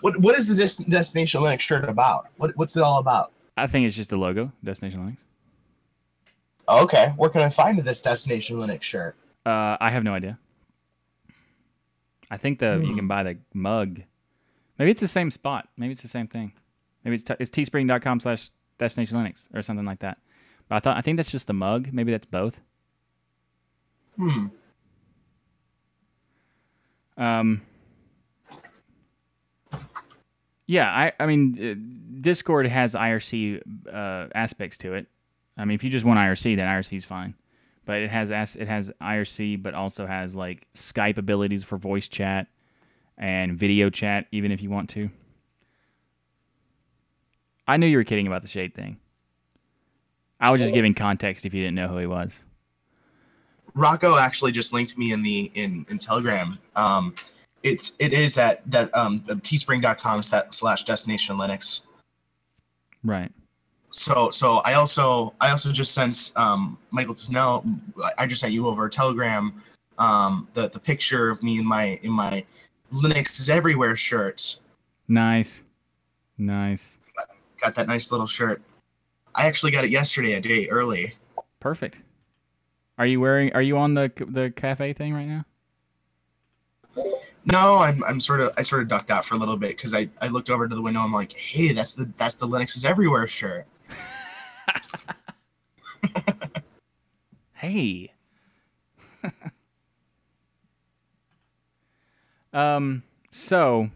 Speaker 2: What is the Destination Linux shirt about? What's it all about?
Speaker 1: I think it's just the logo, Destination Linux.
Speaker 2: Okay, where can I find this Destination Linux shirt?
Speaker 1: I have no idea. I think you can buy the mug. Maybe it's the same spot. Maybe it's the same thing. Maybe it's teespring.com/Destination Linux or something like that. But I think that's just the mug. Maybe that's both. Yeah, I mean, Discord has IRC aspects to it. I mean, if you just want IRC, then IRC is fine. But it has IRC, but also has like Skype abilities for voice chat and video chat, even if you want to. I knew you were kidding about the shade thing. I was just giving context if you didn't know who he was.
Speaker 2: Rocco actually just linked me in Telegram. It is at teespring.com/Destination Linux.
Speaker 1: Right.
Speaker 2: So I also just sent Michael to know. I just sent you over Telegram the picture of me in my Linux is Everywhere shirt.
Speaker 1: Nice.
Speaker 2: Got that nice little shirt. I actually got it yesterday, a day early.
Speaker 1: Perfect. Are you on the cafe thing right now?
Speaker 2: No, I sort of ducked out for a little bit because I looked over to the window. I'm like, hey, that's the Linux is Everywhere shirt.
Speaker 1: Hey. So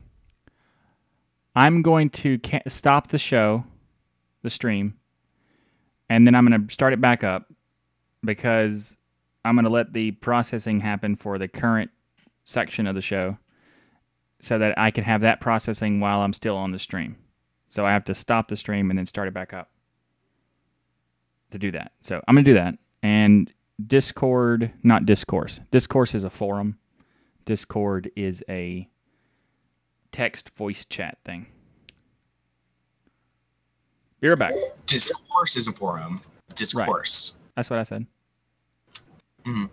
Speaker 1: I'm going to stop the stream, and then I'm going to start it back up because I'm going to let the processing happen for the current section of the show so that I can have that processing while I'm still on the stream. So I have to stop the stream and then start it back up to do that. So I'm going to do that. And Discord, not Discourse. Discourse is a forum. Discord is a text voice chat thing. Be right back.
Speaker 2: Discourse is a forum. Discourse.
Speaker 1: Right. That's what I said.
Speaker 2: Mm-hmm.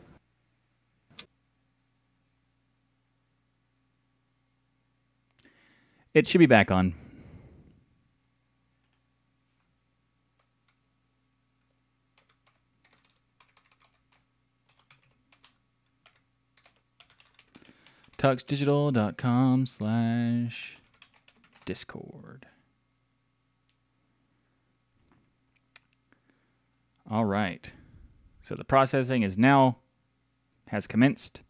Speaker 1: It should be back on. TuxDigital.com/Discord. All right. So the processing has commenced.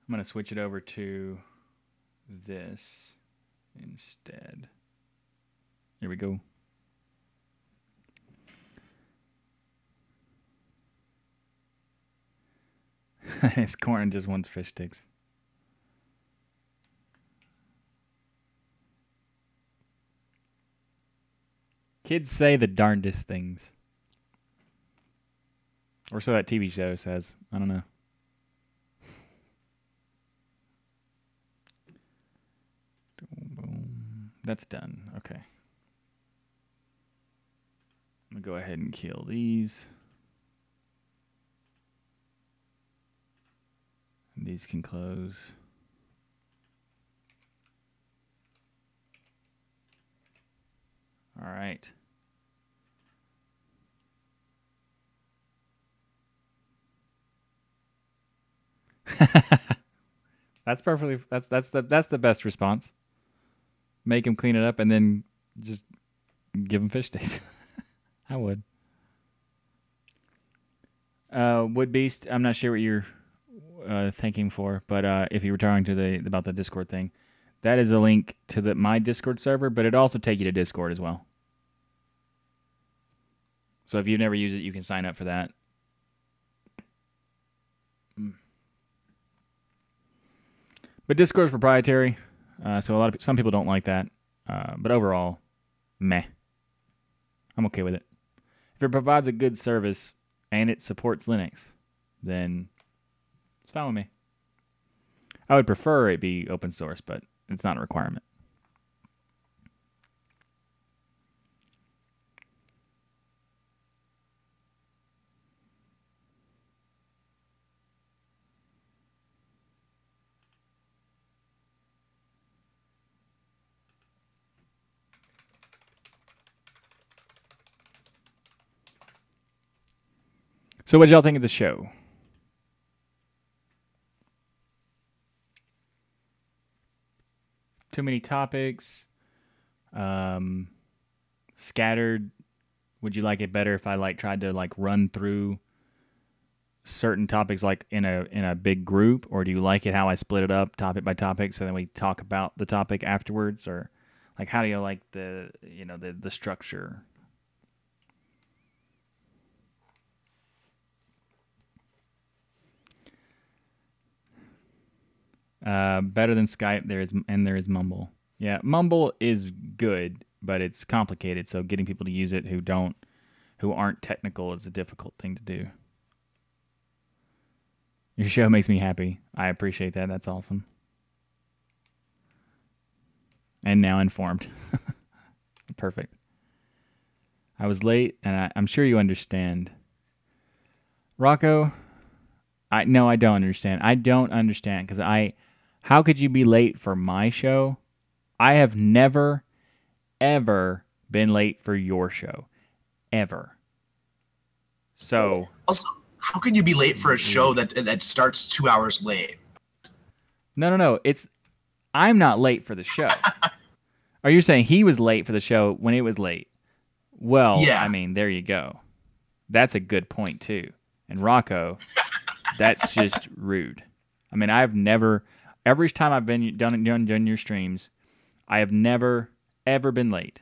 Speaker 1: I'm going to switch it over to this instead. Here we go. It's corn and just wants fish sticks. Kids say the darndest things. Or so that TV show says. I don't know. Boom. That's done. Okay. I'm going to go ahead and kill these. And these can close. All right. That's perfectly. That's the best response. Make him clean it up and then just give him fish days. I would. Wood Beast. I'm not sure what you're thanking for, but if you were talking to about the Discord thing, that is a link to my Discord server, but it also take you to Discord as well. So if you've never used it, you can sign up for that. But Discord is proprietary, so some people don't like that. But overall, meh. I'm okay with it. If it provides a good service and it supports Linux, then it's fine with me. I would prefer it be open source, but it's not a requirement. So what did y'all think of the show? Too many topics? Scattered? Would you like it better if I tried to run through certain topics in a big group, or do you like it how I split it up topic by topic so then we talk about the topic afterwards, or how do you like the structure? Better than Skype. There is Mumble. Yeah, Mumble is good, but it's complicated. So getting people to use it who aren't technical is a difficult thing to do. Your show makes me happy. I appreciate that. That's awesome. And now informed. Perfect. I was late, and I'm sure you understand. Rocco, I don't understand. I don't understand because how could you be late for my show? I have never, ever been late for your show. Ever. So.
Speaker 2: Also, how can you be late for a show that starts 2 hours late?
Speaker 1: No. I'm not late for the show. Are you saying he was late for the show when it was late? Well, yeah. I mean, there you go. That's a good point, too. And Rocco, that's just rude. I mean, I've never... Every time I've been done your streams, I have never, ever been late.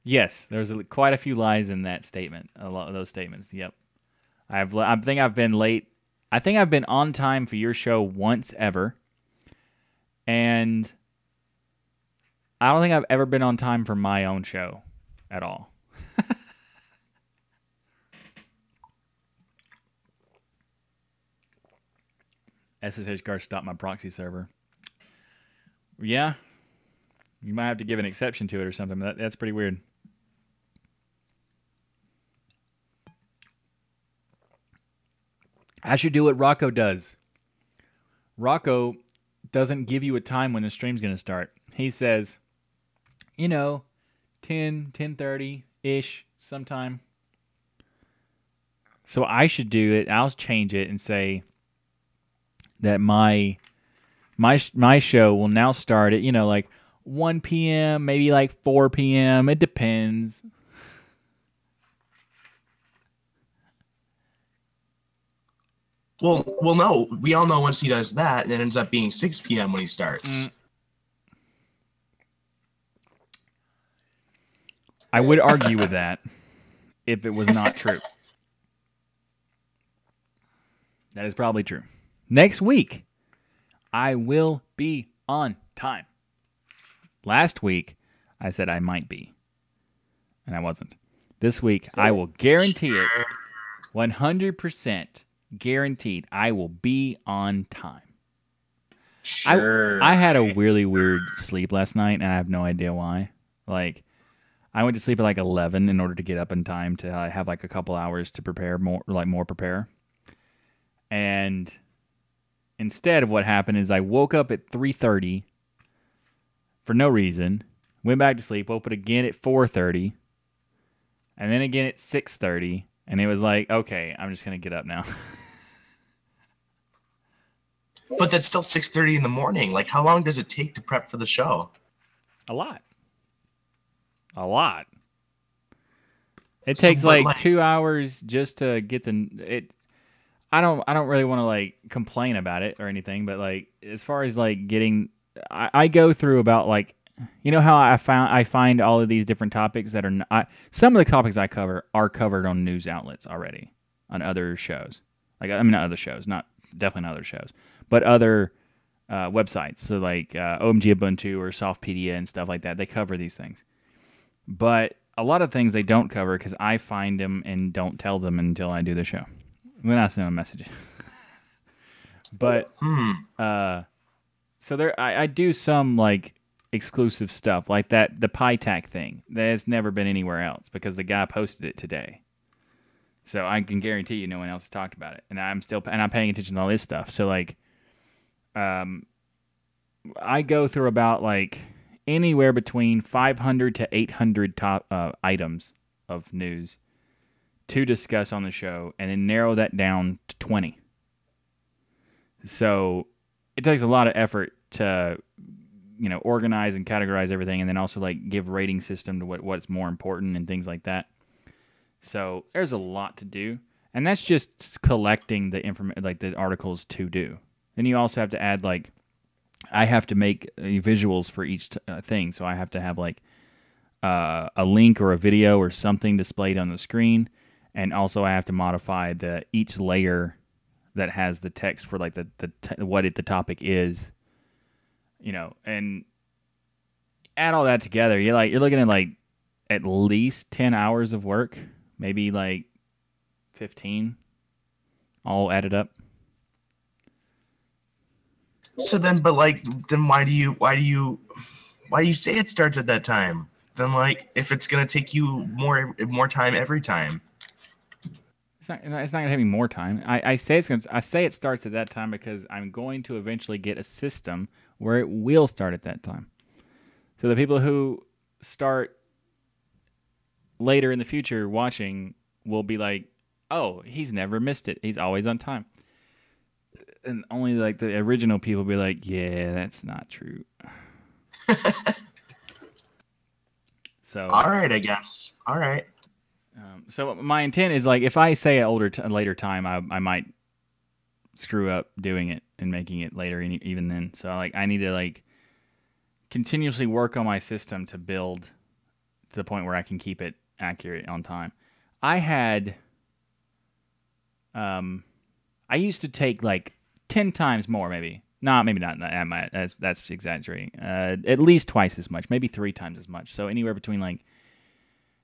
Speaker 1: Yes, there's quite a few lies in that statement. A lot of those statements. Yep. I think I've been late. I think I've been on time for your show once ever. And I don't think I've ever been on time for my own show at all. SSH card stopped my proxy server. Yeah. You might have to give an exception to it or something. That's pretty weird. I should do what Rocco does. Rocco doesn't give you a time when the stream's going to start. He says, 10, 10:30-ish sometime. So I should do it. I'll change it and say that my show will now start at, like 1 p.m., maybe like 4 p.m. It depends.
Speaker 2: Well, no. We all know once he does that, it ends up being 6 p.m. when he starts.
Speaker 1: I would argue with that if it was not true. That is probably true. Next week, I will be on time. Last week, I said I might be, and I wasn't. This week, I will guarantee it, 100% guaranteed, I will be on time.
Speaker 2: Sure.
Speaker 1: I had a really weird sleep last night, and I have no idea why. Like, I went to sleep at like 11 in order to get up in time to have like a couple hours to prepare more prepare. And instead of what happened is I woke up at 3:30 for no reason, went back to sleep, woke up again at 4:30, and then again at 6:30, and it was like, okay, I'm just going to get up now.
Speaker 2: But that's still 6:30 in the morning. Like, how long does it take to prep for the show?
Speaker 1: A lot. It takes like 2 hours just to get it. I don't really want to like complain about it or anything, but like as far as like getting, I go through about like, how I find all of these different topics that are some of the topics I cover are covered on news outlets already on other shows. Like, I mean, not other shows, definitely not other shows, but other websites. So like OMG Ubuntu or Softpedia and stuff like that. They cover these things. But a lot of things they don't cover because I find them and don't tell them until I do the show. When I send them a message. But so there, I do some like exclusive stuff like that. The PyTac thing that has never been anywhere else because the guy posted it today. So I can guarantee you no one else has talked about it, and I'm paying attention to all this stuff. So like, I go through about like anywhere between 500 to 800 top items of news to discuss on the show, and then narrow that down to 20. So it takes a lot of effort to, organize and categorize everything, and then also like give rating system to what's more important and things like that. So there's a lot to do, and that's just collecting the information, like the articles to do. Then you also have to add like, I have to make visuals for each thing, so I have to have like a link or a video or something displayed on the screen. And also, I have to modify each layer that has the text for like what the topic is, and add all that together. You're looking at like at least 10 hours of work, maybe like 15, all added up.
Speaker 2: So then, then why do you say it starts at that time? Then like, if it's gonna take you more time every time.
Speaker 1: It's not going to take me more time. I say it starts at that time because I'm going to eventually get a system where it will start at that time. So the people who start later in the future watching will be like, "Oh, he's never missed it. He's always on time." And only like the original people will be like, "Yeah, that's not true." So
Speaker 2: all right, I guess. All right.
Speaker 1: So my intent is like if I say a later time, I might screw up doing it and making it later even then. So like I need to like continuously work on my system to build to the point where I can keep it accurate on time. I used to take like 10 times more, maybe. Maybe not. That's exaggerating. At least twice as much, maybe 3 times as much. So anywhere between like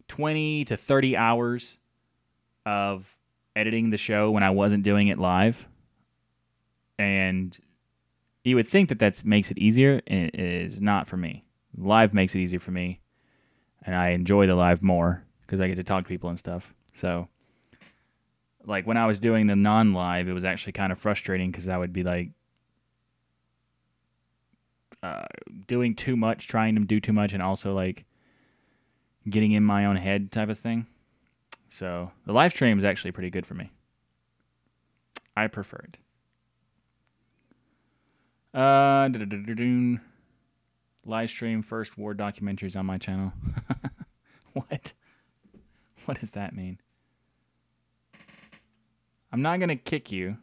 Speaker 1: 20 to 30 hours of editing the show when I wasn't doing it live And you would think that makes it easier, and it is not for me. Live makes it easier for me, and I enjoy the live more because I get to talk to people and stuff. So, like when I was doing the non-live, it was actually kind of frustrating because I would be like doing too much, trying to do too much, and also like getting in my own head type of thing. So the live stream is actually pretty good for me. I prefer it. Live stream first war documentaries on my channel. What? What does that mean? I'm not going to kick you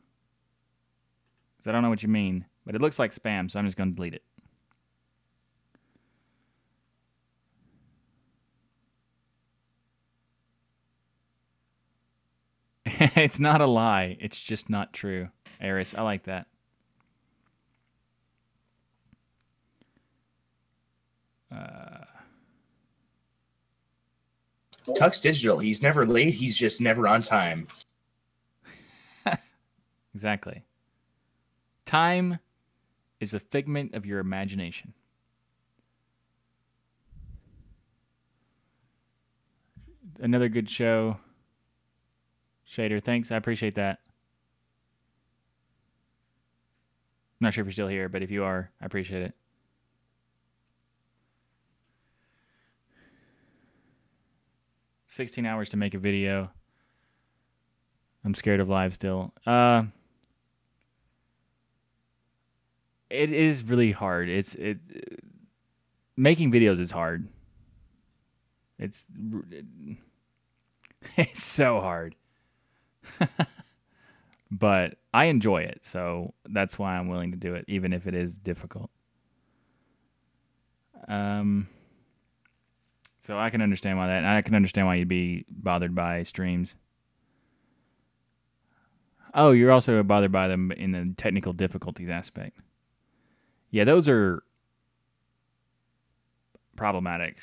Speaker 1: because I don't know what you mean, but it looks like spam, so I'm just going to delete it. It's not a lie. It's just not true. Eris, I like that.
Speaker 2: TuxDigital, he's never late. He's just never on time.
Speaker 1: Exactly. Time is a figment of your imagination. Another good show. Shader, thanks. I appreciate that. I'm not sure if you're still here, but if you are, I appreciate it. $16 hours to make a video. I'm scared of live still. It is really hard. Making videos is hard. It's so hard. But I enjoy it, so that's why I'm willing to do it, even if it is difficult. So I can understand why that, and I can understand why you'd be bothered by streams. Oh, you're also bothered by them in the technical difficulties aspect. Yeah, those are problematic.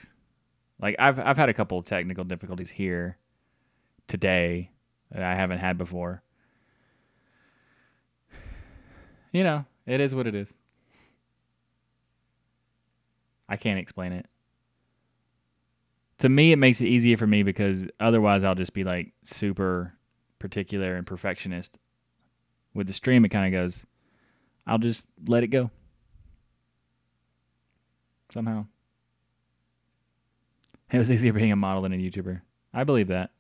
Speaker 1: Like I've had a couple of technical difficulties here today that I haven't had before. You know, it is what it is. I can't explain it. To me, it makes it easier for me because otherwise I'll just be like super particular and perfectionist. With the stream, it kind of goes, I'll just let it go. Somehow. It was easier being a model than a YouTuber. I believe that.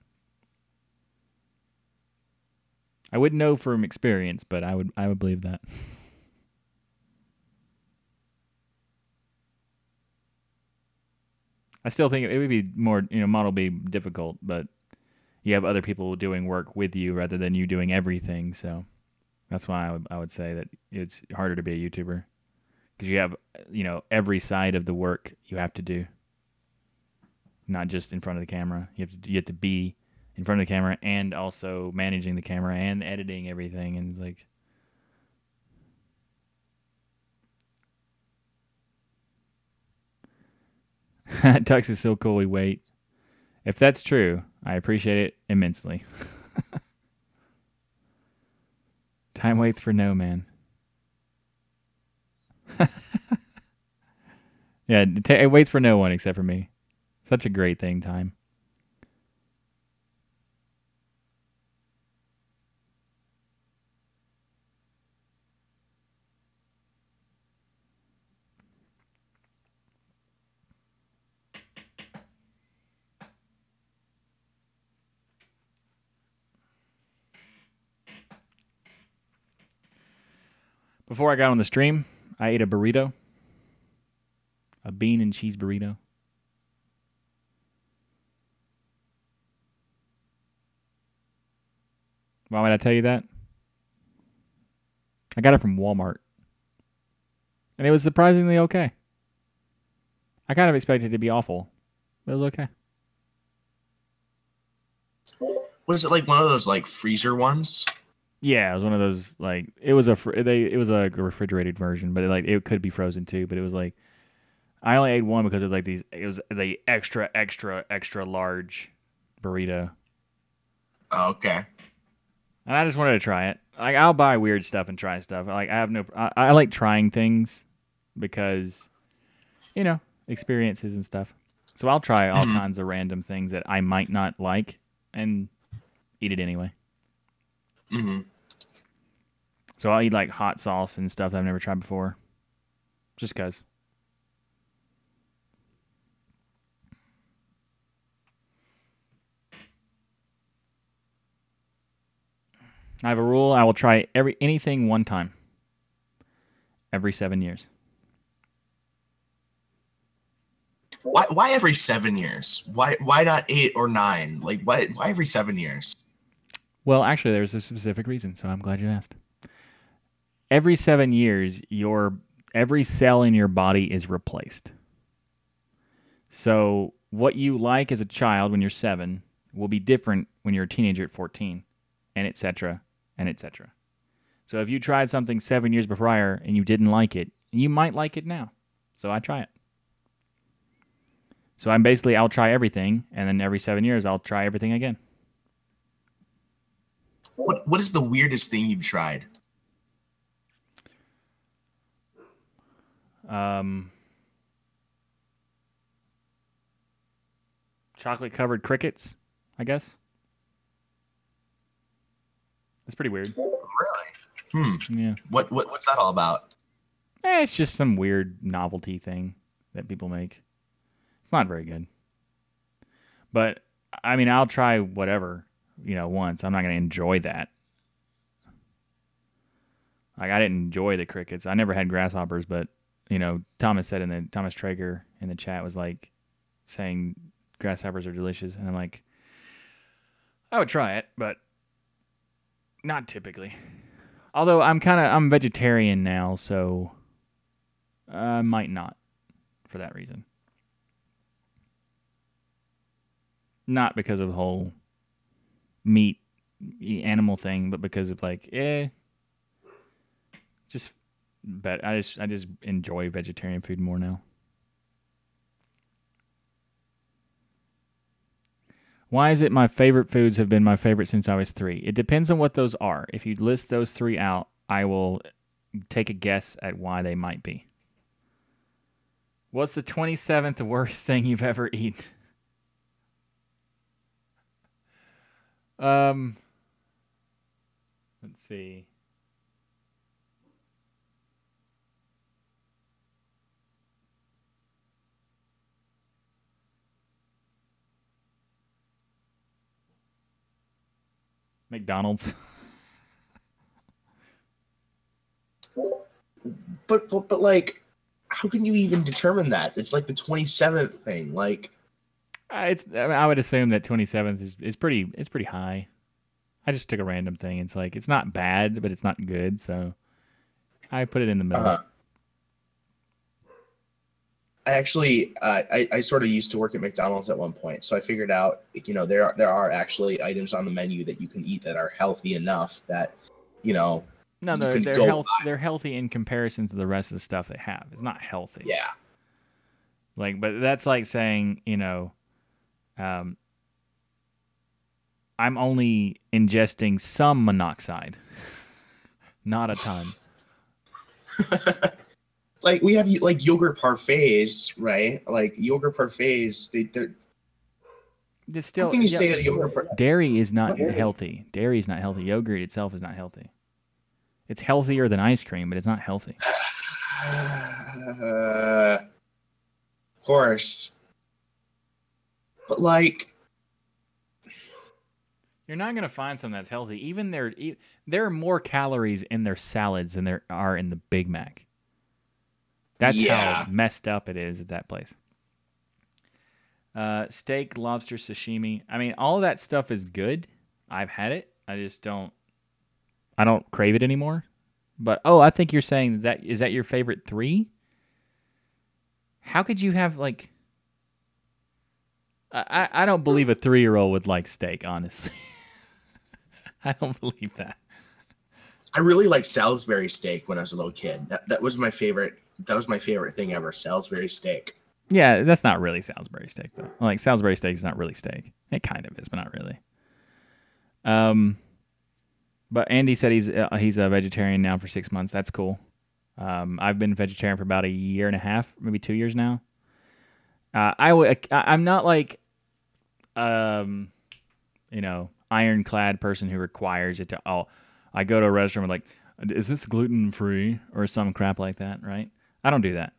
Speaker 1: I wouldn't know from experience, but I would believe that. I still think it would be more, model would be difficult, but you have other people doing work with you rather than you doing everything. So that's why I would say that it's harder to be a YouTuber because you have, every side of the work you have to do, not just in front of the camera. You have to be in front of the camera and also managing the camera and editing everything, and like. Tux is so cool, we wait. If that's true, I appreciate it immensely. Time waits for no man. Yeah, it waits for no one except for me. Such a great thing, time. Before I got on the stream, I ate a burrito. A bean and cheese burrito. Why would I tell you that? I got it from Walmart. And it was surprisingly okay. I kind of expected it to be awful. But it was okay.
Speaker 2: Was it like one of those like freezer ones?
Speaker 1: Yeah, it was one of those like it was a refrigerated version, but it could be frozen too. But it was like I only ate one because it was like it was the extra large burrito.
Speaker 2: Oh, okay.
Speaker 1: And I just wanted to try it. like I'll buy weird stuff and try stuff. Like I like trying things because experiences and stuff. So I'll try all kinds of random things that I might not like and eat it anyway.
Speaker 2: Mm-hmm.
Speaker 1: So I'll eat like hot sauce and stuff that I've never tried before, just cause. I have a rule: I will try anything one time every 7 years.
Speaker 2: Why every 7 years? Why not 8 or 9? Like why every 7 years?
Speaker 1: Well, actually, there's a specific reason, so I'm glad you asked. Every 7 years, every cell in your body is replaced. So what you like as a child when you're 7 will be different when you're a teenager at 14, and etc. and etc. So if you tried something 7 years prior and you didn't like it, you might like it now. So I try it. So I'll try everything, and then every 7 years I'll try everything again.
Speaker 2: What is the weirdest thing you've tried?
Speaker 1: Chocolate covered crickets, I guess. That's pretty weird.
Speaker 2: Really?
Speaker 1: Yeah.
Speaker 2: What's that all about?
Speaker 1: It's just some weird novelty thing that people make. It's not very good. But, I mean, I'll try whatever, once. I'm not going to enjoy that. Like, I didn't enjoy the crickets. I never had grasshoppers, but, Thomas Traeger in the chat was like saying grasshoppers are delicious. And I'm like, I would try it, but not typically. Although I'm vegetarian now, so I might not for that reason. Not because of the whole meat animal thing, but because of I just enjoy vegetarian food more now. Why is it my favorite foods have been my favorite since I was 3? It depends on what those are. If you list those 3 out, I will take a guess at why they might be. What's the 27th worst thing you've ever eaten? Let's see. McDonald's.
Speaker 2: But like, how can you even determine that? It's like the 27th thing. Like,
Speaker 1: I would assume that 27th is pretty high. I just took a random thing. It's like it's not bad, but it's not good, so I put it in the middle.
Speaker 2: I sort of used to work at McDonald's at one point, so I figured out, there are actually items on the menu that you can eat that are healthy enough that,
Speaker 1: No, they're healthy in comparison to the rest of the stuff they have. It's not healthy.
Speaker 2: Yeah.
Speaker 1: But that's like saying, I'm only ingesting some monoxide, not a ton.
Speaker 2: Like we have like yogurt parfaits, right? Like yogurt parfaits, they're.
Speaker 1: It's still.
Speaker 2: How can you say a yogurt?
Speaker 1: Dairy is not healthy. Dairy is not healthy. Yogurt itself is not healthy. It's healthier than ice cream, but it's not healthy.
Speaker 2: Of course. But like,
Speaker 1: you're not gonna find something that's healthy. Even there are more calories in their salads than there are in the Big Mac. That's how messed up it is at that place. Steak, lobster, sashimi. I mean, all of that stuff is good. I've had it. I just don't crave it anymore. But I think you're saying is that your favorite 3? How could you have like? I don't believe a 3-year-old would like steak. Honestly, I don't believe that.
Speaker 2: I really liked Salisbury steak when I was a little kid. That was my favorite. That was my favorite thing ever. Salisbury steak.
Speaker 1: Yeah, that's not really Salisbury steak though. Like Salisbury steak is not really steak. It kind of is, but not really. But Andy said he's a vegetarian now for 6 months. That's cool. I've been vegetarian for about a year and a half, maybe 2 years now. I'm not like, ironclad person who requires it to. Oh, I go to a restaurant with like, is this gluten free or some crap like that? Right? I don't do that.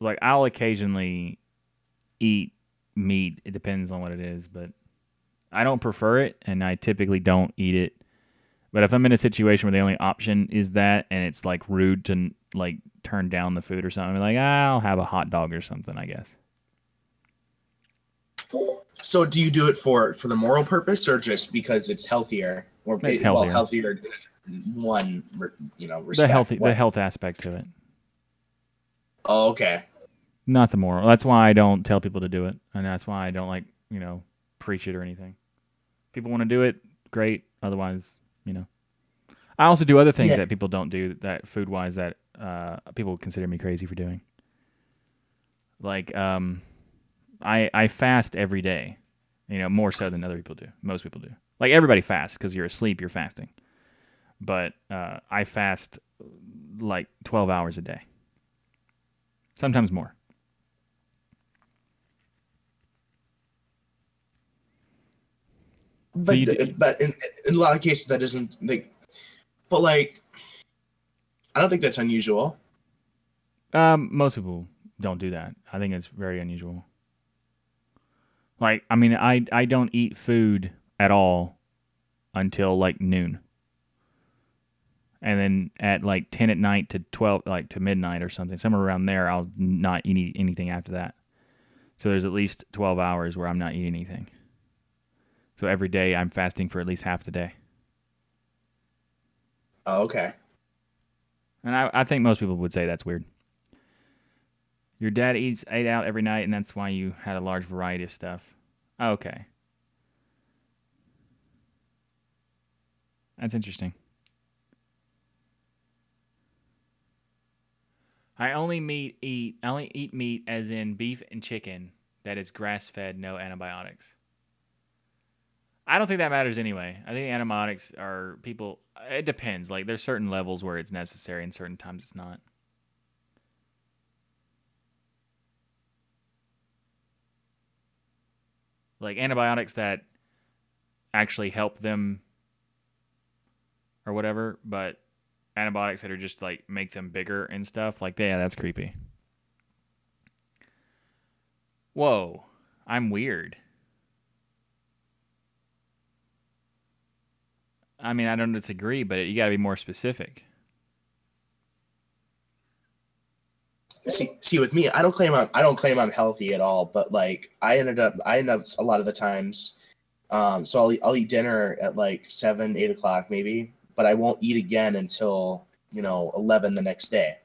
Speaker 1: Like I'll occasionally eat meat. It depends on what it is, but I don't prefer it, and I typically don't eat it. But if I'm in a situation where the only option is that, and it's like rude to like turn down the food or something, I'm like, I'll have a hot dog or something, I guess.
Speaker 2: So do you do it for the moral purpose, or just because it's healthier, or
Speaker 1: It's healthier.
Speaker 2: well, healthier in one, respect?
Speaker 1: The health aspect to it.
Speaker 2: Oh, okay.
Speaker 1: Not the moral. That's why I don't tell people to do it, and that's why I don't like preach it or anything. People want to do it, great. Otherwise, I also do other things that people don't do that food wise that people consider me crazy for doing. Like I fast every day, more so than other people do. Most people do. Like everybody fasts because you're asleep, you're fasting. But I fast like 12 hours a day, sometimes more.
Speaker 2: But but in a lot of cases that isn't like, but like, I don't think that's unusual.
Speaker 1: Most people don't do that. I think it's very unusual. Like, I mean, I don't eat food at all until like noon. And then at like 10 at night to 12, like to midnight or something, somewhere around there, I'll not eat anything after that. So there's at least 12 hours where I'm not eating anything. So every day I'm fasting for at least half the day.
Speaker 2: Oh, okay.
Speaker 1: And I think most people would say that's weird. Your dad ate out every night, and that's why you had a large variety of stuff. Okay. That's interesting. I only eat meat as in beef and chicken that is grass-fed, no antibiotics. I don't think that matters anyway. I think antibiotics are people. It depends. Like there's certain levels where it's necessary, and certain times it's not. Like antibiotics that actually help them or whatever, but antibiotics that are just like make them bigger and stuff. Like yeah, that's creepy. Whoa, I'm weird. I mean, I don't disagree, but you got to be more specific.
Speaker 2: See, with me, I don't claim I'm healthy at all, but like I end up a lot of the times, so I'll eat dinner at like 7, 8 o'clock maybe, but I won't eat again until 11 the next day.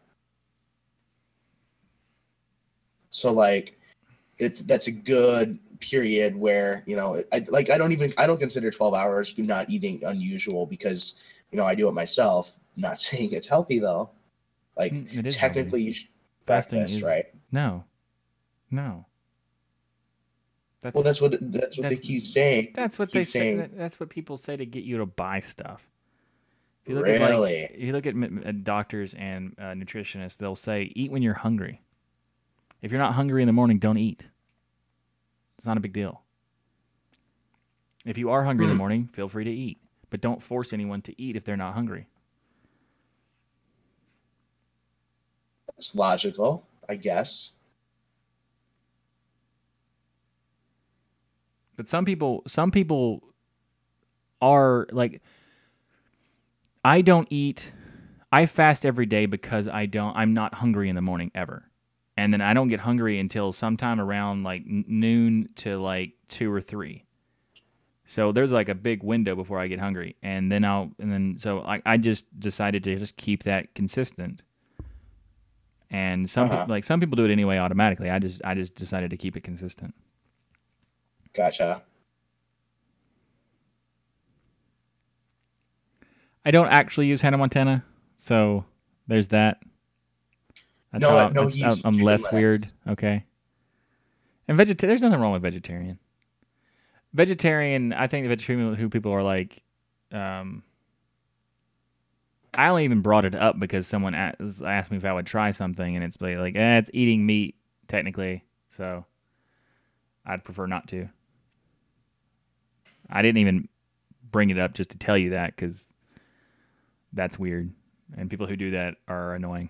Speaker 2: So like, that's a good period where I don't consider 12 hours not eating unusual because I do it myself. I'm not saying it's healthy though. Like technically
Speaker 1: healthy.
Speaker 2: you should breakfast, right?
Speaker 1: No.
Speaker 2: That's what they keep saying.
Speaker 1: That's what they say. That's what people say to get you to buy stuff. If you look
Speaker 2: really?
Speaker 1: If you look at doctors and nutritionists, they'll say eat when you're hungry. If you're not hungry in the morning, don't eat. It's not a big deal. If you are hungry in the morning, feel free to eat. But don't force anyone to eat if they're not hungry.
Speaker 2: It's logical, I guess.
Speaker 1: But some people are like, I don't eat. I fast every day because I'm not hungry in the morning ever. And then I don't get hungry until sometime around like noon to like 2 or 3. So there's like a big window before I get hungry. So I just decided to just keep that consistent. And some people do it anyway automatically. I just decided to keep it consistent.
Speaker 2: Gotcha.
Speaker 1: I don't actually use Hannah Montana, so there's that. I'm less weird. Okay. And there's nothing wrong with vegetarian. Vegetarian, I think the vegetarian who people are like, I only even brought it up because someone asked me if I would try something, and it's like, it's eating meat technically, so I'd prefer not to. I didn't even bring it up just to tell you that because that's weird, and people who do that are annoying.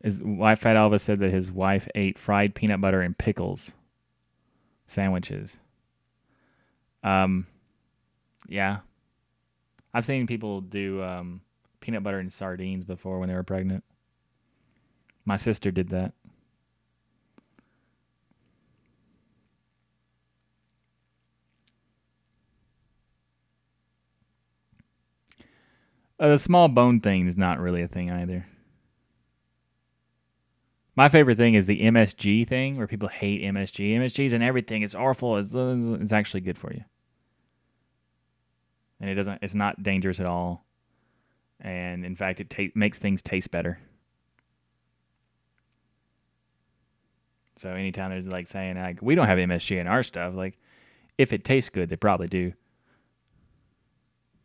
Speaker 1: His wife, Fat Elvis, said that his wife ate fried peanut butter and pickles sandwiches. Yeah. I've seen people do peanut butter and sardines before when they were pregnant. My sister did that. The small bone thing is not really a thing either. My favorite thing is the MSG thing, where people hate MSG. MSG's in everything. It's awful. It's actually good for you, and it's not dangerous at all. And in fact, it makes things taste better. So anytime there's like saying like we don't have MSG in our stuff, like if it tastes good, they probably do.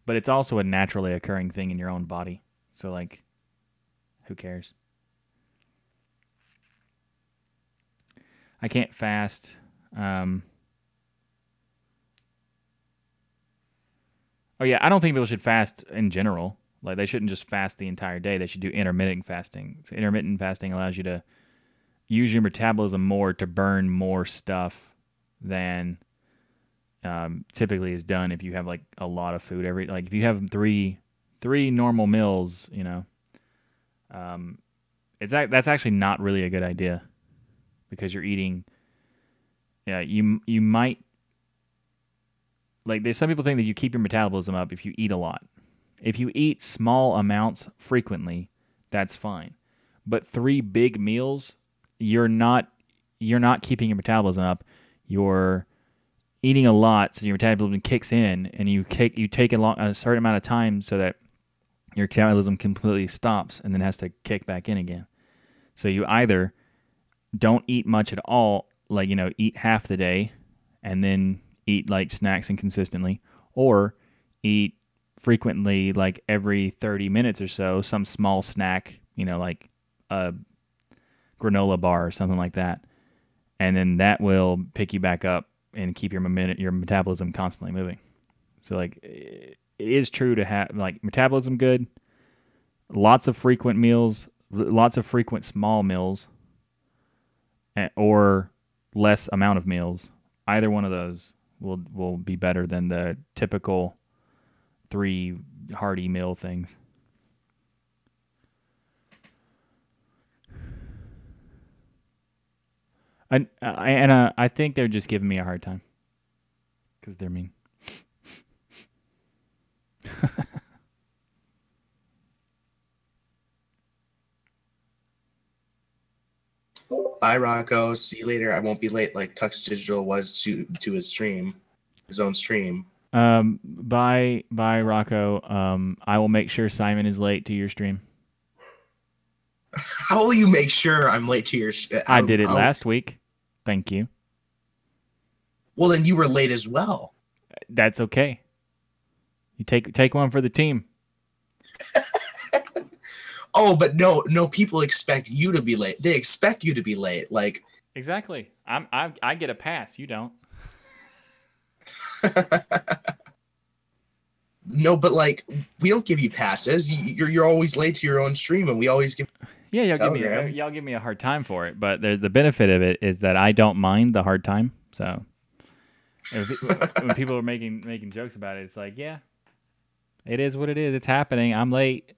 Speaker 1: But it's also a naturally occurring thing in your own body. So like, who cares? I can't fast. Oh yeah, I don't think people should fast in general. Like they shouldn't just fast the entire day. They should do intermittent fasting. So intermittent fasting allows you to use your metabolism more to burn more stuff than typically is done if you have like a lot of food if you have three normal meals, that's actually not really a good idea because you're eating. Yeah, you might like. There's some people think that you keep your metabolism up if you eat a lot. If you eat small amounts frequently, that's fine. But 3 big meals, you're not keeping your metabolism up. You're eating a lot, so your metabolism kicks in, and you take a certain amount of time so that your metabolism completely stops and then has to kick back in again. So you either don't eat much at all, like eat half the day, and then eat like snacks inconsistently, or eat frequently, like every 30 minutes or so, some small snack, like a granola bar or something like that, and then that will pick you back up and keep your metabolism constantly moving. So like it is true to have like metabolism good, lots of frequent meals, lots of frequent small meals, or less amount of meals. Either one of those will be better than the typical 3 hearty meal things. I think they're just giving me a hard time because they're mean.
Speaker 2: Bye, Rocco. See you later. I won't be late like TuxDigital was to his own stream.
Speaker 1: Bye, Rocco. I will make sure Simon is late to your stream.
Speaker 2: How will you make sure I'm late to your?
Speaker 1: I did it last week. Thank you.
Speaker 2: Well, then you were late as well.
Speaker 1: That's okay. You take one for the team.
Speaker 2: Oh, but no. People expect you to be late. They expect you to be late. Like
Speaker 1: exactly. I get a pass. You don't.
Speaker 2: No, but like we don't give you passes. You're always late to your own stream, and we always give.
Speaker 1: Yeah, y'all give me a hard time for it, but the benefit of it is that I don't mind the hard time. So when people are making jokes about it, it's like, yeah, it is what it is. It's happening. I'm late.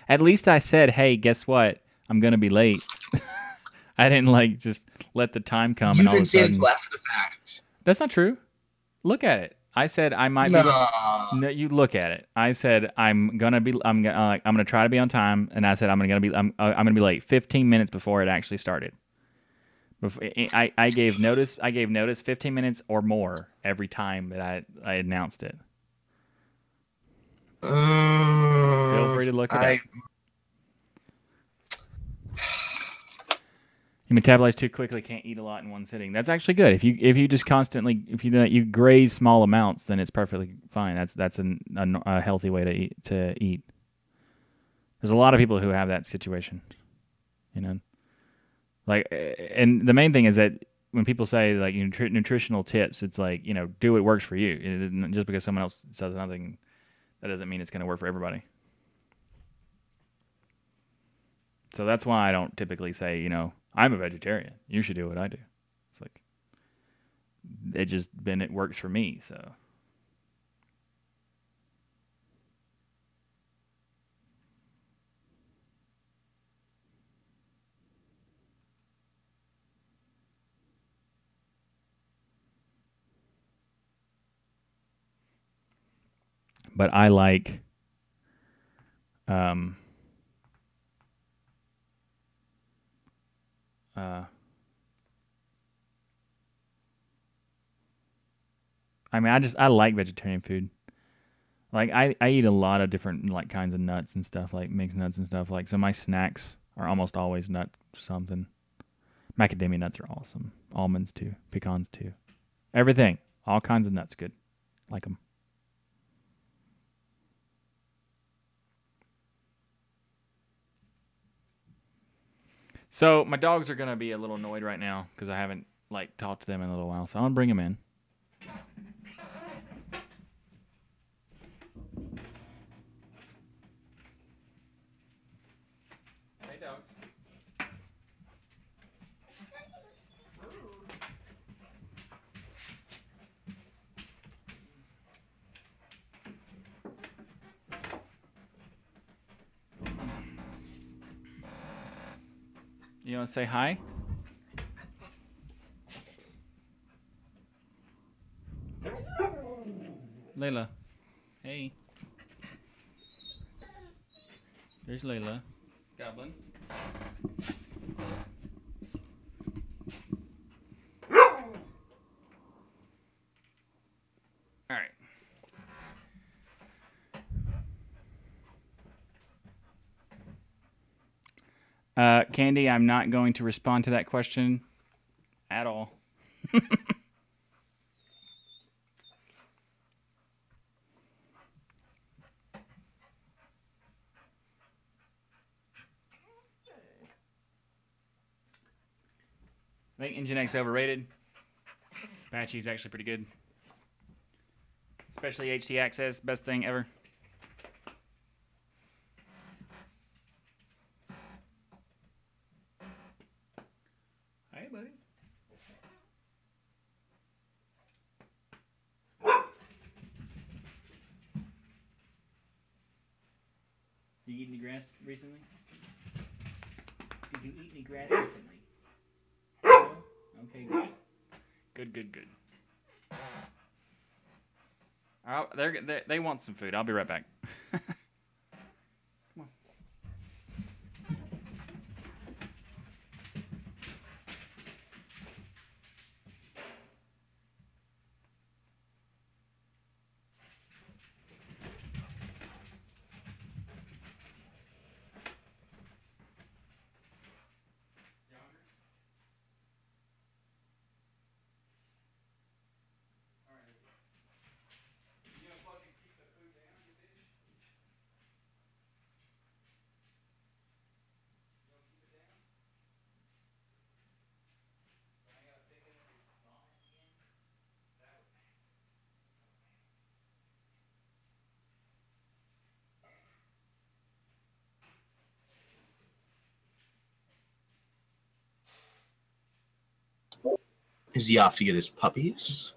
Speaker 1: At least I said, hey, guess what? I'm gonna be late. I didn't like just let the time come.
Speaker 2: You
Speaker 1: and all
Speaker 2: didn't
Speaker 1: of a
Speaker 2: say
Speaker 1: sudden,
Speaker 2: it until after the fact.
Speaker 1: That's not true. Look at it. I said I might be. No, you look at it. I said I'm gonna try to be on time, and I said I'm gonna be late 15 minutes before it actually started. I gave notice. I gave notice 15 minutes or more every time that I announced it. Feel free to look it up. You metabolize too quickly, can't eat a lot in one sitting. That's actually good. If you just constantly you graze small amounts, then it's perfectly fine. That's a healthy way to eat. There's a lot of people who have that situation, you know. Like, and the main thing is that when people say like nutritional tips, it's like, you know, do what works for you. Just because someone else says something, that doesn't mean it's going to work for everybody. So that's why I don't typically say, you know, I'm a vegetarian. You should do what I do. It's like it works for me. So. But I like I mean, I like vegetarian food. Like I eat a lot of different like kinds of nuts and stuff, like mixed nuts and stuff. Like, so my snacks are almost always nut something. Macadamia nuts are awesome. Almonds too. Pecans too. Everything. All kinds of nuts. Good. Like them. So my dogs are gonna be a little annoyed right now because I haven't like talked to them in a little while. So I'm gonna bring them in. Hey, dogs. You want to say hi? Layla. Hey. There's Layla. Goblin. All right. Candy, I'm not going to respond to that question at all. I think Nginx overrated. Apache's actually pretty good. Especially HT Access, best thing ever. Hey, buddy. Did you eat any grass recently? Did you eat any grass recently? No? Okay, good. Good. They want some food. I'll be right back. Come on.
Speaker 2: Is he off to get his puppies?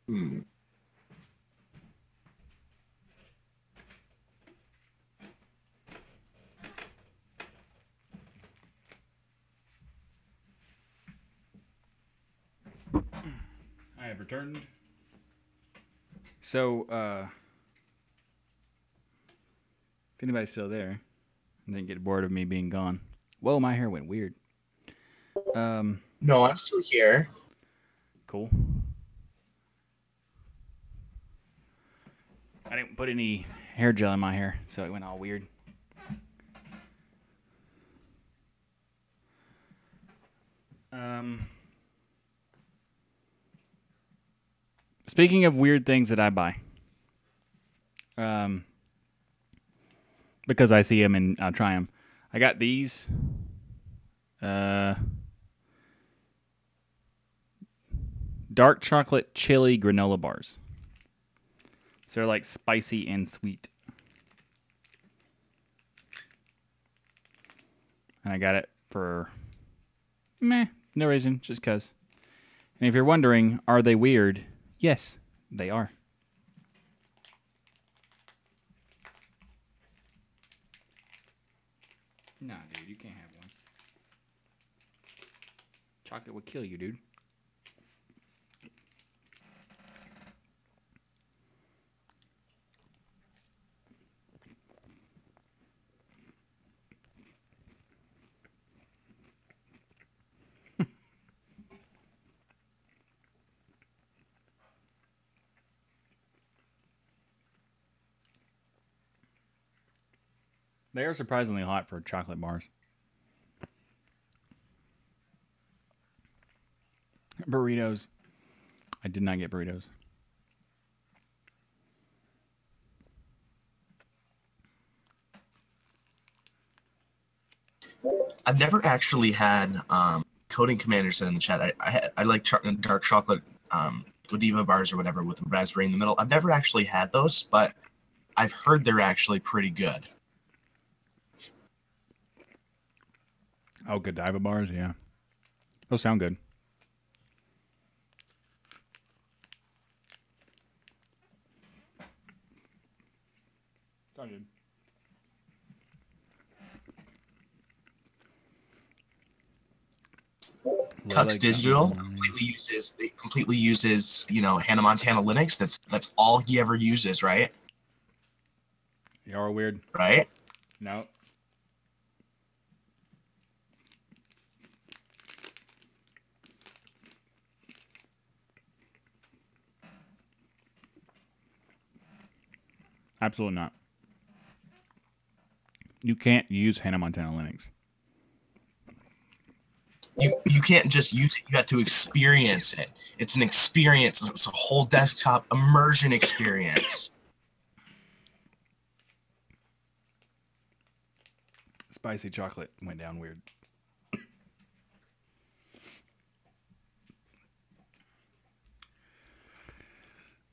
Speaker 2: Hmm.
Speaker 1: I have returned. So, if anybody's still there and didn't get bored of me being gone, whoa, my hair went weird.
Speaker 2: No, I'm still here.
Speaker 1: Cool. I didn't put any hair gel in my hair, so it went all weird. Speaking of weird things that I buy, because I see them and I'll try them. I got these. Dark chocolate chili granola bars. So they're like spicy and sweet. And I got it for no reason, just cuz. And if you're wondering, are they weird? Yes, they are. Nah, dude, you can't have one. Chocolate would kill you, dude. They are surprisingly hot for chocolate bars. Burritos. I did not get burritos.
Speaker 2: I've never actually had Coding Commander said in the chat. I like dark chocolate Godiva bars or whatever with raspberry in the middle. I've never actually had those, but I've heard they're actually pretty good.
Speaker 1: Oh, Godiva bars, yeah. Those sound good. Sound good.
Speaker 2: TuxDigital completely uses Hannah Montana Linux. That's all he ever uses, right?
Speaker 1: Y'all are weird.
Speaker 2: Right?
Speaker 1: No. Absolutely not. You can't use Hannah Montana Linux.
Speaker 2: You can't just use it. You have to experience it. It's an experience. It's a whole desktop immersion experience.
Speaker 1: Spicy chocolate went down weird.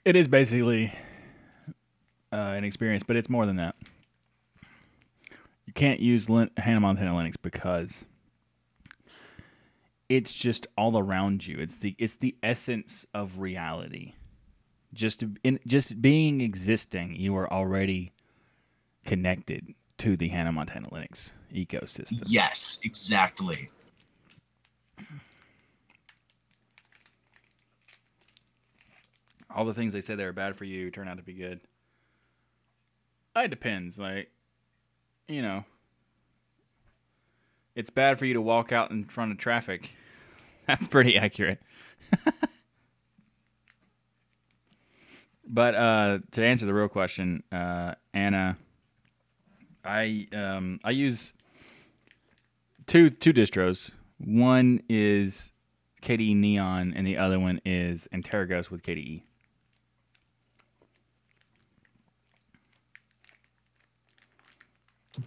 Speaker 1: It is basically an experience, but it's more than that. You can't use Hannah Montana Linux because it's just all around you. It's the essence of reality. Just being existing, you are already connected to the Hannah Montana Linux ecosystem.
Speaker 2: Yes, exactly.
Speaker 1: All the things they say they were bad for you turn out to be good. It depends. Like, it's bad for you to walk out in front of traffic. That's pretty accurate. But to answer the real question, Anna, I use two distros. One is KDE Neon, and the other one is Antergos with KDE.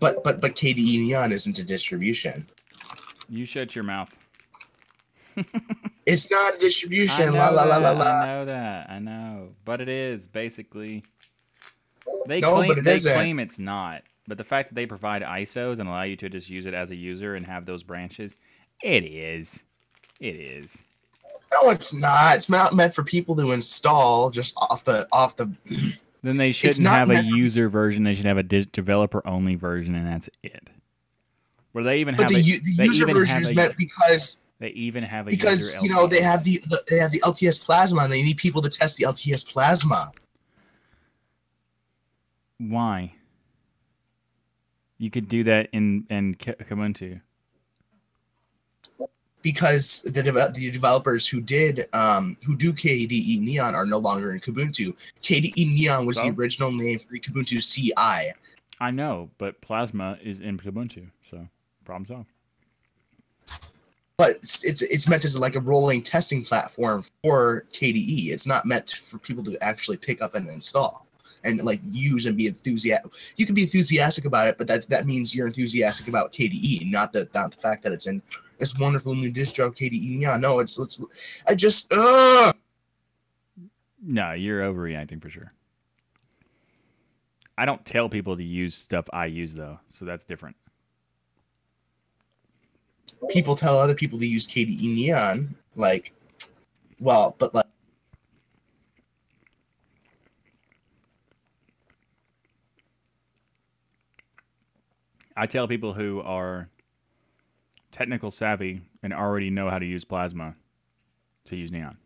Speaker 2: But KDE Neon isn't a distribution.
Speaker 1: You shut your mouth.
Speaker 2: It's not a distribution.
Speaker 1: I know that. I know. But it is, basically. They claim it's not. But the fact that they provide ISOs and allow you to just use it as a user and have those branches, it is. It is.
Speaker 2: No, it's not. It's not meant for people to install just off the.
Speaker 1: Then they shouldn't
Speaker 2: not
Speaker 1: have a
Speaker 2: meant for-
Speaker 1: user version. They should have a developer-only version, and that's it. Where they even
Speaker 2: But
Speaker 1: have
Speaker 2: the user version is meant because
Speaker 1: they even have a
Speaker 2: because
Speaker 1: user
Speaker 2: you know they
Speaker 1: LTS.
Speaker 2: have the LTS plasma, and they need people to test the LTS plasma.
Speaker 1: Why? You could do that in Kubuntu.
Speaker 2: Because the developers who do KDE Neon are no longer in Kubuntu. KDE Neon was the original name for the Kubuntu CI.
Speaker 1: I know, but Plasma is in Kubuntu, so problem solved.
Speaker 2: But it's meant as like a rolling testing platform for KDE. It's not meant for people to actually pick up and install and like use and be enthusiastic. You can be enthusiastic about it, but that means you're enthusiastic about KDE, not the fact that it's in this wonderful new distro KDE Neon. No, I just
Speaker 1: No, you're overreacting for sure. I don't tell people to use stuff I use though, so that's different.
Speaker 2: People tell other people to use KDE Neon, but
Speaker 1: I tell people who are technical savvy and already know how to use Plasma to use Neon.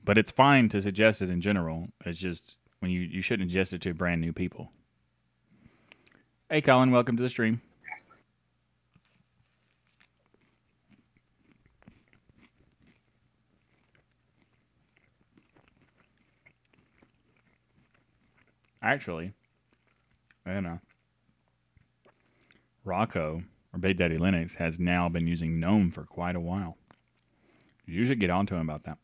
Speaker 1: But it's fine to suggest it in general. It's just when you shouldn't suggest it to brand new people. Hey, Colin, welcome to the stream. Actually, I don't know. Rocco, or Big Daddy Linux, has now been using GNOME for quite a while. You should get on to him about that.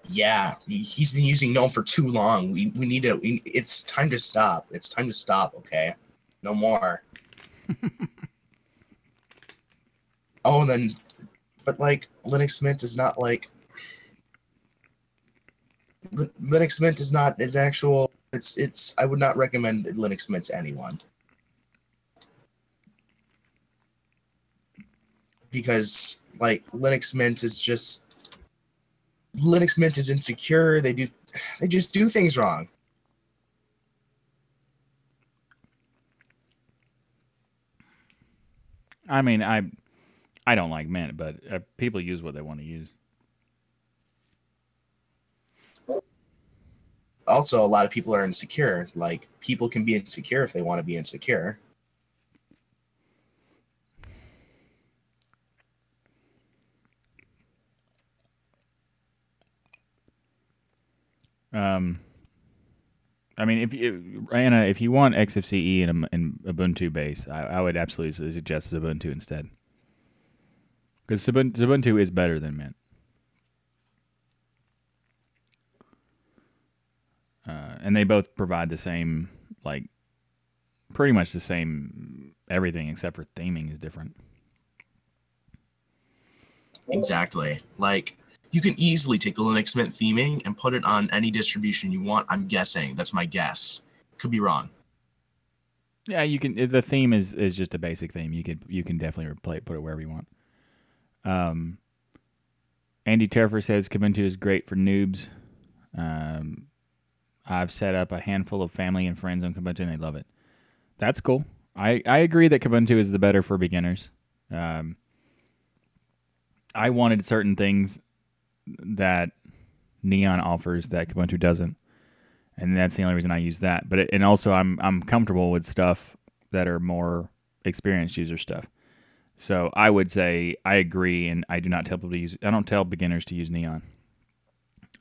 Speaker 2: Yeah, he's been using GNOME for too long. We need to. It's time to stop. It's time to stop. Okay, no more. Oh, and then, but like Linux Mint is not like Linux Mint is not an actual. It's. I would not recommend Linux Mint to anyone because like Linux Mint is just. Linux Mint is insecure. They just do things wrong.
Speaker 1: I mean, I don't like Mint, but people use what they want to use.
Speaker 2: Also, a lot of people are insecure. Like, people can be insecure if they want to be insecure.
Speaker 1: I mean, if you want XFCE in Ubuntu base, I would absolutely suggest Ubuntu instead, because Ubuntu is better than Mint. And they both provide the same, like, pretty much the same everything except for theming is different.
Speaker 2: Exactly. Like, you can easily take the Linux Mint theming and put it on any distribution you want. I'm guessing. That's my guess. Could be wrong.
Speaker 1: Yeah, you can. The theme is just a basic theme. You can definitely put it wherever you want. Andy Terfer says Kubuntu is great for noobs. I've set up a handful of family and friends on Kubuntu, and they love it. That's cool. I agree that Kubuntu is the better for beginners. I wanted certain things that Neon offers that Kubuntu doesn't, and that's the only reason I use that. But and also I'm comfortable with stuff that are more experienced user stuff. So I would say I agree, and I do not tell people to use. I don't tell beginners to use Neon.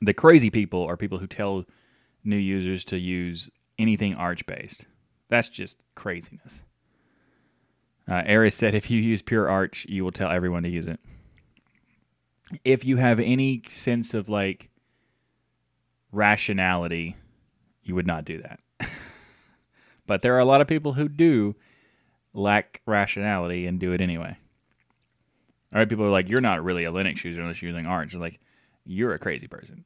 Speaker 1: The crazy people are people who tell new users to use anything Arch based. That's just craziness. Aris said if you use pure Arch, you will tell everyone to use it. If you have any sense of like rationality, you would not do that. But there are a lot of people who do lack rationality and do it anyway. All right, people are like, you're not really a Linux user unless you're using Arch. They're like, you're a crazy person.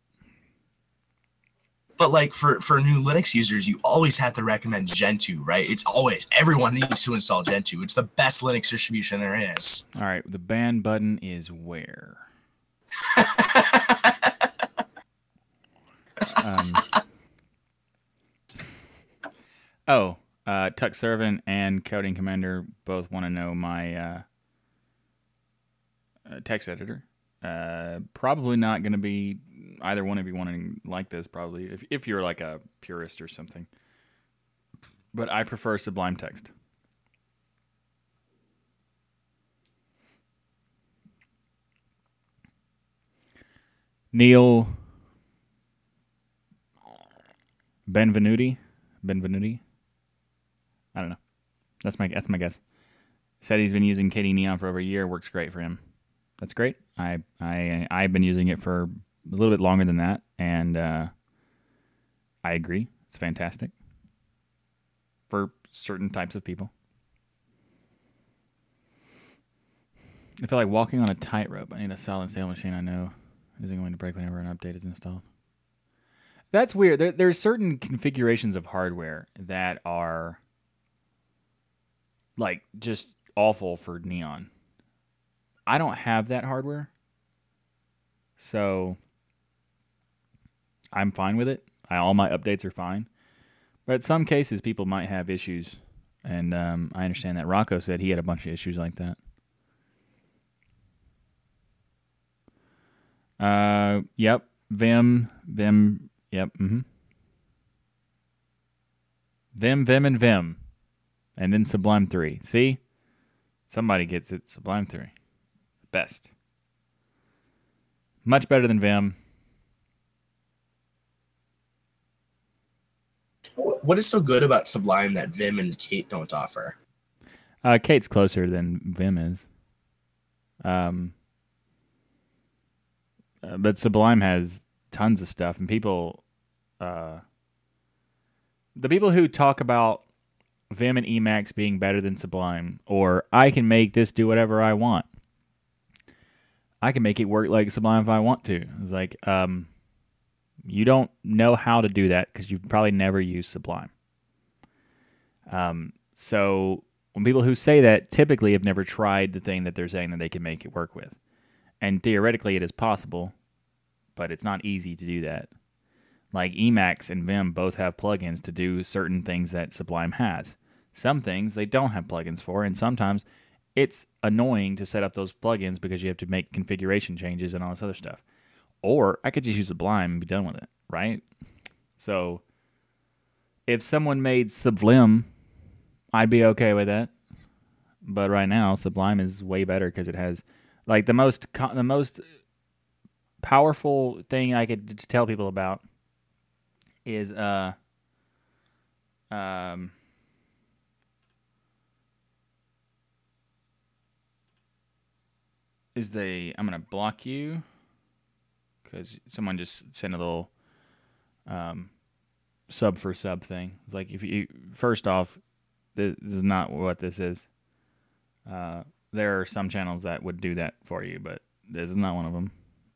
Speaker 2: But like for new Linux users, you always have to recommend Gentoo, right? It's always, everyone needs to install Gentoo. It's the best Linux distribution there is.
Speaker 1: All right, the ban button is where? TuxServant and Coding Commander both want to know my text editor. Probably not going to be either one of you wanting like this, probably, if you're like a purist or something. But I prefer Sublime Text. Neil Benvenuti. I don't know. That's my guess. Said he's been using KD Neon for over a year. Works great for him. That's great. I've been using it for a little bit longer than that, and I agree. It's fantastic for certain types of people. I feel like walking on a tightrope. I need a solid state machine I know isn't going to break whenever an update is installed. That's weird. There's certain configurations of hardware that are like just awful for Neon. I don't have that hardware, so I'm fine with it. All my updates are fine. But in some cases, people might have issues, and I understand that. Rocco said he had a bunch of issues like that. Yep. Vim, yep, Vim, and Vim. And then Sublime 3. See? Somebody gets it. Sublime 3. Best. Much better than Vim.
Speaker 2: What is so good about Sublime that Vim and Kate don't offer?
Speaker 1: Kate's closer than Vim is. But Sublime has tons of stuff, and people, the people who talk about Vim and Emacs being better than Sublime, or I can make this do whatever I want. I can make it work like Sublime if I want to. It's like, you don't know how to do that because you've probably never used Sublime. So when people who say that typically have never tried the thing that they're saying that they can make it work with. And theoretically it is possible, but it's not easy to do that. Like Emacs and Vim both have plugins to do certain things that Sublime has. Some things they don't have plugins for, and sometimes it's annoying to set up those plugins because you have to make configuration changes and all this other stuff. Or I could just use Sublime and be done with it, right? So if someone made Sublime, I'd be okay with that. But right now, Sublime is way better because it has like the most powerful thing I could tell people about is I'm gonna block you because someone just sent a little sub for sub thing. It's like, if you, first off, this is not what this is. There are some channels that would do that for you, but this is not one of them.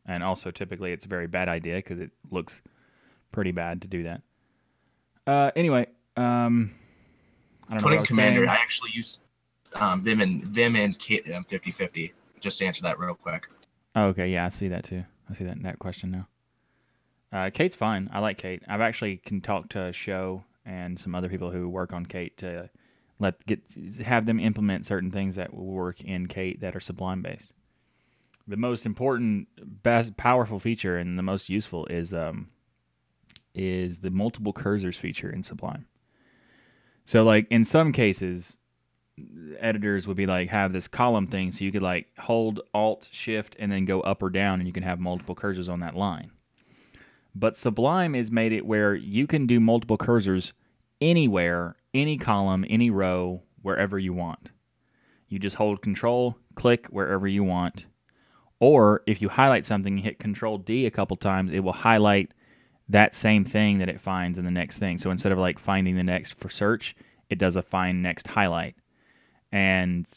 Speaker 1: And also, typically, it's a very bad idea because it looks pretty bad to do that. Anyway, I don't know.
Speaker 2: Coding Commander, I actually use Vim and Kate 50/50. Just to answer that real quick.
Speaker 1: Oh, okay, yeah, I see that too. I see that question now. Kate's fine. I like Kate. I've actually can talk to Show and some other people who work on Kate to have them implement certain things that will work in Kate that are Sublime based. The most important, best, powerful feature and the most useful is the multiple cursors feature in Sublime. So, like in some cases, editors would be like have this column thing, so you could like hold Alt Shift and then go up or down, and you can have multiple cursors on that line. But Sublime has made it where you can do multiple cursors anywhere, any column, any row, wherever you want. You just hold Control, click wherever you want. Or if you highlight something, hit Control D a couple times, it will highlight that same thing that it finds in the next thing. So instead of like finding the next for search, it does a find next highlight. And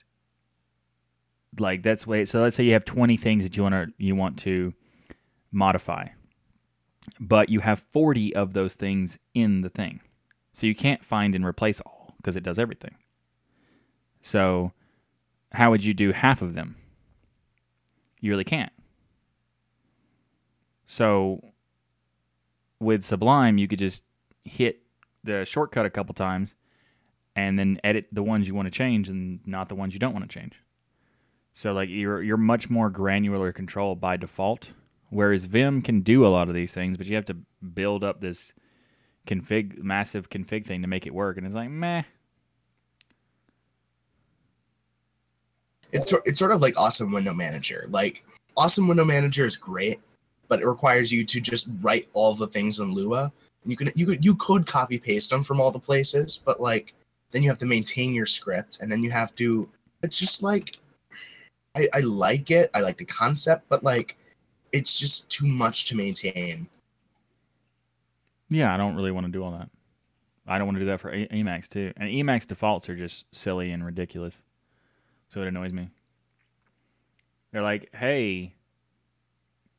Speaker 1: like that's way. So let's say you have 20 things that you want to modify. but you have 40 of those things in the thing. So you can't find and replace all because it does everything. So how would you do half of them? You really can't. So with Sublime, you could just hit the shortcut a couple times and then edit the ones you want to change and not the ones you don't want to change. So like you're much more granular control by default, whereas Vim can do a lot of these things, but you have to build up this massive config thing to make it work, and it's like meh.
Speaker 2: It's sort of like Awesome Window Manager. Like Awesome Window Manager is great, but it requires you to just write all the things in Lua. You could copy paste them from all the places, but like then you have to maintain your script, and then you have to. It's just like I like it. I like the concept, but like it's just too much to maintain.
Speaker 1: Yeah, I don't really want to do all that. I don't want to do that for Emacs too. And Emacs defaults are just silly and ridiculous. So it annoys me. They're like, hey,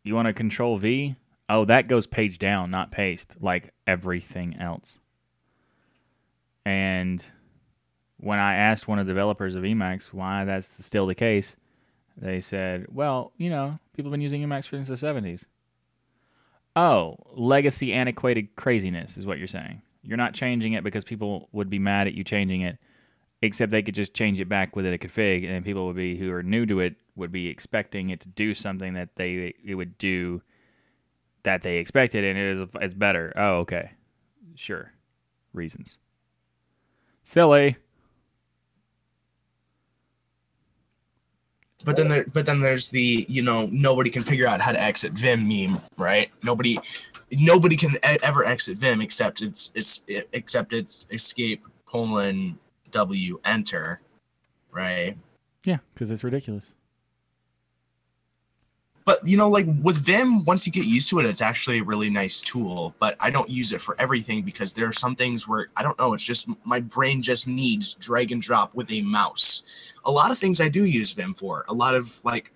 Speaker 1: you want to control V? Oh, that goes page down, not paste, like everything else. And when I asked one of the developers of Emacs why that's still the case, they said, well, people have been using Emacs since the 70s. Oh, legacy antiquated craziness is what you're saying. You're not changing it because people would be mad at you changing it, except they could just change it back with a config, and people would be who are new to it would be expecting it to do something that it would do that they expected, and it's better. Oh, okay, sure, reasons. Silly.
Speaker 2: But then there's the nobody can figure out how to exit Vim meme, right? Nobody can ever exit Vim except it's escape : W enter, right?
Speaker 1: Yeah, because it's ridiculous.
Speaker 2: But like with Vim, once you get used to it, it's actually a really nice tool. But I don't use it for everything because there are some things where I don't know. It's just my brain just needs drag and drop with a mouse. A lot of things I do use Vim for. A lot of like,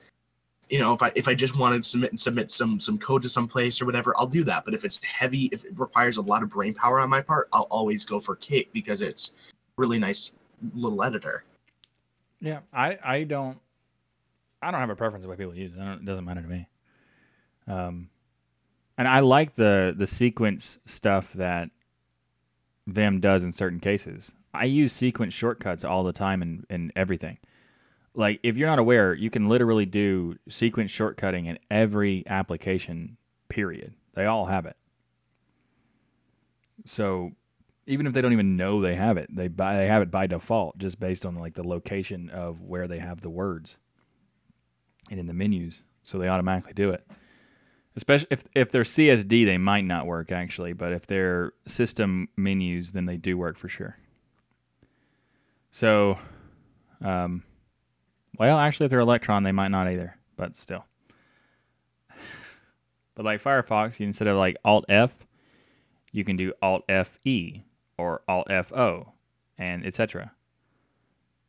Speaker 2: if I just wanted to submit some code to some place or whatever, I'll do that. But if it's heavy, if it requires a lot of brain power on my part, I'll always go for Cape because it's really nice little editor.
Speaker 1: Yeah, I don't have a preference of what people use. It doesn't matter to me. And I like the sequence stuff that Vim does in certain cases. I use sequence shortcuts all the time in everything. Like, if you're not aware, you can literally do sequence shortcutting in every application, period. They all have it. So even if they don't even know they have it, they have it by default just based on like the location of where they have the words and in the menus, so they automatically do it. Especially if they're CSD, they might not work actually, but if they're system menus, then they do work for sure. So, well, actually, if they're Electron, they might not either, but still. But like Firefox, instead of like Alt F, you can do Alt FE or Alt FO, and etc.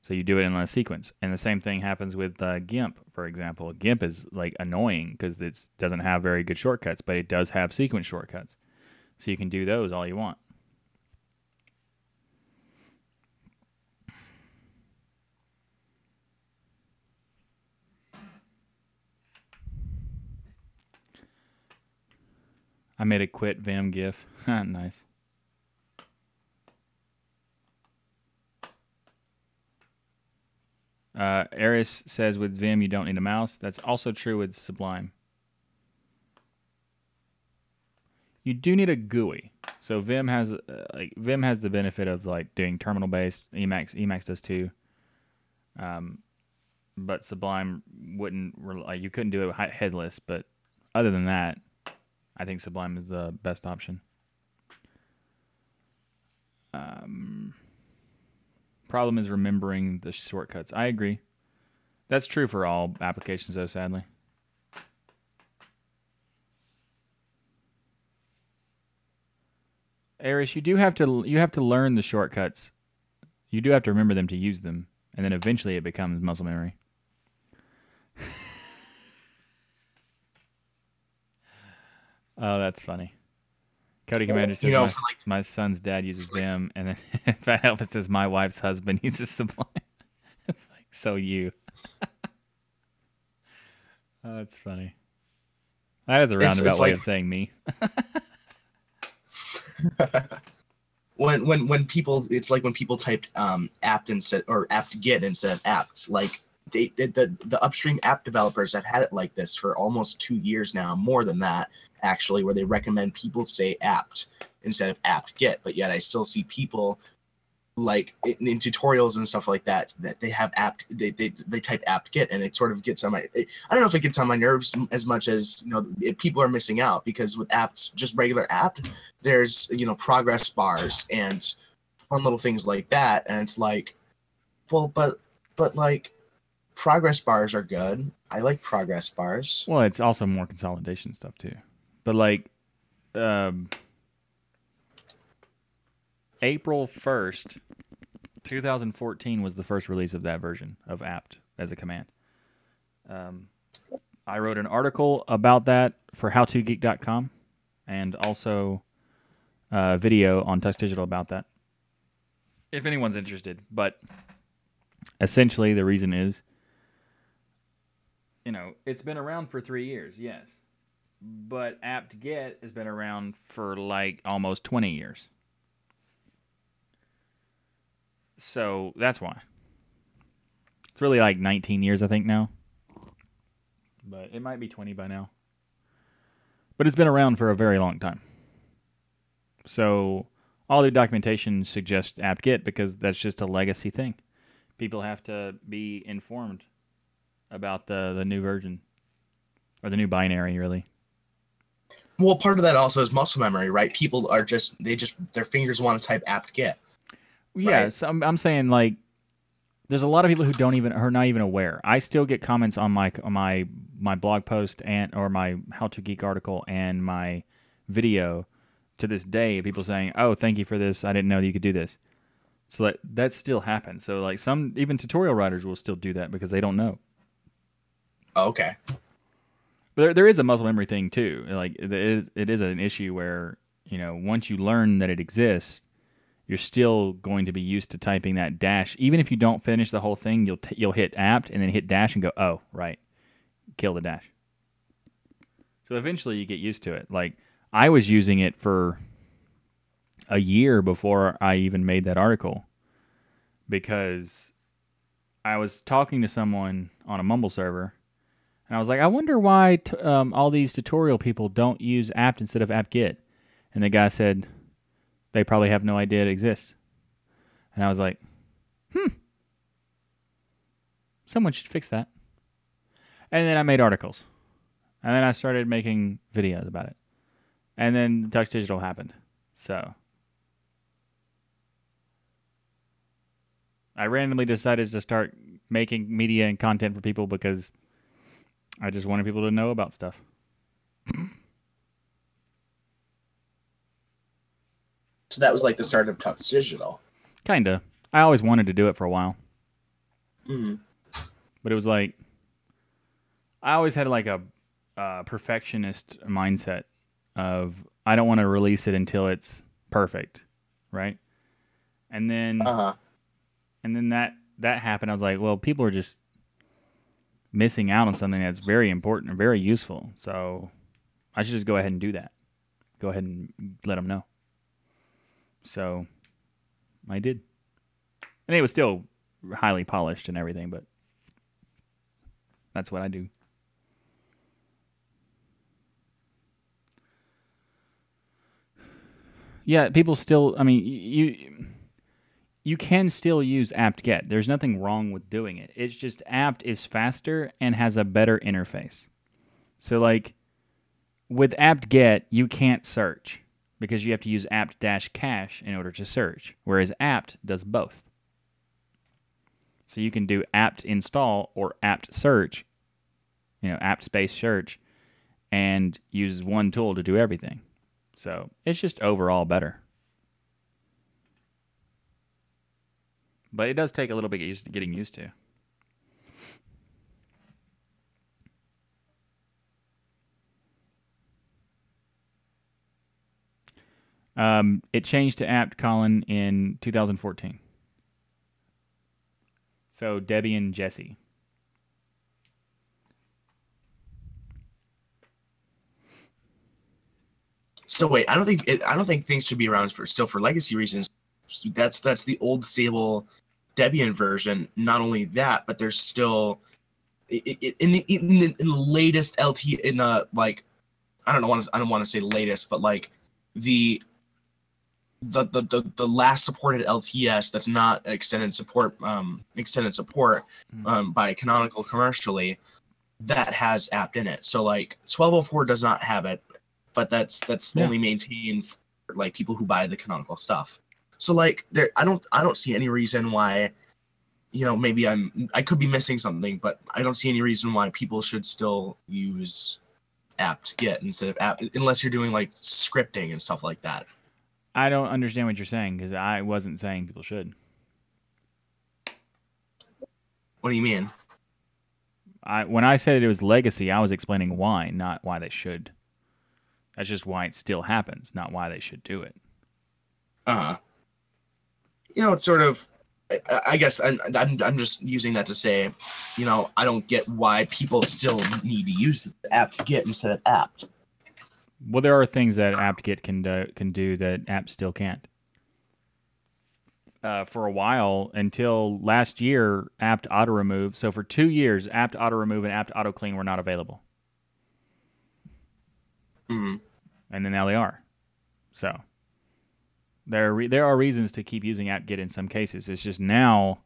Speaker 1: So you do it in a sequence. And the same thing happens with GIMP, for example. GIMP is like annoying because it doesn't have very good shortcuts, but it does have sequence shortcuts. So you can do those all you want. I made a quit Vim GIF. Nice. Eris says with Vim you don't need a mouse. That's also true with Sublime. You do need a GUI. So Vim has the benefit of like doing terminal based. Emacs does too. But Sublime wouldn't. You couldn't do it headless. But other than that, I think Sublime is the best option. Problem is remembering the shortcuts. I agree. That's true for all applications, though, sadly. Aris, you have to learn the shortcuts. You do have to remember them to use them, and then eventually it becomes muscle memory. Oh, that's funny. Cody Commander says
Speaker 2: For
Speaker 1: my son's dad uses Vim, and then Fat Elvis says my wife's husband uses Sublime. It's like, so you. Oh, that's funny. That is a roundabout way of saying me.
Speaker 2: when people, it's like when people typed apt instead or apt-get instead of apt. Like the upstream app developers have had it like this for almost 2 years now, more than that actually, where they recommend people say apt instead of apt-get. But yet I still see people like in tutorials and stuff like that they have apt they type apt-get, and it sort of gets on my, I don't know if it gets on my nerves as much as people are missing out, because with apts, just regular apt, there's progress bars and fun little things like that, and it's like, well, but like progress bars are good. I like progress bars.
Speaker 1: Well, it's also more consolidation stuff too, but like April 1st, 2014 was the first release of that version of apt as a command. I wrote an article about that for howtogeek.com, and also a video on TuxDigital about that, if anyone's interested. But essentially the reason is, it's been around for 3 years, yes, but apt-get has been around for like almost 20 years. So that's why. It's really like 19 years, I think, now. But it might be 20 by now. But it's been around for a very long time. So all the documentation suggests apt-get, because that's just a legacy thing. People have to be informed about the new version. Or the new binary, really.
Speaker 2: Well, part of that also is muscle memory, right? People are their fingers want to type apt-get.
Speaker 1: Yeah,
Speaker 2: right?
Speaker 1: so I'm saying, like, there's a lot of people who are not even aware. I still get comments on my blog post or my How to Geek article and my video to this day. People saying, "Oh, thank you for this. I didn't know that you could do this." So that still happens. So like even tutorial writers will still do that because they don't know.
Speaker 2: Okay.
Speaker 1: But there is a muscle memory thing too. Like it is an issue where once you learn that it exists, you're still going to be used to typing that dash. Even if you don't finish the whole thing, you'll hit apt and then hit dash and go, oh, right, kill the dash. So eventually you get used to it. Like, I was using it for a year before I even made that article, because I was talking to someone on a Mumble server, and I was like, I wonder why all these tutorial people don't use apt instead of apt-get. And the guy said, they probably have no idea it exists. And I was like, someone should fix that. And then I made articles. And then I started making videos about it. And then TuxDigital happened. So I randomly decided to start making media and content for people because I just wanted people to know about stuff.
Speaker 2: So that was like the start of TuxDigital.
Speaker 1: Kinda. I always wanted to do it for a while.
Speaker 2: Mm-hmm.
Speaker 1: But it was like, I always had like a perfectionist mindset of, I don't want to release it until it's perfect, right? And then that happened. I was like, well, people are just missing out on something that's very important and very useful. So I should just go ahead and do that. Go ahead and let them know. So I did. And it was still highly polished and everything, but that's what I do. Yeah, people still, I mean, you can still use apt-get. There's nothing wrong with doing it. It's just apt is faster and has a better interface. So like with apt-get, you can't search, because you have to use apt-cache in order to search, whereas apt does both. So you can do apt install or apt search, apt space search, and use one tool to do everything. So it's just overall better. But it does take a little bit getting used to. It changed to apt, Colin, in 2014. So Debbie and Jesse.
Speaker 2: So wait, I don't think things should be around for legacy reasons. That's the old stable Debian version. Not only that, but there's still in the latest LT in the like I don't want to say latest, but like the the last supported LTS that's not extended support by Canonical commercially that has apt in it. So like 1204 does not have it, but that's only maintained for like people who buy the Canonical stuff. So like there I don't see any reason why, you know, maybe I could be missing something, but I don't see any reason why people should still use apt-get instead of apt, unless you're doing like scripting and stuff like that.
Speaker 1: I don't understand what you're saying because I wasn't saying people should.
Speaker 2: What do you mean?
Speaker 1: When I said it was legacy, I was explaining why, not why they should. That's just why it still happens, not why they should do it.
Speaker 2: You know, it's sort of. I guess I'm just using that to say, you know, I don't get why people still need to use apt-get instead of apt.
Speaker 1: Well, there are things that apt-get can do that apt still can't. For a while, until last year, apt auto remove. So for 2 years, apt auto remove and apt auto clean were not available.
Speaker 2: Mm-hmm.
Speaker 1: And then now they are. So there are reasons to keep using apt-get in some cases. It's just now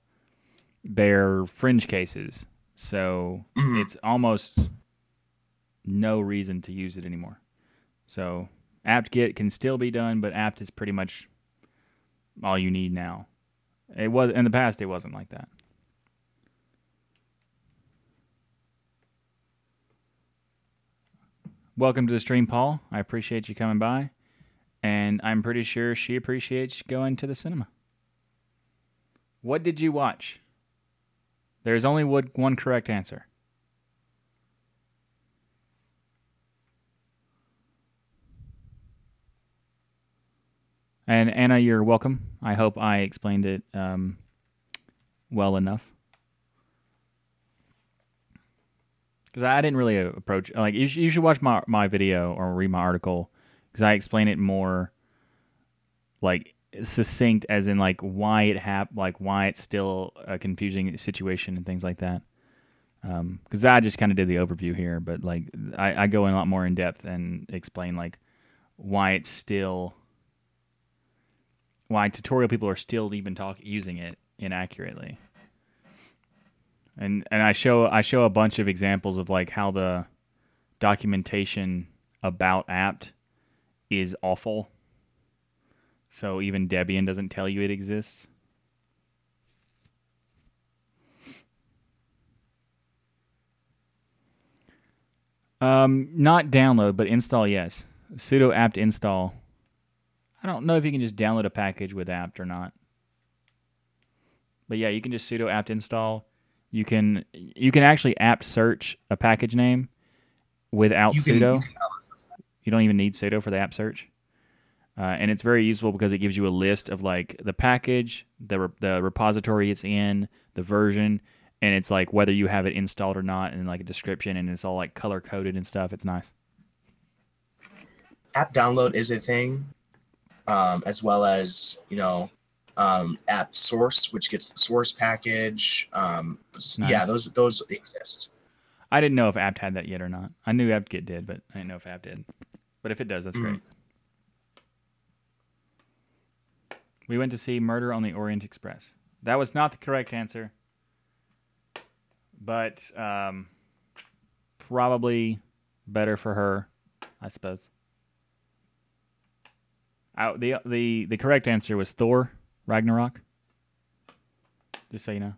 Speaker 1: they're fringe cases. So it's almost no reason to use it anymore. So apt-get can still be done, but apt is pretty much all you need now. It was in the past. It wasn't like that. Welcome to the stream, Paul. I appreciate you coming by, and I'm pretty sure she appreciates going to the cinema. What did you watch? There's only one correct answer. And Anna, you're welcome. I hope I explained it well enough. Because I didn't really approach like you should watch my video or read my article because I explain it more like succinct, as in like why it like why it's still a confusing situation and things like that. Because I just kind of did the overview here, but like I go in a lot more in depth and explain like why it's still. Why tutorial people are still even using it inaccurately, and I show a bunch of examples of like how the documentation about apt is awful. So even Debian doesn't tell you it exists. Not download, but install. Yes, sudo apt install. I don't know if you can just download a package with apt or not. But yeah, you can just sudo apt install. You can actually apt search a package name without sudo. You don't even need sudo for the apt search. And it's very useful because it gives you a list of like the package, the repository it's in, the version, and it's like whether you have it installed or not, and like a description, and it's all like color coded and stuff. It's nice.
Speaker 2: App download is a thing. As well as, you know, apt source, which gets the source package. Nice. Yeah, those exist.
Speaker 1: I didn't know if apt had that yet or not. I knew apt-get did, but I didn't know if apt did. But if it does, that's great. We went to see Murder on the Orient Express. That was not the correct answer, but probably better for her, I suppose. The correct answer was Thor Ragnarok. Just so you know.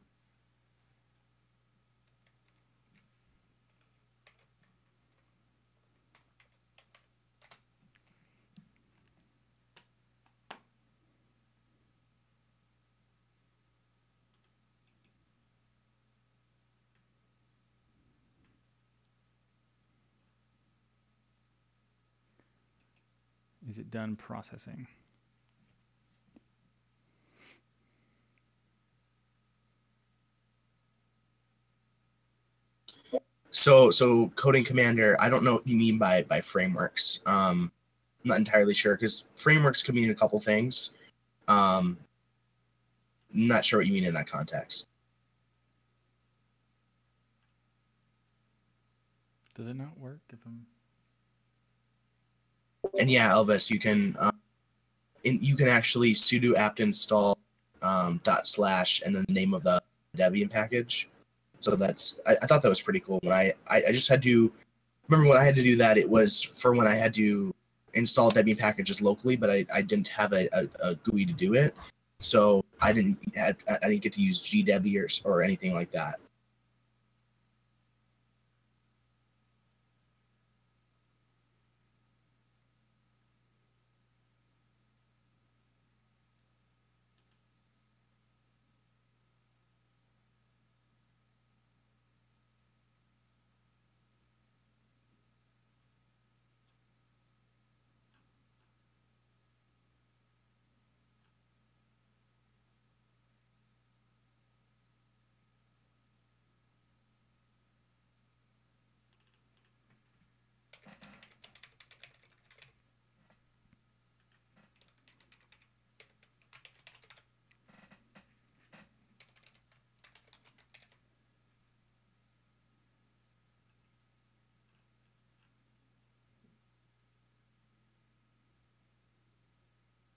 Speaker 1: Is it done processing?
Speaker 2: So Coding Commander, I don't know what you mean by frameworks. I'm not entirely sure because frameworks could mean a couple things. I'm not sure what you mean in that context.
Speaker 1: Does it not work if I'm?
Speaker 2: And yeah, Elvis, you can actually sudo apt install // and then the name of the Debian package. So I thought that was pretty cool. When I just had to remember when I had to do that, it was for when I had to install Debian packages locally, but I didn't have a GUI to do it, so I didn't get to use GDebi or anything like that.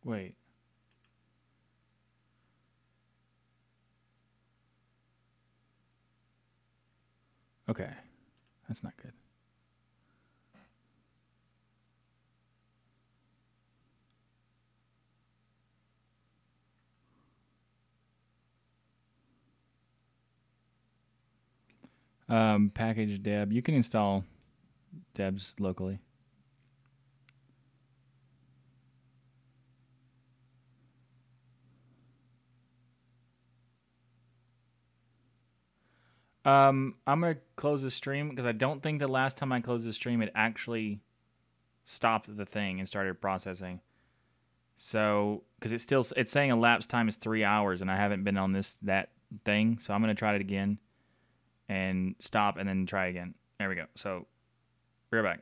Speaker 1: Wait. Okay, that's not good. Package deb. You can install debs locally. I'm gonna close the stream because I don't think the last time I closed the stream it actually stopped the thing and started processing. So because it's saying elapsed time is 3 hours and I haven't been on that thing, so I'm gonna try it again and stop and then try again. There we go. So we're back.